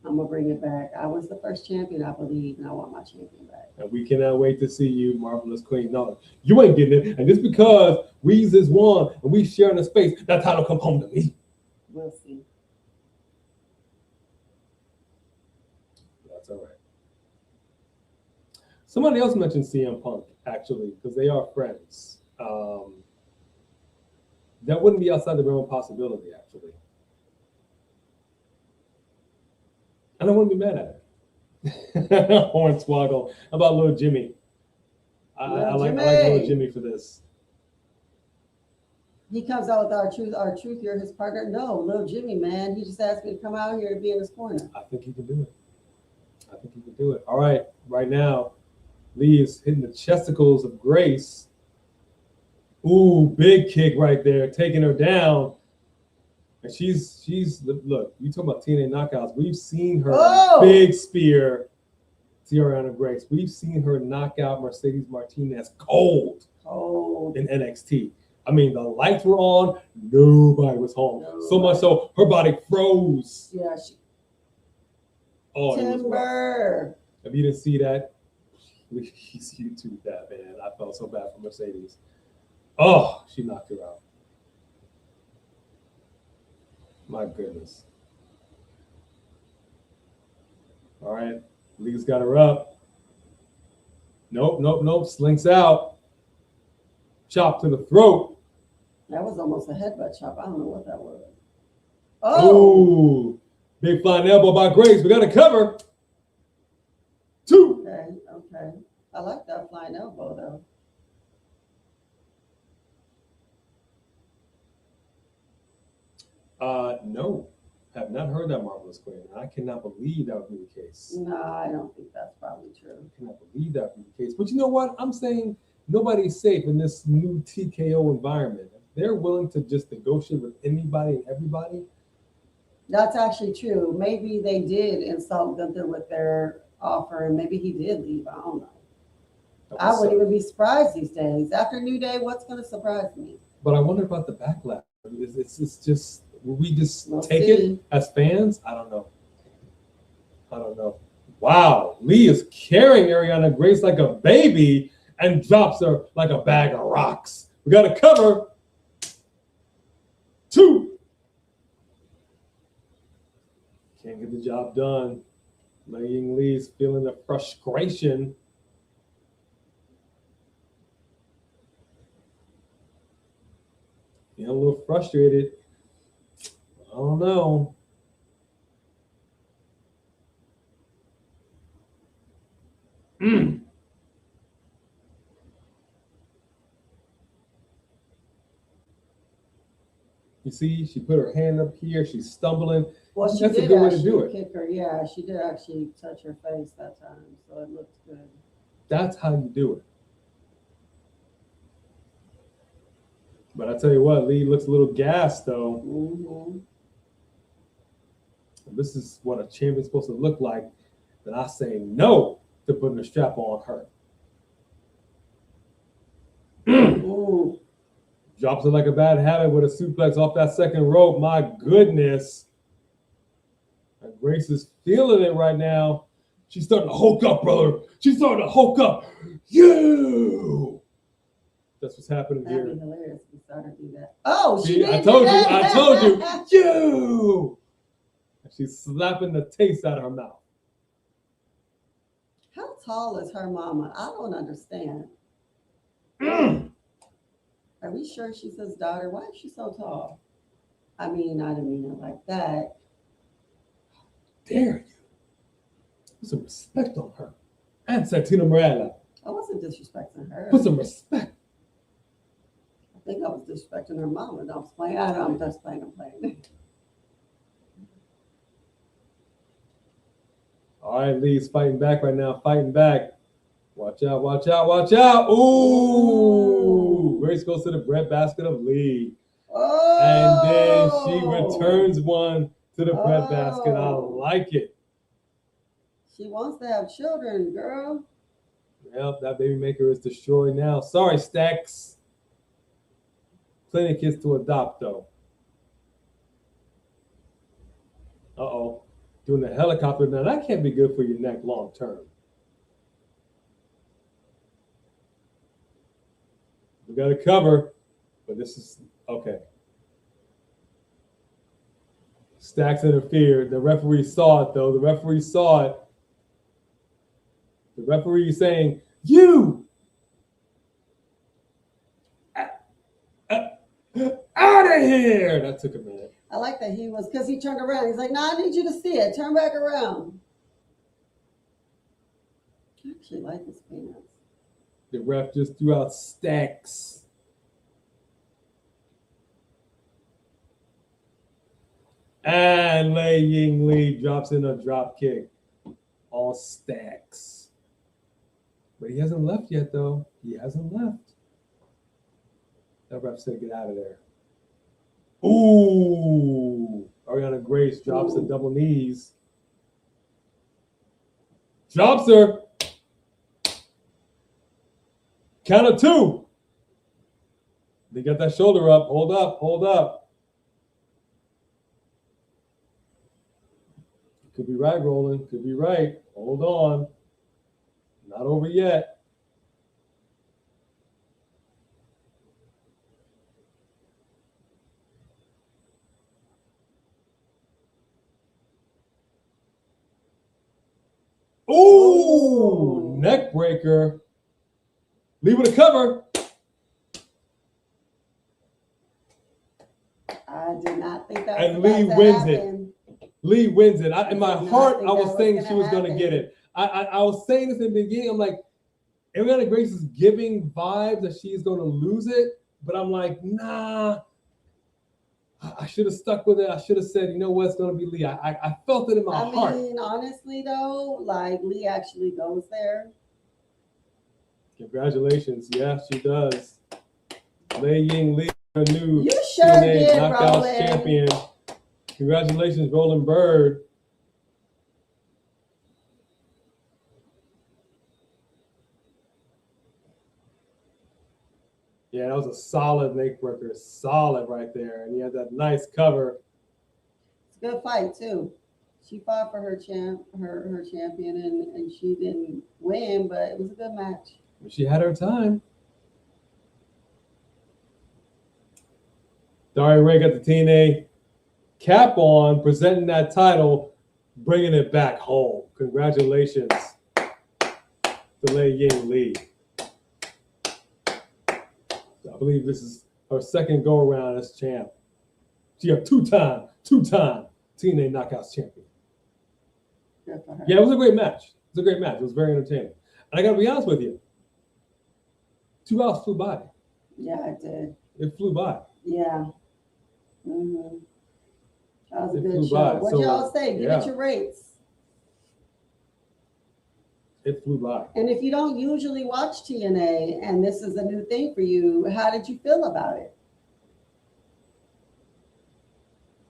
[SPEAKER 3] I'm gonna bring it back. I was the first champion, I believe, and I want my champion back.
[SPEAKER 2] And we cannot wait to see you, Marvelous Queen. No, you ain't getting it. And just because Weezus won and we sharing the space, that title come home to me.
[SPEAKER 3] We'll see.
[SPEAKER 2] That's all right. Somebody else mentioned CM Punk, actually, because they are friends. That wouldn't be outside the realm of possibility, actually. And I wouldn't be mad at it. Hornswoggle. How about little Jimmy? I like little Jimmy for this.
[SPEAKER 3] He comes out with our truth, you're his partner. No, little Jimmy, man. He just asked me to come out here and be in his corner.
[SPEAKER 2] I think he can do it. All right, right now, Lee is hitting the chesticles of Grace. Ooh, big kick right there, taking her down. And she's look, you talk about TNA Knockouts. We've seen her big spear Tiana Grace. We've seen her knock out Mercedes Martinez cold in NXT. I mean, the lights were on, nobody was home. So much so, her body froze.
[SPEAKER 3] Yeah,
[SPEAKER 2] Timber. If you didn't see that, please YouTube that, man. I felt so bad for Mercedes. Oh, she knocked her out. My goodness. All right, Lee's got her up. Nope. Slinks out. Chop to the throat.
[SPEAKER 3] That was almost a headbutt chop. I don't know what that was.
[SPEAKER 2] Oh, big flying elbow by Grace. We got to cover. 2.
[SPEAKER 3] Okay. I like that flying elbow, though.
[SPEAKER 2] No, have not heard that, Marvelous Queen. I cannot believe that would be the case.
[SPEAKER 3] No, I don't think that's probably true.
[SPEAKER 2] I cannot believe that would be the case. But you know what? I'm saying nobody's safe in this new TKO environment. If they're willing to just negotiate with anybody and everybody.
[SPEAKER 3] That's actually true. Maybe they did insult Gunther with their offer, and maybe he did leave. I don't know. I wouldn't even be surprised these days. After New Day, what's going to surprise me?
[SPEAKER 2] But I wonder about the backlash. It's just, will we just take it as fans? I don't know. Wow, Lee is carrying Ariana Grace like a baby and drops her like a bag of rocks. We got to cover. 2. Can't get the job done. Ying Lee's feeling the frustration. Feeling a little frustrated. I don't know. You see, she put her hand up here. She's stumbling.
[SPEAKER 3] Well, she
[SPEAKER 2] That's
[SPEAKER 3] did
[SPEAKER 2] a good way to do
[SPEAKER 3] actually kick her. Yeah, she did actually touch her face that time, so it looked good.
[SPEAKER 2] That's how you do it. But I tell you what, Lee looks a little gassed, though.
[SPEAKER 3] Mm-hmm.
[SPEAKER 2] This is what a champion's supposed to look like. Then I say no to putting a strap on her. Drops it like a bad habit with a suplex off that second rope. My goodness. And Grace is feeling it right now. She's starting to hulk up, brother. She's starting to hulk up. You. That's what's happening here.
[SPEAKER 3] That'd be hilarious if we started to do that. Oh, she did.
[SPEAKER 2] I told you. You. And she's slapping the taste out of her mouth.
[SPEAKER 3] How tall is her mama? I don't understand. Are we sure she's his daughter? Why is she so tall? I mean, I didn't mean it like that.
[SPEAKER 2] Dare you? Put some respect on her. And Santana Morella.
[SPEAKER 3] I wasn't disrespecting her.
[SPEAKER 2] Put some respect.
[SPEAKER 3] I think I was disrespecting her mama. No, I'm playing. I'm just playing. I'm playing.
[SPEAKER 2] All right, Lee's fighting back right now. Fighting back. Watch out, watch out, watch out. Ooh. Grace goes to the breadbasket of Lee.
[SPEAKER 3] Oh.
[SPEAKER 2] And then she returns one to the breadbasket. I like it.
[SPEAKER 3] She wants to have children, girl.
[SPEAKER 2] Yep, that baby maker is destroyed now. Sorry, Stacks. Plenty of kids to adopt, though. Uh-oh. Doing the helicopter. Now, that can't be good for your neck long term. We got to cover, but this is okay. Stacks interfered. The referee saw it, though. The referee saw it. The referee is saying, you! Out of here! That took a minute.
[SPEAKER 3] I like that he was, because he turned around. He's like, no, I need you to see it. Turn back around. I actually like his pants.
[SPEAKER 2] The ref just threw out stacks. And Lei Ying Lee drops in a drop kick. All stacks. But he hasn't left yet, though. He hasn't left. That ref said, get out of there. Ooh. Ariana Grace drops the double knees. Drops her. Count of two. They got that shoulder up. Hold up. Hold up. Could be right, Roland. Could be right. Hold on. Not over yet. Ooh, neck breaker. Leave with a cover.
[SPEAKER 3] I did not think that
[SPEAKER 2] And
[SPEAKER 3] was
[SPEAKER 2] Lee
[SPEAKER 3] about to
[SPEAKER 2] wins
[SPEAKER 3] happen.
[SPEAKER 2] it. Lee wins it. In my heart, I was saying
[SPEAKER 3] gonna
[SPEAKER 2] she was going to
[SPEAKER 3] happen.
[SPEAKER 2] get it. I was saying this in the beginning. I'm like, Ariana Grace is giving vibes that she's going to lose it. But I'm like, nah. I should have stuck with it. I should have said, you know what, it's going to be Lee. I felt it in my heart.
[SPEAKER 3] I mean, honestly, though, like, Lee actually goes there.
[SPEAKER 2] Congratulations. Yeah, she does. Lei Ying Lee, her new
[SPEAKER 3] You sure
[SPEAKER 2] TNA
[SPEAKER 3] did,
[SPEAKER 2] Knockouts
[SPEAKER 3] Roland.
[SPEAKER 2] champion. Congratulations, Roland Bird. Yeah, that was a solid neck breaker. Solid right there. And he had that nice cover.
[SPEAKER 3] It's a good fight, too. She fought for her champion, and she didn't win, but it was a good match.
[SPEAKER 2] She had her time. Daria Ray got the TNA cap on, presenting that title, bringing it back home. Congratulations to Lei Ying Lee. I believe this is her second go around as champ. She a two-time TNA Knockouts champion.
[SPEAKER 3] Good for her.
[SPEAKER 2] Yeah, it was a great match. It was a great match. It was very entertaining. And I got to be honest with you, 2 hours flew by.
[SPEAKER 3] Yeah, it did.
[SPEAKER 2] It flew by.
[SPEAKER 3] Yeah. Mm-hmm. That was a
[SPEAKER 2] It
[SPEAKER 3] good
[SPEAKER 2] flew
[SPEAKER 3] show.
[SPEAKER 2] by,
[SPEAKER 3] What'd
[SPEAKER 2] so,
[SPEAKER 3] y'all say? Give
[SPEAKER 2] yeah.
[SPEAKER 3] it your rates.
[SPEAKER 2] It flew by.
[SPEAKER 3] And if you don't usually watch TNA and this is a new thing for you, how did you feel about it?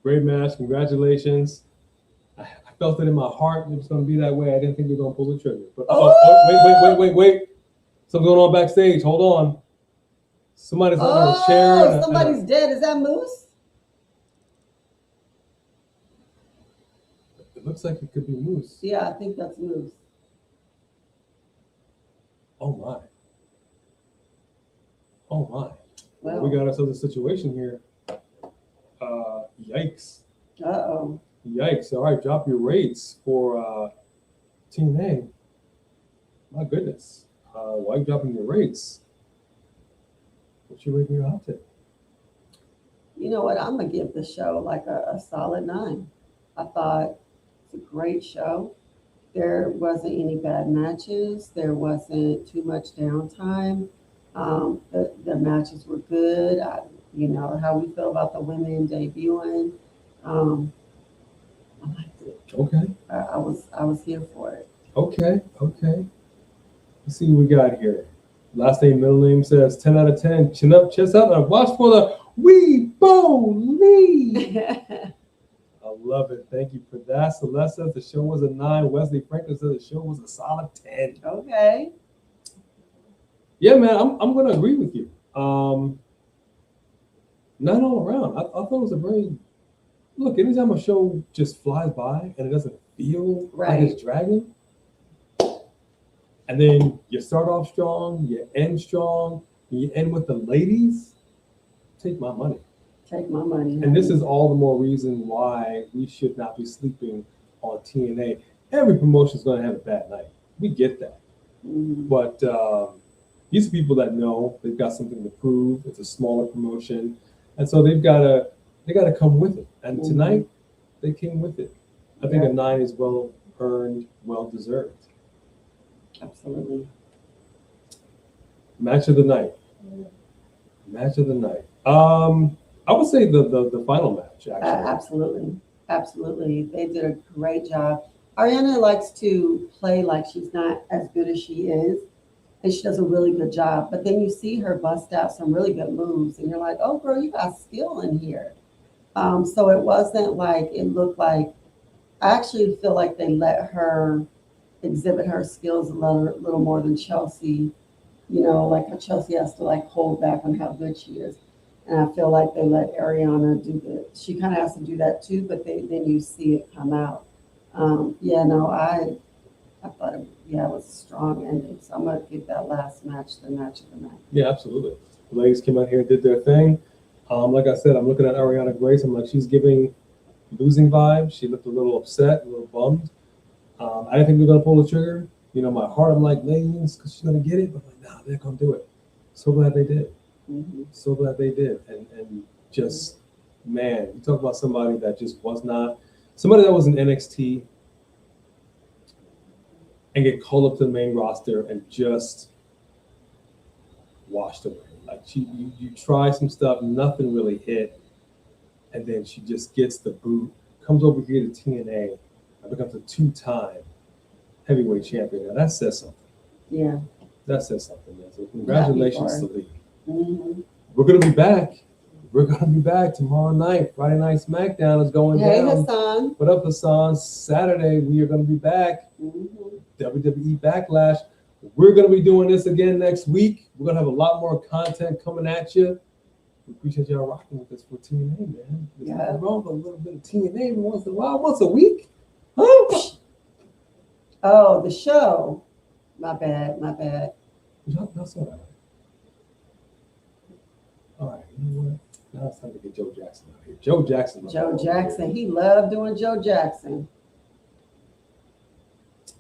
[SPEAKER 2] Great match. Congratulations. I felt it in my heart. It was going to be that way. I didn't think we were going to pull the trigger. But wait. Something's going on backstage. Hold on. Somebody's on a chair.
[SPEAKER 3] Somebody's dead. Is that Moose?
[SPEAKER 2] It looks like it could be Moose.
[SPEAKER 3] Yeah, I think that's Moose.
[SPEAKER 2] Oh my. Oh my.
[SPEAKER 3] Well,
[SPEAKER 2] We got ourselves a situation here. Yikes.
[SPEAKER 3] Uh-oh.
[SPEAKER 2] Yikes. All right, drop your rates for TNA. My goodness. Why are you dropping your rates? What's your rating your outfit?
[SPEAKER 3] You know what? I'm going to give the show like a solid 9. I thought it's a great show. There wasn't any bad matches. There wasn't too much downtime. The matches were good. You know, how we feel about the women debuting. I liked it.
[SPEAKER 2] Okay.
[SPEAKER 3] I was here for it.
[SPEAKER 2] Okay. Let's see what we got here. Last name, middle name says 10 out of 10. Chin up, chest up, and watch for the Weebo Lee. I love it. Thank you for that. Celeste says the show was a 9. Wesley Franklin says the show was a solid 10.
[SPEAKER 3] Okay.
[SPEAKER 2] Yeah, man, I'm going to agree with you. Not all around. I thought it was a very... Look, anytime a show just flies by and it doesn't feel
[SPEAKER 3] Right.
[SPEAKER 2] like it's dragging. And then you start off strong, you end strong, you end with the ladies. Take my money.
[SPEAKER 3] Take my money.
[SPEAKER 2] And this is all the more reason why we should not be sleeping on TNA. Every promotion is going to have a bad night. We get that.
[SPEAKER 3] Mhm.
[SPEAKER 2] But these are people that know they've got something to prove. It's a smaller promotion, and so they got to come with it. And tonight, they came with it. I think a 9 is well earned, well deserved.
[SPEAKER 3] Absolutely.
[SPEAKER 2] Match of the night. Match of the night. I would say the final match, actually.
[SPEAKER 3] Absolutely. They did a great job. Ariana likes to play like she's not as good as she is, and she does a really good job. But then you see her bust out some really good moves, and you're like, oh, girl, you got skill in here. So it wasn't like it looked like, I actually feel like they let her exhibit her skills a little more than Chelsea. You know, like how Chelsea has to like hold back on how good she is. And I feel like they let Ariana do she kind of has to do that too, but then you see it come out. I thought it was a strong ending. So I'm going to give that last match the match of the night.
[SPEAKER 2] Yeah, absolutely. The ladies came out here and did their thing. Like I said, I'm looking at Ariana Grace. I'm like, she's giving losing vibes. She looked a little upset, a little bummed. I didn't think we were going to pull the trigger. You know, my heart, I'm like, ladies, because she's going to get it. But I'm like, nah, they're going to do it. So glad they did.
[SPEAKER 3] Mm-hmm.
[SPEAKER 2] So glad they did. And just, man, you talk about somebody that just was not, somebody that was in NXT and get called up to the main roster and just washed away. Like you try some stuff, nothing really hit, and then she just gets the boot, comes over here to TNA, and becomes a 2-time heavyweight champion. Now that says something.
[SPEAKER 3] Yeah.
[SPEAKER 2] That says something, man. So congratulations to Lee.
[SPEAKER 3] Mm-hmm.
[SPEAKER 2] We're gonna be back. We're gonna be back tomorrow night. Friday Night SmackDown is going
[SPEAKER 3] Hey,
[SPEAKER 2] down.
[SPEAKER 3] Hassan.
[SPEAKER 2] What up, Hassan? Saturday we are gonna be back.
[SPEAKER 3] Mm-hmm.
[SPEAKER 2] WWE Backlash. We're going to be doing this again next week. We're going to have a lot more content coming at you. We appreciate y'all rocking with us for TNA, man. There's nothing wrong with a little bit of TNA once in a while, once a week. Huh?
[SPEAKER 3] Oh, the show. My bad.
[SPEAKER 2] That's all right. All right, you know what? Now it's time to get Joe Jackson out here. Joe Jackson.
[SPEAKER 3] He loved doing Joe Jackson.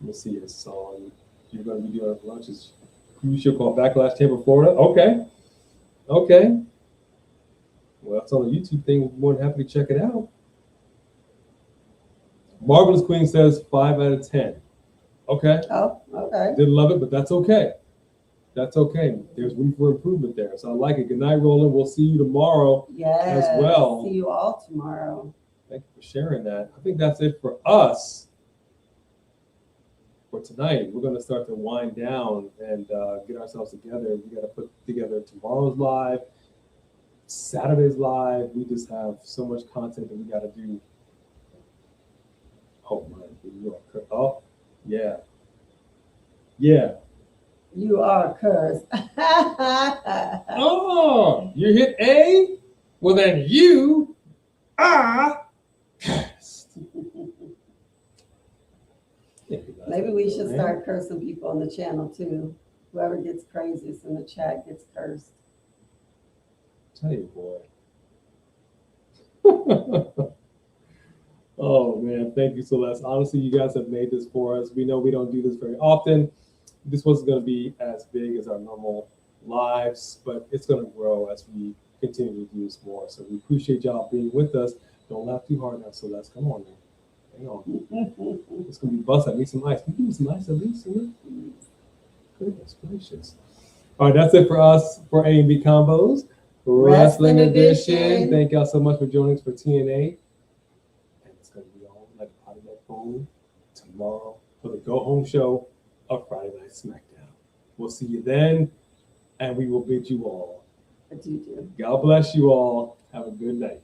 [SPEAKER 2] Let me see his song. You're going to be doing lunches. Cruise ship called Backlash Tampa, Florida. Okay. Well, it's on the YouTube thing. We're more than happy to check it out. Marvelous Queen says 5 out of 10. Okay.
[SPEAKER 3] Oh, okay.
[SPEAKER 2] Didn't love it, but that's okay. That's okay. There's room for improvement there. So I like it. Good night, Roland. We'll see you tomorrow as well.
[SPEAKER 3] See you all tomorrow.
[SPEAKER 2] Thank you for sharing that. I think that's it for us. For tonight, we're going to start to wind down and get ourselves together. We got to put together tomorrow's live, Saturday's live. We just have so much content that we got to do. Oh my! Oh, yeah.
[SPEAKER 3] You are cursed.
[SPEAKER 2] Oh, you hit A? Well, then you are cursed.
[SPEAKER 3] Maybe we should start cursing people on the channel too. Whoever gets craziest in the chat gets cursed.
[SPEAKER 2] Tell you, boy. Oh man, thank you, Celeste. Honestly, you guys have made this for us. We know we don't do this very often. This wasn't going to be as big as our normal lives, but it's going to grow as we continue to do this more. So we appreciate y'all being with us. Don't laugh too hard now, Celeste. Come on, man. Hang on. It's going to be bust. I need some ice. Can you give me some ice at least? Goodness gracious. All right, that's it for us for A&B Combos. Wrestling Edition. Thank y'all so much for joining us for TNA. And it's going to be on like out of that phone tomorrow for the Go Home Show of Friday Night SmackDown. We'll see you then, and we will bid you all.
[SPEAKER 3] What do you do?
[SPEAKER 2] God bless you all. Have a good night.